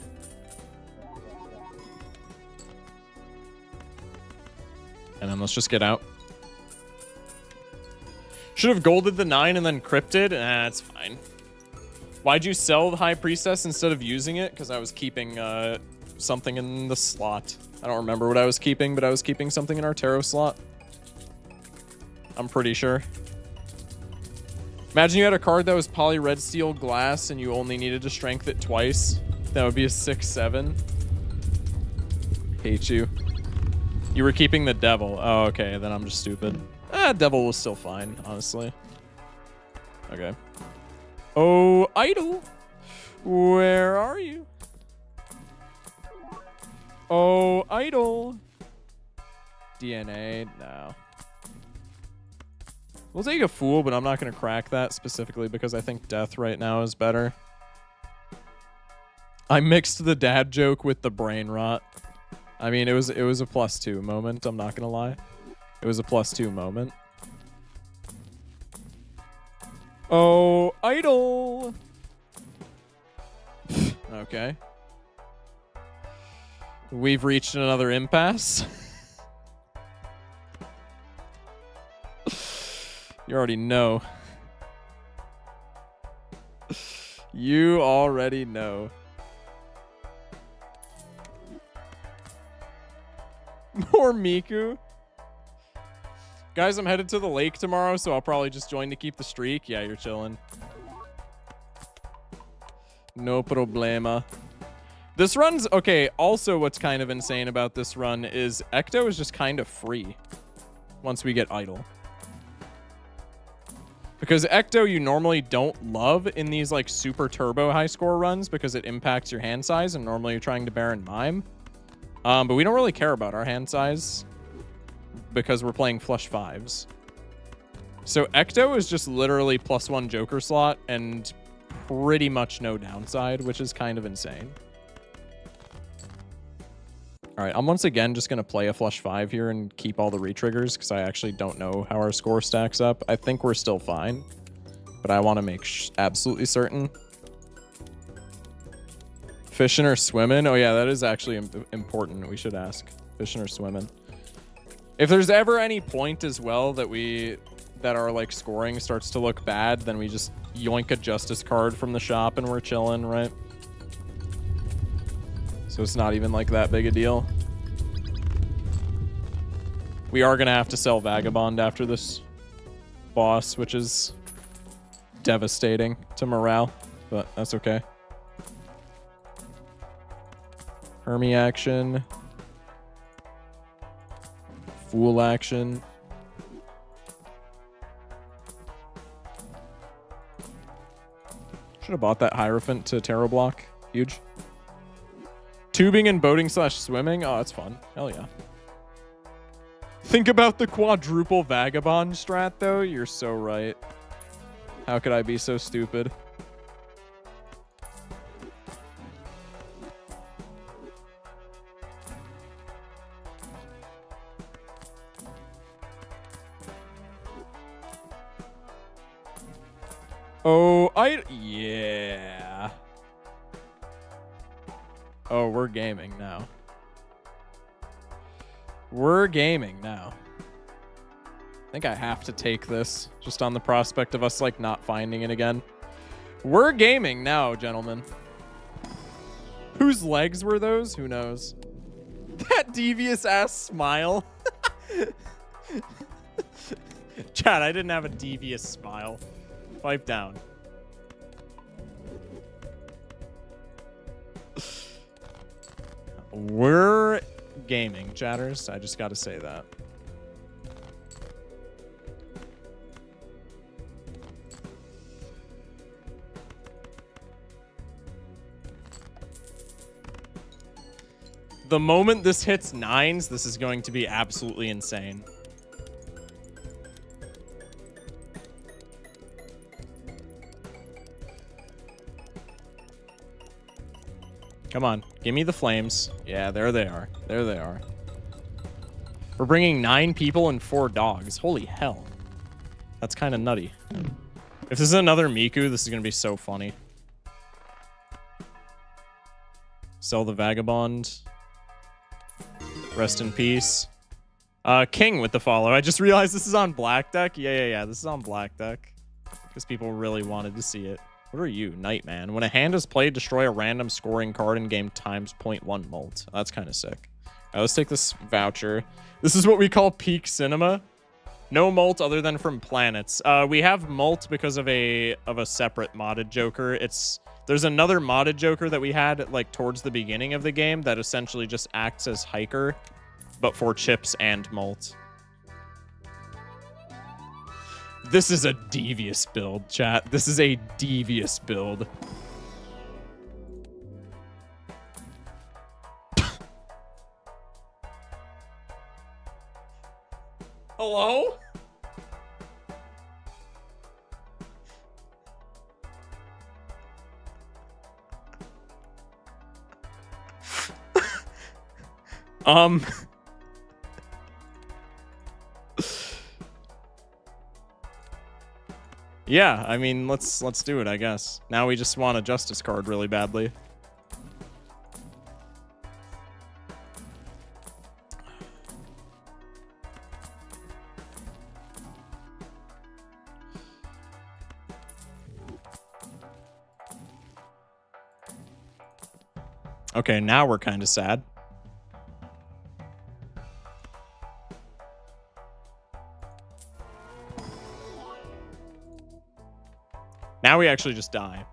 And then let's just get out. Should have golded the 9 and then cryptid. That's fine. Why'd you sell the High Priestess instead of using it? Because I was keeping something in the slot. I don't remember what I was keeping, but I was keeping something in our tarot slot. I'm pretty sure. Imagine you had a card that was poly red steel glass and you only needed to strength it twice. That would be a 6/7. Hate you. You were keeping the devil. Oh, okay. Then I'm just stupid. Devil was still fine, honestly. Okay. Oh, idol. Where are you? Oh, idol. DNA. No. We'll take a fool, but I'm not going to crack that specifically because I think death right now is better. I mixed the dad joke with the brain rot. I mean, it was a +2 moment. I'm not going to lie. It was a +2 moment. Oh, idol. Okay. We've reached another impasse. You already know. You already know. More Miku. Guys, I'm headed to the lake tomorrow, so I'll probably just join to keep the streak. Yeah, you're chilling. No problema. This run's... Okay, also what's kind of insane about this run is Ecto is just kind of free once we get idle. Because Ecto you normally don't love in these like super turbo high score runs because it impacts your hand size and normally you're trying to Baron Mime. But we don't really care about our hand size because we're playing flush 5s. So Ecto is just literally +1 Joker slot and pretty much no downside, which is kind of insane. All right, I'm once again just going to play a flush 5 here and keep all the retriggers because I actually don't know how our score stacks up. I think we're still fine, but I want to make absolutely certain. Fishing or swimming? Oh yeah, that is actually important. We should ask. Fishing or swimming? If there's ever any point as well that our like scoring starts to look bad, then we just yoink a justice card from the shop and we're chilling, right? So it's not even like that big a deal. We are gonna have to sell Vagabond after this boss, which is devastating to morale, but that's okay. Hermie action. Fool action. Should have bought that Hierophant to Terror Block. Huge. Tubing and boating / swimming. Oh, that's fun. Hell yeah. Think about the quadruple Vagabond strat, though. You're so right. How could I be so stupid? Oh, yeah. Oh, we're gaming now. We're gaming now. I think I have to take this just on the prospect of us like not finding it again. We're gaming now, gentlemen. Whose legs were those? Who knows? That devious ass smile. Chad, I didn't have a devious smile. Pipe down. We're gaming, chatters. I just got to say that. The moment this hits 9s, this is going to be absolutely insane. Come on, give me the flames. Yeah, there they are. There they are. We're bringing 9 people and 4 dogs. Holy hell. That's kind of nutty. If this is another Miku, this is going to be so funny. Sell the Vagabond. Rest in peace. King with the follow. I just realized this is on black deck. Yeah. This is on black deck. Because people really wanted to see it. What are you? Nightman. When a hand is played, destroy a random scoring card in game times 0.1 molt. That's kind of sick. All right, let's take this voucher. This is what we call peak cinema. No molt other than from planets. We have molt because of a separate modded Joker. There's another modded Joker that we had like towards the beginning of the game that essentially just acts as hiker, but for chips and molt. This is a devious build, chat. This is a devious build. Hello? Yeah, I mean, let's do it, I guess. Now we just want a justice card really badly. Okay, now we're kind of sad. Now we actually just die.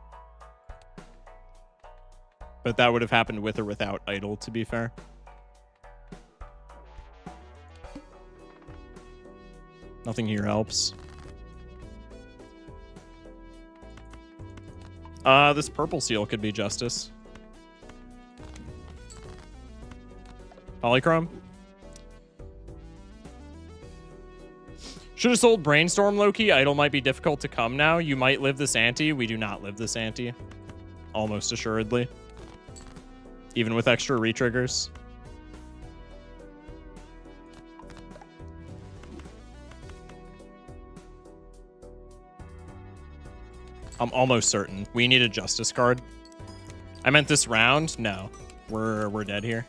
But that would have happened with or without Idol, to be fair. Nothing here helps. This purple seal could be Justice. Polychrome. Should have sold Brainstorm, Loki. Idol might be difficult to come now. You might live this ante. We do not live this ante. Almost assuredly. Even with extra retriggers. I'm almost certain. We need a Justice card. I meant this round. No. We're dead here.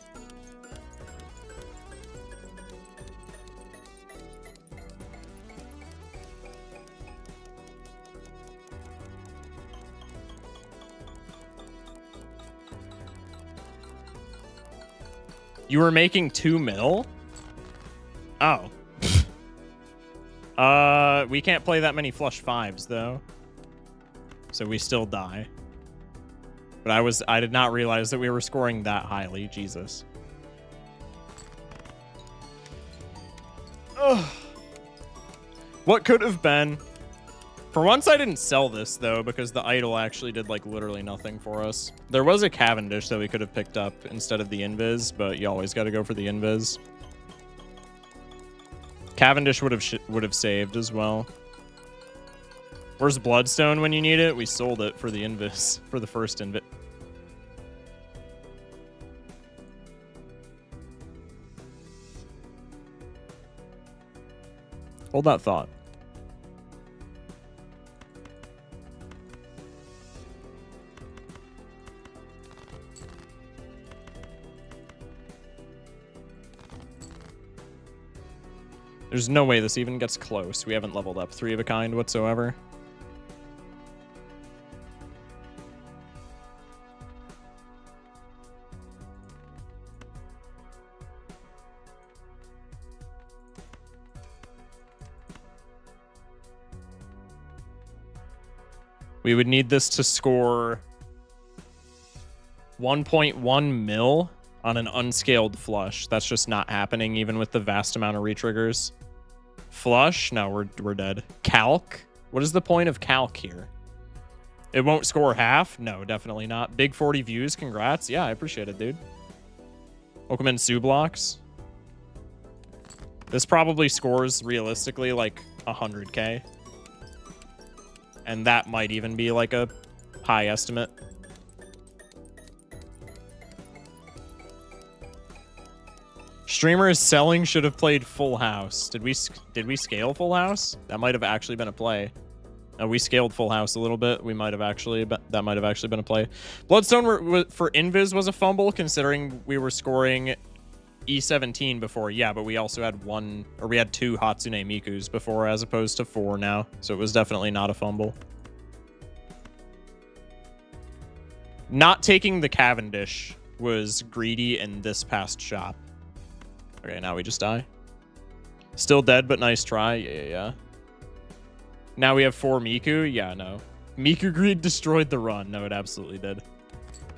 You were making 2 mil? Oh. We can't play that many flush 5s though. So we still die. But I did not realize that we were scoring that highly. Jesus. Ugh. What could have been? For once, I didn't sell this, though, because the idol actually did, like, literally nothing for us. There was a Cavendish that we could have picked up instead of the Invis, but you always got to go for the Invis. Cavendish would have saved as well. Where's Bloodstone when you need it? We sold it for the Invis, for the first Invis. Hold that thought. There's no way this even gets close. We haven't leveled up 3 of a kind whatsoever. We would need this to score 1.1 mil on an unscaled flush. That's just not happening even with the vast amount of retriggers. Flush? No, we're dead. Calc? What is the point of calc here? It won't score half? No, definitely not. Big 40 views, congrats. Yeah, I appreciate it, dude. Welcome in Sublocks. This probably scores realistically like 100k. And that might even be like a high estimate. Streamer is selling, should have played Full House. Did we scale Full House? That might have actually been a play. We scaled Full House a little bit. We might have actually, that might have actually been a play. Bloodstone for Invis was a fumble, considering we were scoring E17 before. Yeah, but we also had 2 Hatsune Mikus before, as opposed to 4 now. So it was definitely not a fumble. Not taking the Cavendish was greedy in this past shop. Okay, now we just die. Still dead, but nice try. Yeah. Now we have 4 Miku. Yeah, no. Miku greed destroyed the run. No, it absolutely did.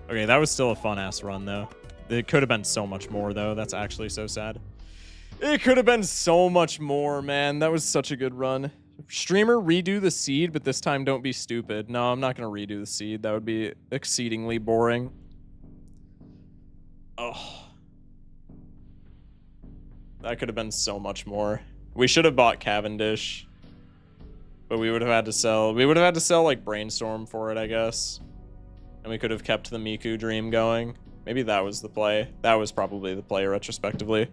Okay, that was still a fun-ass run, though. It could have been so much more, though. That's actually so sad. It could have been so much more, man. That was such a good run. Streamer, redo the seed, but this time don't be stupid. No, I'm not going to redo the seed. That would be exceedingly boring. Oh. That could have been so much more. We should have bought Cavendish. But we would have had to sell... We would have had to sell, like, Brainstorm for it, I guess. And we could have kept the Miku dream going. Maybe that was the play. That was probably the play, retrospectively.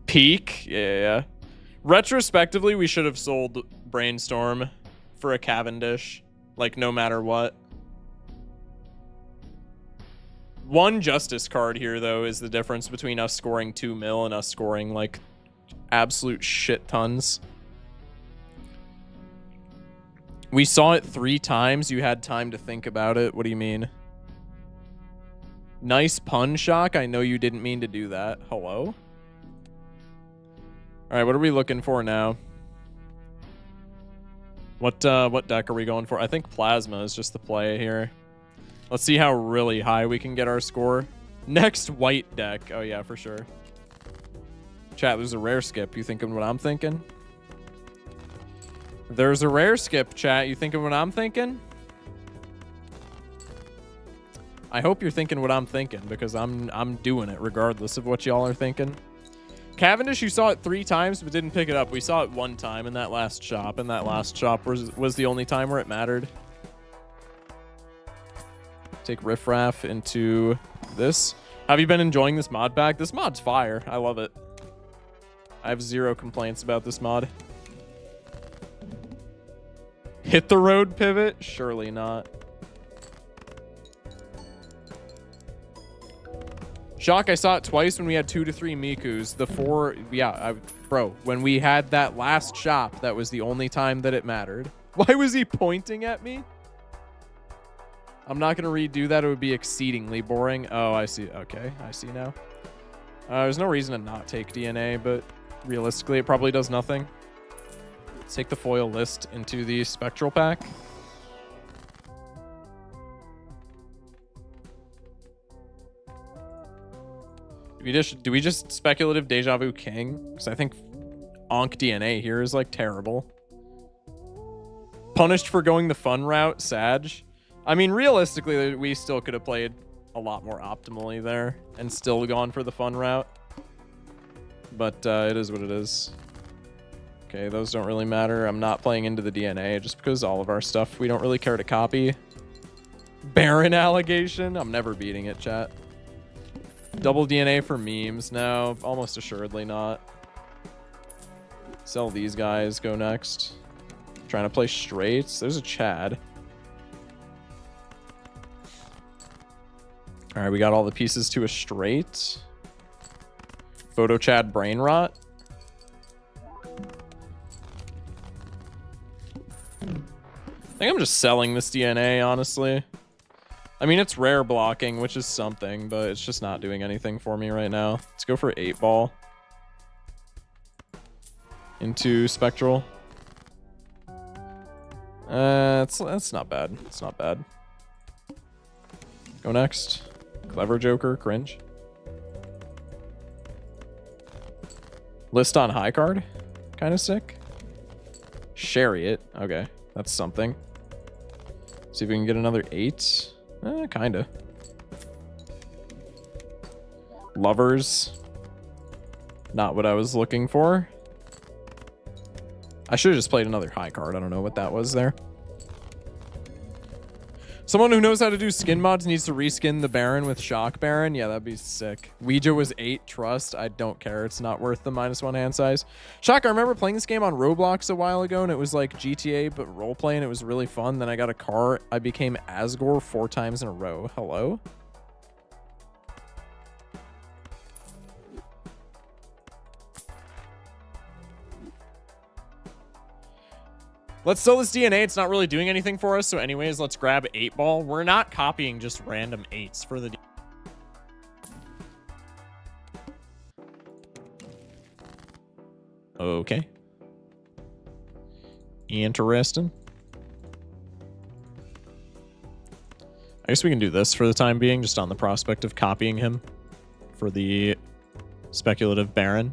Peak? Yeah. Retrospectively, we should have sold Brainstorm for a Cavendish. Like, no matter what. One Justice card here, though, is the difference between us scoring 2 mil and us scoring, like, absolute shit tons. We saw it 3 times. You had time to think about it. What do you mean? Nice pun, Shock. I know you didn't mean to do that. Hello? All right, what are we looking for now? What deck are we going for? I think Plasma is just the play here. Let's see how really high we can get our score. Next white deck. Oh, yeah, for sure. Chat, there's a rare skip. You thinking what I'm thinking? There's a rare skip, chat. You thinking what I'm thinking? I hope you're thinking what I'm thinking, because I'm doing it regardless of what y'all are thinking. Cavendish, you saw it 3 times but didn't pick it up. We saw it 1 time in that last shop, and that last shop was the only time where it mattered. Take Riffraff into this. Have you been enjoying this mod pack? This mod's fire. I love it. I have 0 complaints about this mod. Hit the road pivot? Surely not. Shock, I saw it twice when we had 2 to 3 Mikus. The 4, yeah, bro, when we had that last shop, that was the only time that it mattered. Why was he pointing at me? I'm not going to redo that. It would be exceedingly boring. Oh, I see. Okay, I see now. There's no reason to not take DNA, but realistically, it probably does nothing. Let's take the foil list into the spectral pack. Do we just speculative Deja Vu King? Because I think Onk DNA here is like terrible. Punished for going the fun route, Sag. I mean, realistically, we still could have played a lot more optimally there and still gone for the fun route. But it is what it is. Okay, those don't really matter. I'm not playing into the DNA just because all of our stuff we don't really care to copy. Baron allegation? I'm never beating it, chat. Double DNA for memes? No, almost assuredly not. Sell these guys, go next. Trying to play straights. There's a Chad. All right, we got all the pieces to a straight. Photo Chad brain rot. I think I'm just selling this DNA, honestly. I mean, it's rare blocking, which is something, but it's just not doing anything for me right now. Let's go for 8 ball. Into Spectral. That's not bad. It's not bad. Go next. Clever Joker, cringe. List on high card. Kind of sick. Chariot. Okay, that's something. See if we can get another 8. Kinda. Lovers. Not what I was looking for. I should have just played another high card. I don't know what that was there. Someone who knows how to do skin mods needs to reskin the Baron with Shock Baron. Yeah, that'd be sick. Ouija was 8. Trust. I don't care. It's not worth the -1 hand size. Shock, I remember playing this game on Roblox a while ago, and it was like GTA, but roleplay, and it was really fun. Then I got a car. I became Asgore 4 times in a row. Hello? Let's sell this DNA. It's not really doing anything for us. So anyways, let's grab 8 ball. We're not copying just random 8s for the... Okay. Interesting. I guess we can do this for the time being, just on the prospect of copying him for the speculative Baron.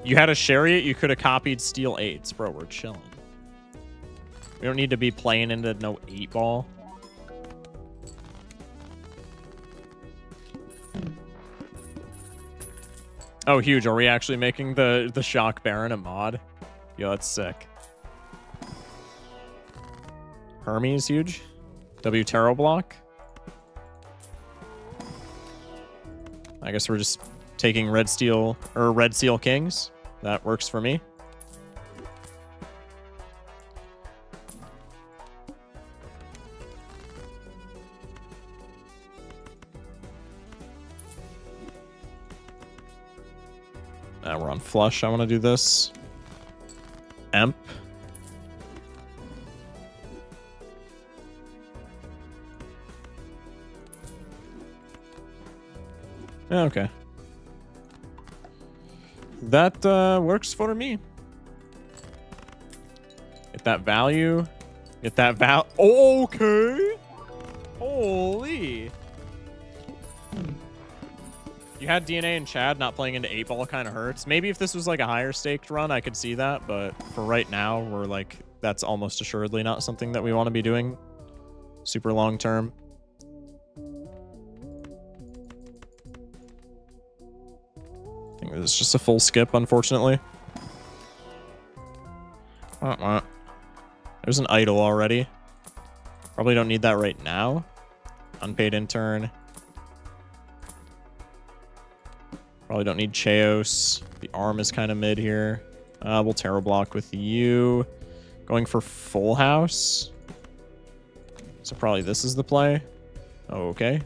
You had a Chariot, you could have copied Steel 8s. Bro, we're chilling. We don't need to be playing into no 8 ball. Oh, huge. Are we actually making the Shock Baron a mod? Yo, that's sick. Hermes, huge. W Tarot block. I guess we're just taking Red Steel or Red Seal Kings. That works for me. We're on flush. I want to do this. Emp. Okay. That works for me. Get that value. Get that val. Okay. Holy. You had DNA and Chad not playing into 8-ball kind of hurts. Maybe if this was like a higher staked run, I could see that. But for right now, we're like, that's almost assuredly not something that we want to be doing super long term. I think it's just a full skip, unfortunately. There's an idol already. Probably don't need that right now. Unpaid intern. Probably don't need Chaos. The arm is kind of mid here. We'll Terror Block with you. Going for Full House. So probably this is the play. Oh, okay.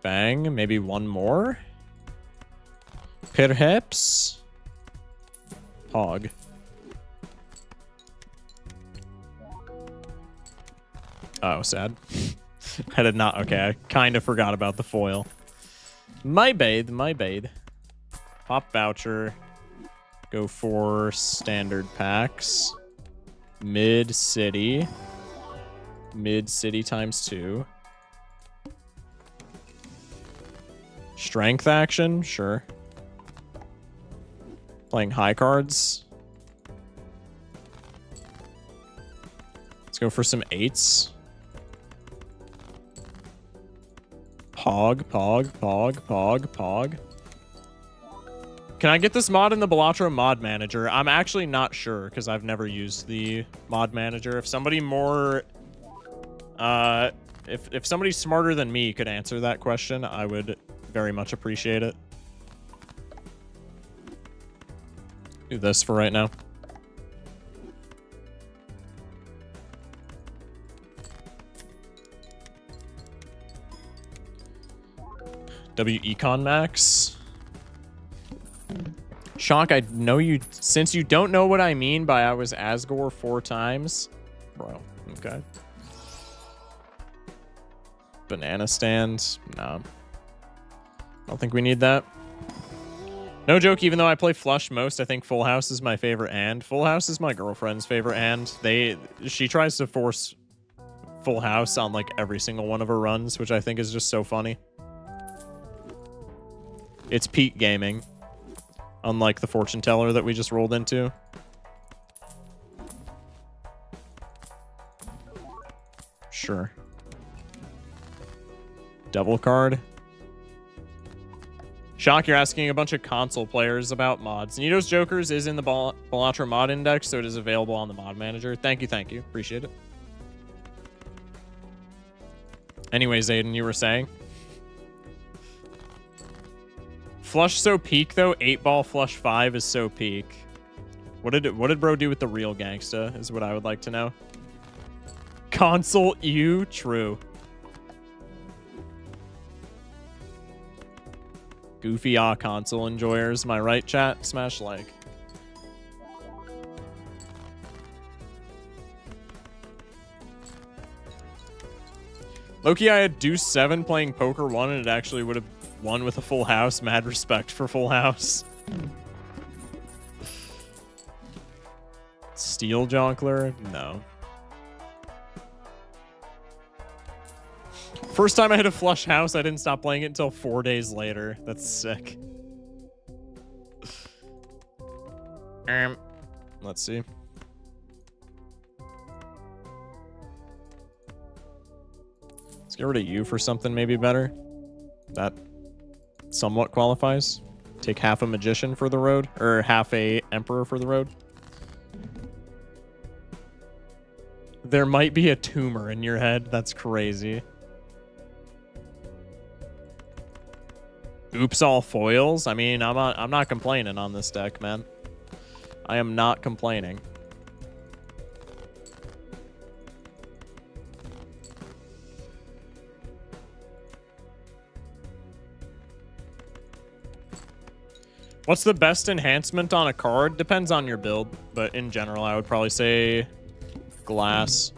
Bang. Maybe one more. Perhaps. Hog. Oh, sad. I did not. Okay, I kind of forgot about the foil. My bad, my bad. Pop voucher. Go for standard packs. Mid city. Mid city ×2. Strength action, sure. Playing high cards. Let's go for some 8s. Pog, pog, pog, pog, pog. Can I get this mod in the Balatro mod manager? I'm actually not sure because I've never used the mod manager. If somebody more, if somebody smarter than me could answer that question, I would very much appreciate it. Do this for right now. W Econ Max. Shonk, I know you, since you don't know what I mean by I was Asgore 4 times. Bro, okay. Banana stand, no. I don't think we need that. No joke, even though I play flush most, I think Full House is my favorite hand. Full House is my girlfriend's favorite hand. She tries to force Full House on like every single one of her runs, which I think is just so funny. It's peak gaming, unlike the fortune teller that we just rolled into. Sure. Double card. Shock, you're asking a bunch of console players about mods. Neato's Jokers is in the Balatro mod index, so it is available on the mod manager. Thank you, thank you. Appreciate it. Anyways, Aiden, you were saying? Flush so peak, though. 8-ball flush 5 is so peak. What did bro do with the real gangsta, is what I would like to know. Console ew, true. Goofy console enjoyers, am I right, chat? Smash like. Loki, I had Deuce 7 playing Poker 1 and it actually would have won with a Full House. Mad respect for Full House. Steel Jonkler? No. First time I hit a flush house, I didn't stop playing it until 4 days later. That's sick. Let's see. Let's get rid of you for something maybe better. That somewhat qualifies. Take half a Magician for the road, or half a Emperor for the road. There might be a tumor in your head. That's crazy. Oops, all foils. I mean, I'm not complaining on this deck, man. I am not complaining. What's the best enhancement on a card? Depends on your build, but in general, I would probably say glass.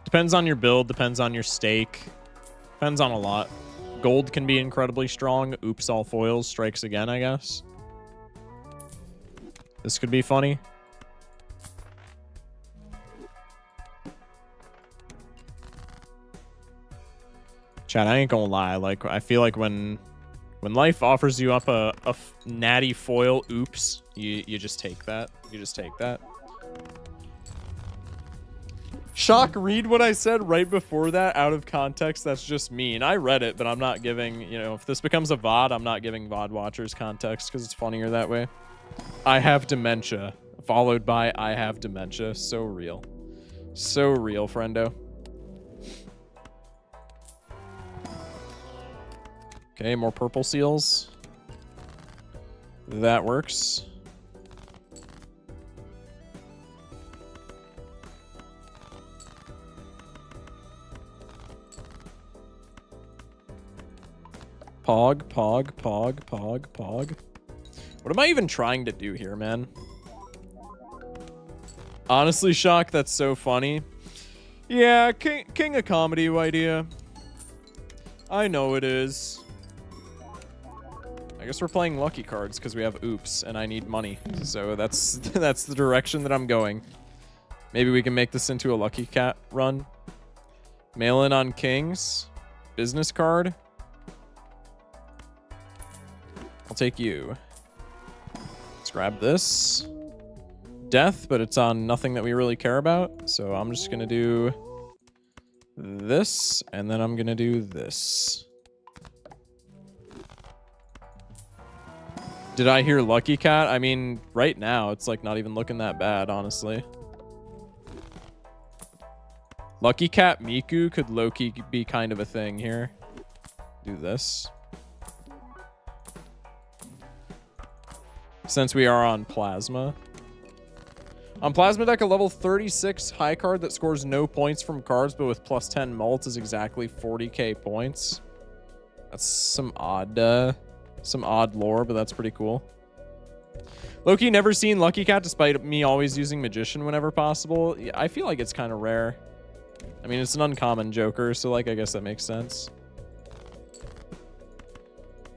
Depends on your build, depends on your stake. Depends on a lot. Gold can be incredibly strong. Oops, all foils strikes again, I guess. This could be funny. Chat, I ain't gonna lie. Like, I feel like when life offers you up a natty foil, oops, you just take that. You just take that. Shock, read what I said right before that out of context. That's just mean. I read it, but I'm not giving, you know, if this becomes a VOD, I'm not giving VOD watchers context because it's funnier that way. I have dementia, followed by I have dementia. So real. So real, friendo. Okay, more purple seals. That works. Pog, pog, pog, pog, pog. What am I even trying to do here, man? Honestly, Shock, that's so funny. Yeah, king of comedy idea. I know it is. I guess we're playing lucky cards because we have oops and I need money. So that's that's the direction that I'm going. Maybe we can make this into a lucky cat run. Mail in on kings. Business card. I'll take you. Let's grab this. Death, but it's on nothing that we really care about. So I'm just going to do this, and then I'm going to do this. Did I hear Lucky Cat? I mean, right now, it's like not even looking that bad, honestly. Lucky Cat Miku could low-key be kind of a thing here. Do this. Since we are on Plasma. On Plasma deck, a level 36 high card that scores no points from cards, but with plus 10 mult is exactly 40k points. That's some odd lore, but that's pretty cool. Loki, never seen Lucky Cat despite me always using Magician whenever possible. Yeah, I feel like it's kind of rare. I mean, it's an uncommon Joker, so like I guess that makes sense.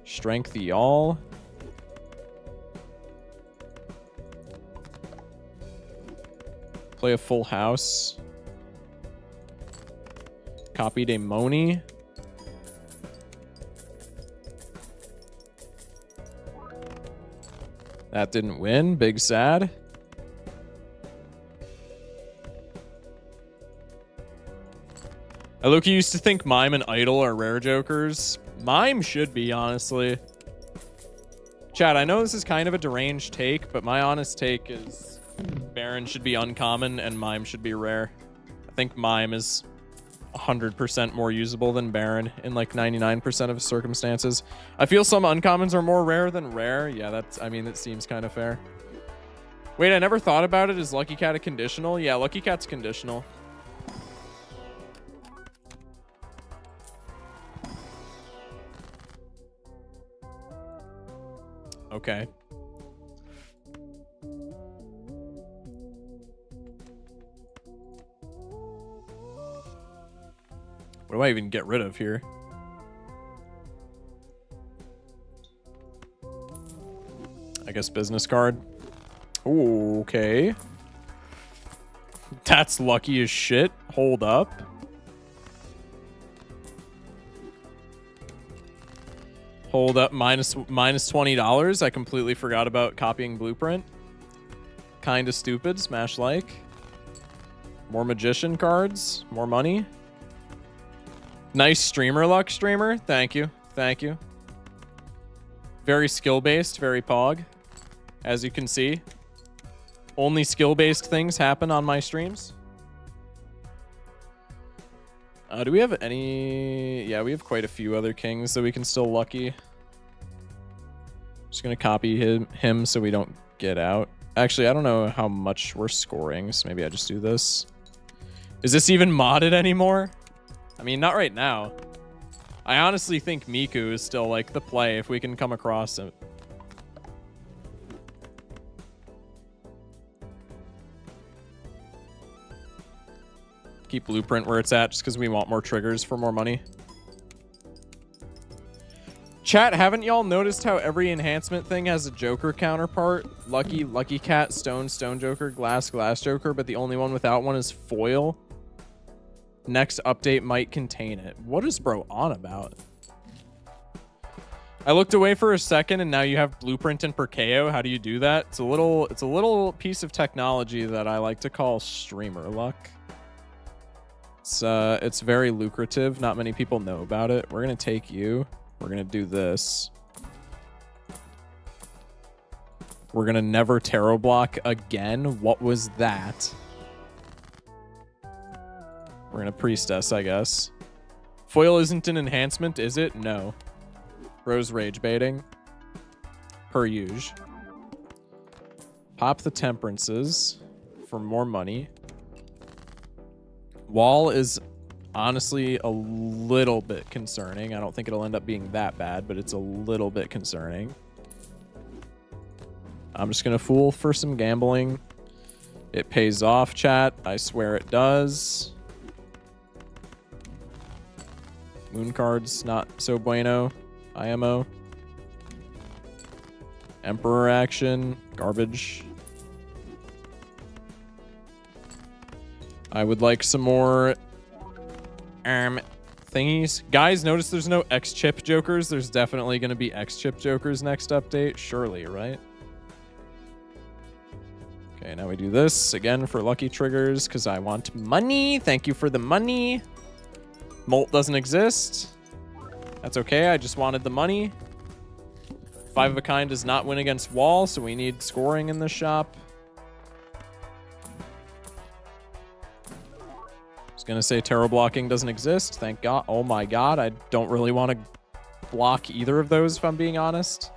Strength y'all. Play a full house. Copy Demoni. That didn't win. Big sad. I low-key used to think Mime and Idol are rare Jokers. Mime should be, honestly. Chad, I know this is kind of a deranged take, but my honest take is Baron should be uncommon and Mime should be rare. I think Mime is 100% more usable than Baron in like 99% of circumstances. I feel some uncommons are more rare than rare. Yeah, that's, I mean, it seems kind of fair. Wait, I never thought about it. Is Lucky Cat a conditional? Yeah, Lucky Cat's conditional. Okay. What do I even get rid of here? I guess business card. Ooh, okay. That's lucky as shit. Hold up. Hold up. Minus $20. I completely forgot about copying Blueprint. Kinda stupid. Smash like. More Magician cards. More money. Nice streamer luck, streamer. Thank you. Thank you. Very skill-based, very pog. As you can see. Only skill-based things happen on my streams. Do we have any... Yeah, we have quite a few other kings that we can still lucky. Just gonna copy him so we don't get out. Actually, I don't know how much we're scoring, so maybe I just do this. Is this even modded anymore? I mean, not right now. I honestly think Miku is still, like, the play if we can come across it. Keep Blueprint where it's at just because we want more triggers for more money. Chat, haven't y'all noticed how every enhancement thing has a Joker counterpart? Lucky, Lucky Cat, Stone, Stone Joker, Glass, Glass Joker, but the only one without one is Foil? Next update might contain it. What is bro on about? I looked away for a second and now you have blueprint and Perkeo. How do you do that? It's a little piece of technology that I like to call streamer luck. It's very lucrative. Not many people know about it. We're gonna take you. We're gonna do this. We're gonna never tarot block again. What was that? We're gonna priestess, I guess. Foil isn't an enhancement, is it? No. Bro's rage baiting. Per usual. Pop the temperances for more money. Wall is honestly a little bit concerning. I don't think it'll end up being that bad, but it's a little bit concerning. I'm just gonna fool for some gambling. It pays off, chat. I swear it does. Moon cards, not so bueno. IMO. Emperor action. Garbage. I would like some more thingies. Guys, notice there's no X-Chip Jokers. There's definitely going to be X-Chip Jokers next update. Surely, right? Okay, now we do this again for lucky triggers because I want money. Thank you for the money. Molt doesn't exist. That's okay. I just wanted the money. 5 of a kind does not win against wall, so we need scoring in the shop. I was gonna say tarot blocking doesn't exist. Thank God. Oh my God. I don't really want to block either of those, if I'm being honest.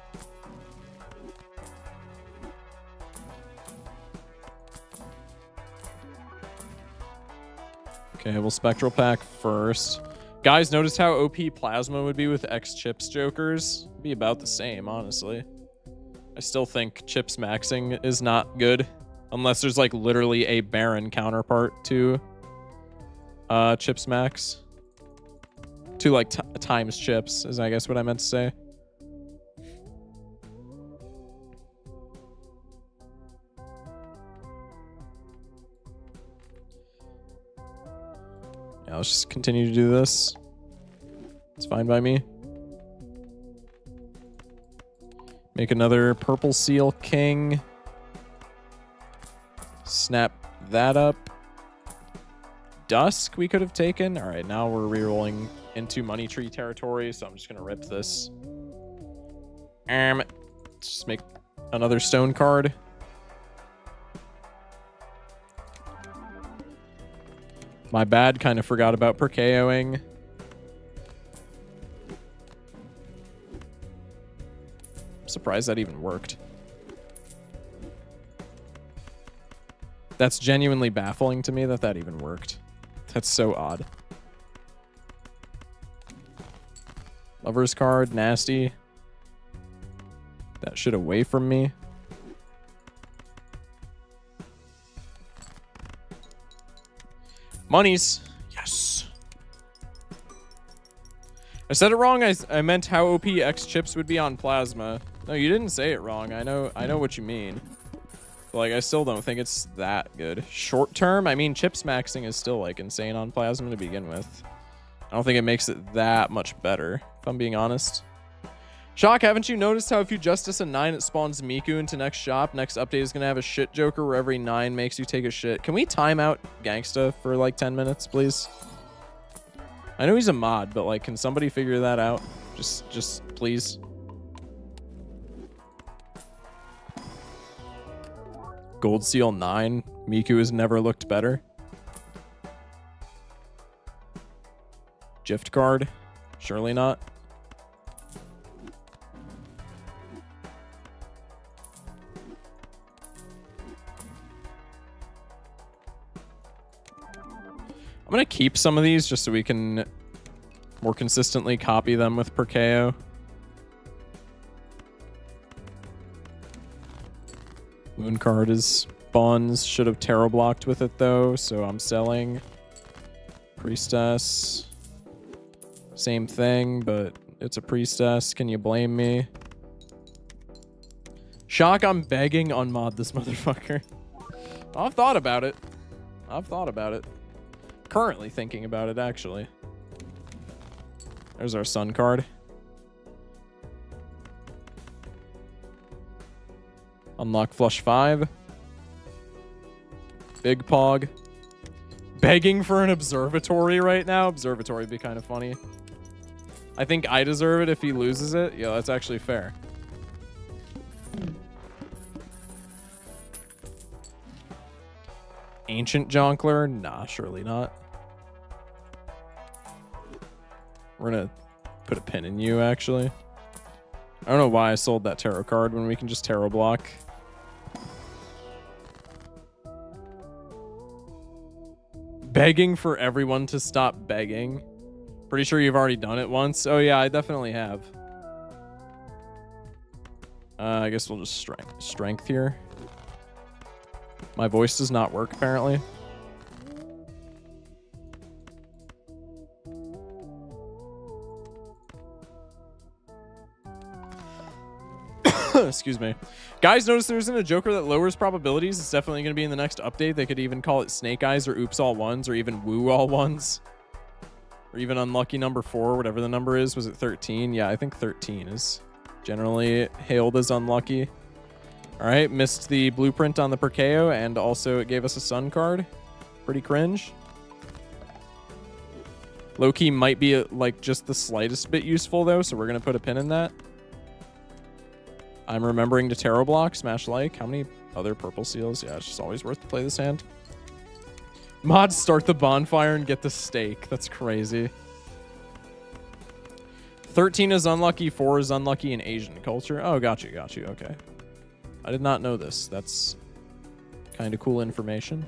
Okay, we'll Spectral Pack first. Guys, notice how OP Plasma would be with X Chips Jokers? It'd be about the same, honestly. I still think Chips maxing is not good. Unless there's like literally a Baron counterpart to Chips Max. To like times Chips is I guess what I meant to say. Yeah, let's just continue to do this. It's fine by me. Make another purple seal king. Snap that up. Dusk we could have taken. All right, now we're rerolling into money tree territory, so I'm just gonna rip this. Just make another stone card. My bad, kind of forgot about Perkeoing. I'm surprised that even worked. That's genuinely baffling to me that that even worked. That's so odd. Lover's card, nasty. That shit away from me. Monies. Yes. I said it wrong. I meant how OP X chips would be on Plasma. No, you didn't say it wrong. I know what you mean. But, like, I still don't think it's that good. Short term, I mean, chips maxing is still like insane on Plasma to begin with. I don't think it makes it that much better, if I'm being honest. Shock, haven't you noticed how if you Justice a 9, it spawns Miku into next shop? Next update is going to have a shit Joker where every 9 makes you take a shit. Can we time out Gangsta for like 10 minutes, please? I know he's a mod, but like, can somebody figure that out? Just please. Gold Seal 9. Miku has never looked better. Gift card. Surely not. I'm going to keep some of these just so we can more consistently copy them with Perkeo. Moon card is Bonds. Should have tarot blocked with it though, so I'm selling. Priestess. Same thing, but it's a priestess. Can you blame me? Shock, I'm begging unmod this motherfucker. I've thought about it. currently thinking about it, actually. There's our sun card. Unlock flush 5. Big Pog. Begging for an observatory right now. Observatory would be kind of funny. I think I deserve it if he loses it. Yeah, that's actually fair. Ancient Jonkler? Nah, surely not. We're gonna put a pin in you, actually. I don't know why I sold that tarot card when we can just tarot block. Begging for everyone to stop begging. Pretty sure you've already done it once. Oh yeah, I definitely have. I guess we'll just strength here. My voice does not work, apparently. Excuse me. Guys, notice there isn't a Joker that lowers probabilities. It's definitely going to be in the next update. They could even call it Snake Eyes or Oops All Ones or even Woo All Ones. Or even Unlucky number 4, whatever the number is. Was it 13? Yeah, I think 13 is generally hailed as unlucky. All right, missed the blueprint on the Perkeo, and also it gave us a sun card. Pretty cringe. Low-key might be like just the slightest bit useful though, so we're going to put a pin in that. I'm remembering to tarot block, smash like. How many other purple seals? Yeah, it's just always worth to play this hand. Mods start the bonfire and get the steak. That's crazy. 13 is unlucky, 4 is unlucky in Asian culture. Oh, got you. Okay. I did not know this. That's kind of cool information.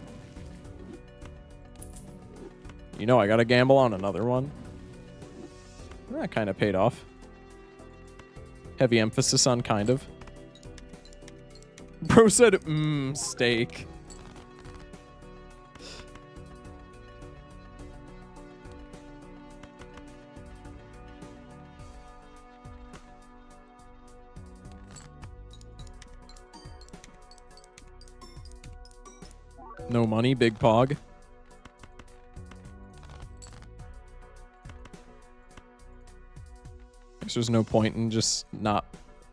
You know, I got to gamble on another one. That kind of paid off. Heavy emphasis on kind of. Bro said, steak. No money, big pog. There's no point in just not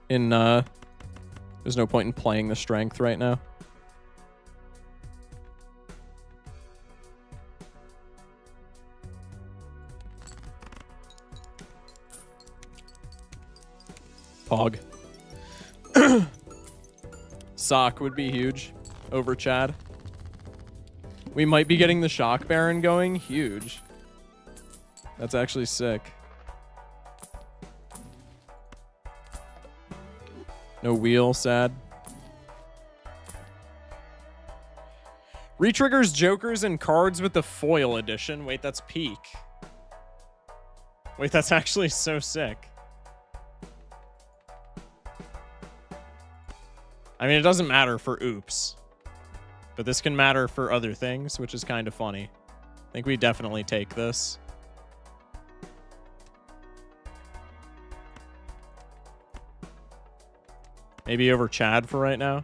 in there's no point in playing the strength right now. Pog. Sock would be huge over Chad. We might be getting the Shock Baron going. Huge. That's actually sick. No wheel, sad. Retriggers Jokers and cards with the foil edition. Wait, that's peak. Wait, that's actually so sick. I mean, it doesn't matter for Oops. But this can matter for other things, which is kind of funny. I think we definitely take this. Maybe over Chad for right now.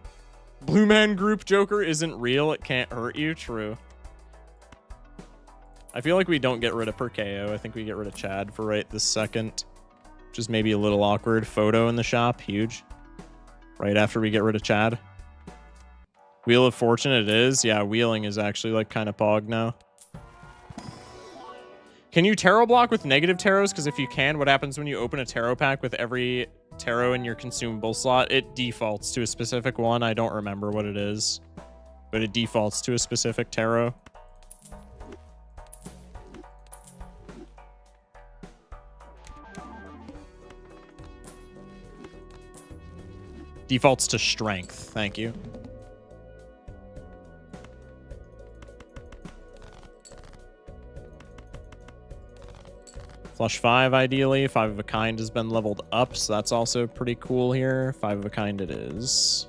Blue Man Group Joker isn't real. It can't hurt you. True. I feel like we don't get rid of Perkeo. I think we get rid of Chad for right this second. Which is maybe a little awkward. Photo in the shop. Huge. Right after we get rid of Chad. Wheel of Fortune it is. Yeah, wheeling is actually like kind of pog now. Can you tarot block with negative tarots? Because if you can, what happens when you open a tarot pack with every tarot in your consumable slot? It defaults to a specific one. I don't remember what it is, but it defaults to a specific tarot. Defaults to strength. Thank you. Flush 5, ideally. 5 of a kind has been leveled up, so that's also pretty cool here. 5 of a kind it is.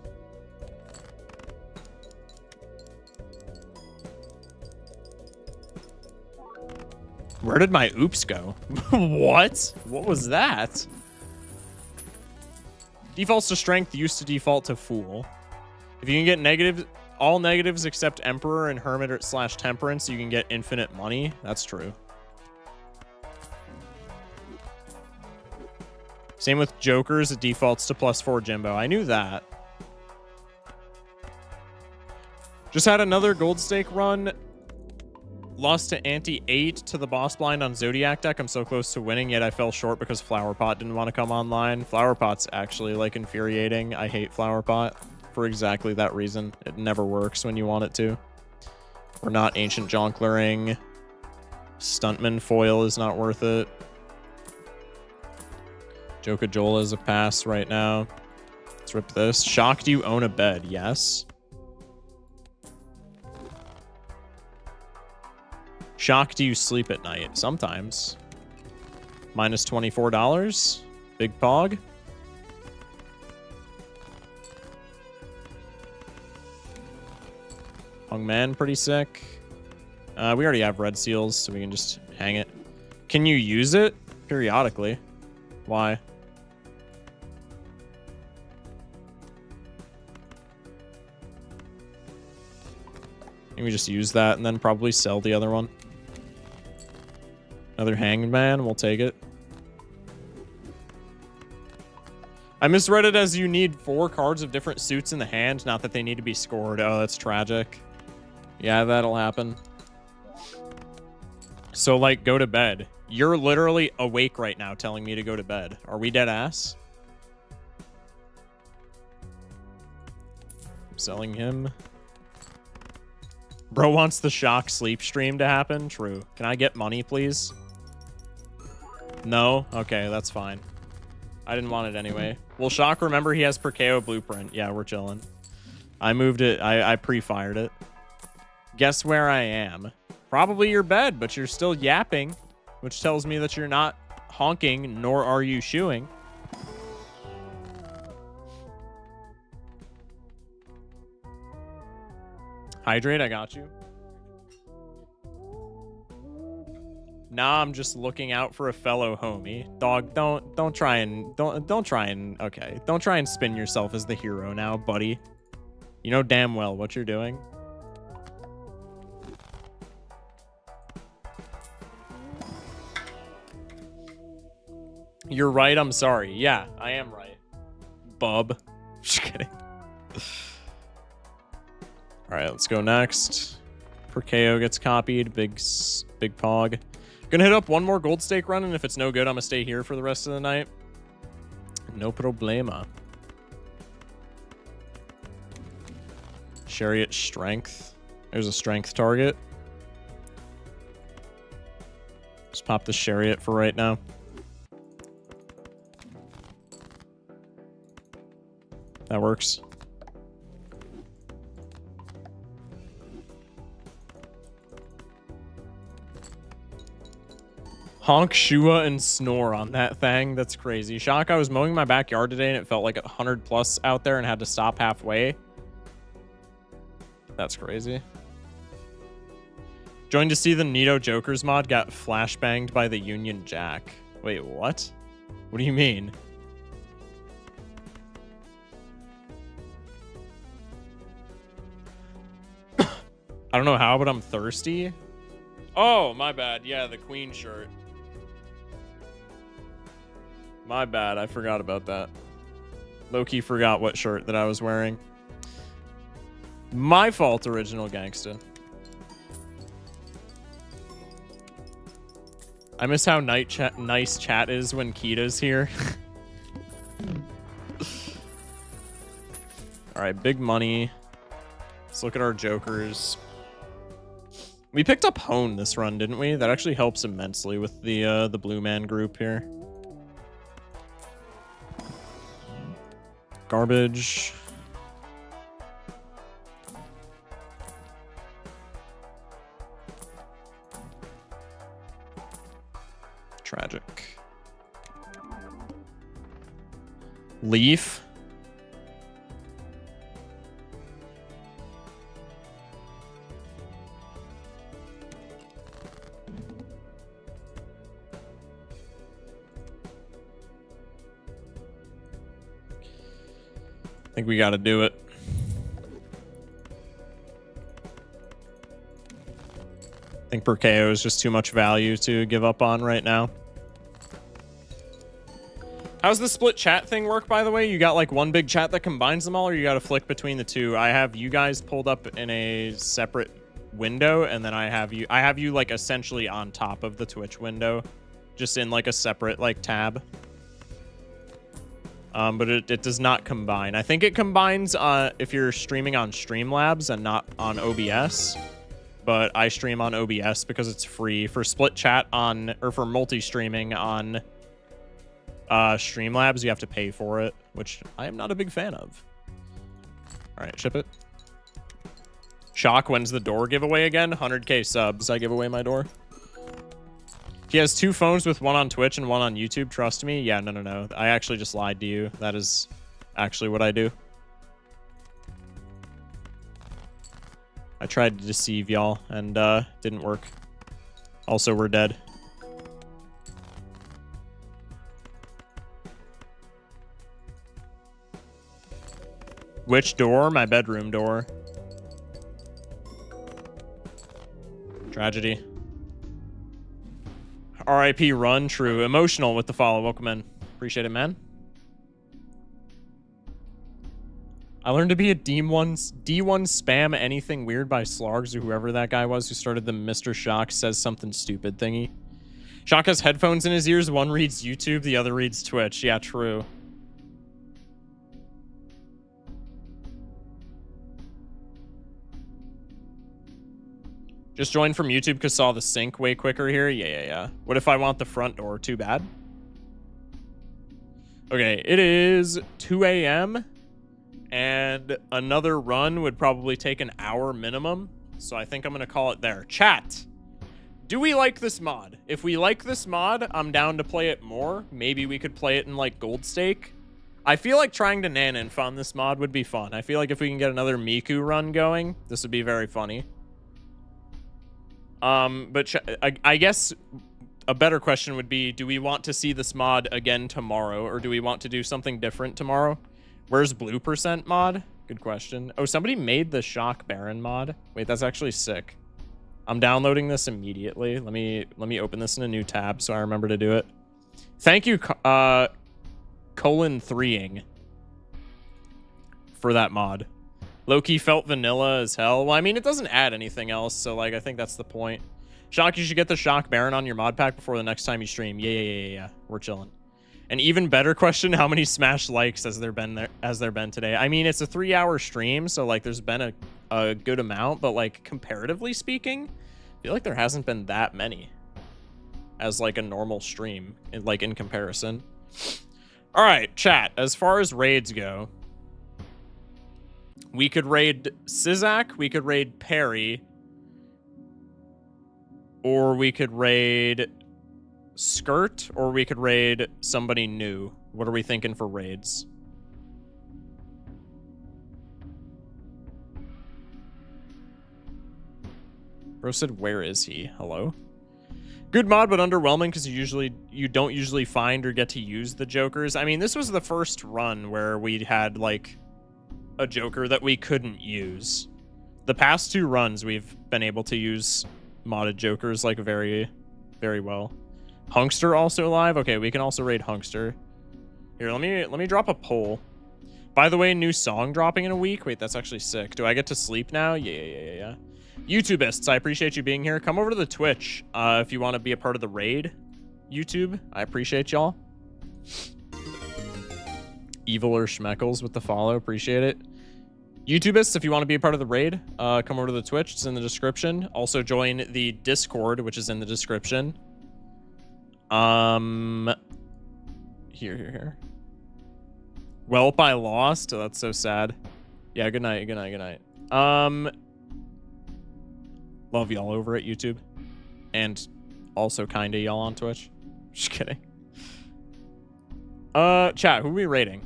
Where did my oops go? What? What was that? Defaults to strength used to default to fool. If you can get negative all negatives except Emperor and Hermit / Temperance, you can get infinite money. That's true. Same with Jokers. It defaults to +4 Jimbo. I knew that. Just had another gold stake run. Lost to Ante 8 to the boss blind on Zodiac deck. I'm so close to winning, yet I fell short because Flower Pot didn't want to come online. Flower Pot's actually, like, infuriating. I hate Flower Pot for exactly that reason. It never works when you want it to. We're not Ancient Jonklering. Stuntman foil is not worth it. Joka-Jola is a pass right now. Let's rip this. Shock, do you own a bed? Yes. Shock, do you sleep at night? Sometimes. Minus $24. Big Pog. Hungman, pretty sick. We already have red seals, so we can just hang it. Can you use it? Periodically. Why? Can we just use that and then probably sell the other one? Another Hangman, we'll take it. I misread it as you need 4 cards of different suits in the hand, not that they need to be scored. Oh, that's tragic. Yeah, that'll happen. So, like, go to bed. You're literally awake right now telling me to go to bed. Are we dead ass? I'm selling him. Bro wants the Shock sleep stream to happen. True. Can I get money, please? No? Okay, that's fine. I didn't want it anyway. Well, Shock, remember he has Perkeo Blueprint. Yeah, we're chilling. I moved it. I pre-fired it. Guess where I am? Probably your bed, but you're still yapping, which tells me that you're not honking, nor are you shooing. Hydrate, I got you. Nah, I'm just looking out for a fellow homie. Dog, don't try and spin yourself as the hero now, buddy. You know damn well what you're doing. You're right, I'm sorry. Yeah, I am right. Bub. Just kidding. Alright, let's go next. Perkeo gets copied. Big Pog. Gonna hit up one more gold stake run, and if it's no good, I'm gonna stay here for the rest of the night. No problema. Chariot Strength. There's a strength target. Just pop the Chariot for right now. That works. Honk, Shua, and Snore on that thing. That's crazy. Shock, I was mowing my backyard today and it felt like 100 plus out there and had to stop halfway. That's crazy. Joined to see the Neato Jokers mod got flashbanged by the Union Jack. Wait, what? What do you mean? I don't know how, but I'm thirsty. Oh, my bad. Yeah, the Queen shirt. My bad. I forgot about that. Low-key forgot what shirt that I was wearing. My fault, Original Gangsta. I miss how nice chat is when Kita's here. Alright, big money. Let's look at our Jokers. We picked up Hone this run, didn't we? That actually helps immensely with the Blue Man group here. Garbage. Tragic. Leaf. I think we got to do it. I think per KO is just too much value to give up on right now. How's the split chat thing work, by the way? You got like one big chat that combines them all, or you got to flick between the two? I have you guys pulled up in a separate window, and then I have you like essentially on top of the Twitch window, just in like a separate like tab. But it does not combine. I think it combines if you're streaming on Streamlabs and not on OBS. But I stream on OBS because it's free. For split chat on, or for multi-streaming on Streamlabs, you have to pay for it, which I am not a big fan of. All right, ship it. Shock, when's the door giveaway again? 100k subs, I give away my door. He has 2 phones with one on Twitch and one on YouTube, trust me. Yeah, no. I actually just lied to you. That is actually what I do. I tried to deceive y'all, and didn't work. Also, we're dead. Which door? My bedroom door. Tragedy. RIP run, true. Emotional with the follow. Welcome in. Appreciate it, man. I learned to be a D1 spam anything weird by Slargs or whoever that guy was who started the Mr. Shock says something stupid thingy. Shock has headphones in his ears. One reads YouTube, the other reads Twitch. Yeah, true. Just joined from YouTube because saw the sync way quicker here. Yeah. What if I want the front door? Too bad. Okay, it is 2 a.m. and another run would probably take an hour minimum. So I think I'm going to call it there. Chat, do we like this mod? If we like this mod, I'm down to play it more. Maybe we could play it in like Gold Stake. I feel like trying to Naninf on this mod would be fun. I feel like if we can get another Miku run going, this would be very funny. But I guess a better question would be, do we want to see this mod again tomorrow, or do we want to do something different tomorrow? Where's Blue % mod? Good question. Oh, somebody made the Shock Baron mod. Wait, that's actually sick. I'm downloading this immediately. Let me open this in a new tab so I remember to do it. Thank you, :3ing for that mod. Loki felt vanilla as hell. Well, I mean, it doesn't add anything else, so, like, I think that's the point. Shock, you should get the Shock Baron on your mod pack before the next time you stream. Yeah. We're chilling. An even better question, how many Smash likes has there been today? I mean, it's a 3-hour stream, so, like, there's been a good amount, but, like, comparatively speaking, I feel like there hasn't been that many as, like, a normal stream, in comparison. All right, chat, as far as raids go, we could raid Sizak, we could raid Perry, or we could raid Skirt, or we could raid somebody new. What are we thinking for raids? Bro said, where is he? Hello? Good mod, but underwhelming because you don't usually find or get to use the Jokers. I mean, this was the first run where we had, like, a Joker that we couldn't use. The past 2 runs, we've been able to use modded Jokers, like, very, very well. Hunkster also live? Okay, we can also raid Hunkster. Here, let me drop a poll. By the way, new song dropping in a week. Wait, that's actually sick. Do I get to sleep now? Yeah. YouTubeists, I appreciate you being here. Come over to the Twitch if you want to be a part of the raid. YouTube, I appreciate y'all. Evil or Schmeckles with the follow. Appreciate it. YouTubeists, if you want to be a part of the raid, come over to the Twitch. It's in the description. Also join the Discord, which is in the description. Here. Welp, I lost. Oh, that's so sad. Yeah, good night. Love y'all over at YouTube. And also kinda y'all on Twitch. Just kidding. Chat, who are we raiding?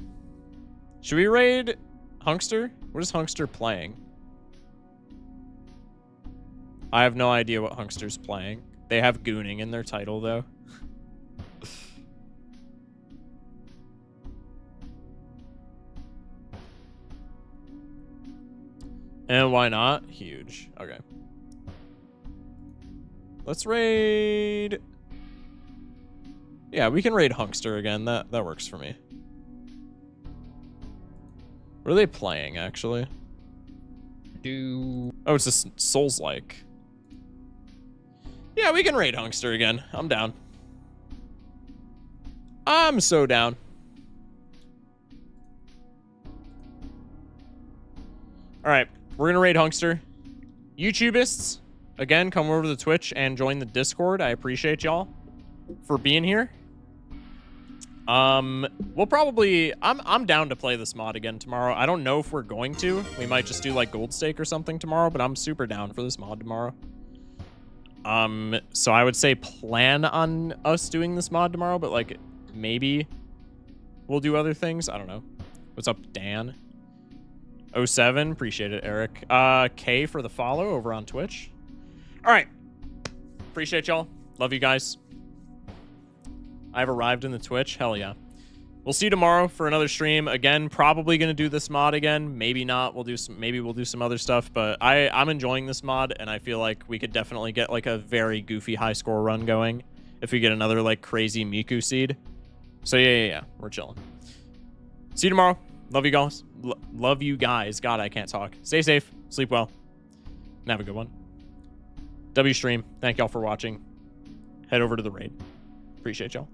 Should we raid Hunkster? What is Hunkster playing? I have no idea what Hunkster's playing. They have gooning in their title, though. And why not? Huge. Okay. Let's raid. Yeah, we can raid Hunkster again. That works for me. What are they playing, actually? Oh, it's just Souls-like. Yeah, we can raid Hunkster again. I'm down. I'm so down. All right, we're gonna raid Hunkster. YouTubists, again, come over to the Twitch and join the Discord. I appreciate y'all for being here. We'll probably, I'm down to play this mod again tomorrow. I don't know if we're going to. We might just do like Gold Stake or something tomorrow, but I'm super down for this mod tomorrow. So I would say plan on us doing this mod tomorrow, but like maybe we'll do other things. I don't know. What's up, Dan? 07, appreciate it, Eric. K for the follow over on Twitch. All right. Appreciate y'all. Love you guys. I've arrived in the Twitch. Hell yeah. We'll see you tomorrow for another stream. Again, probably going to do this mod again. Maybe not. Maybe we'll do some other stuff, but I'm enjoying this mod, and I feel like we could definitely get like a very goofy high score run going if we get another like crazy Miku seed. So yeah. We're chilling. See you tomorrow. Love you guys. Love you guys. God, I can't talk. Stay safe. Sleep well. And have a good one. W stream. Thank y'all for watching. Head over to the raid. Appreciate y'all.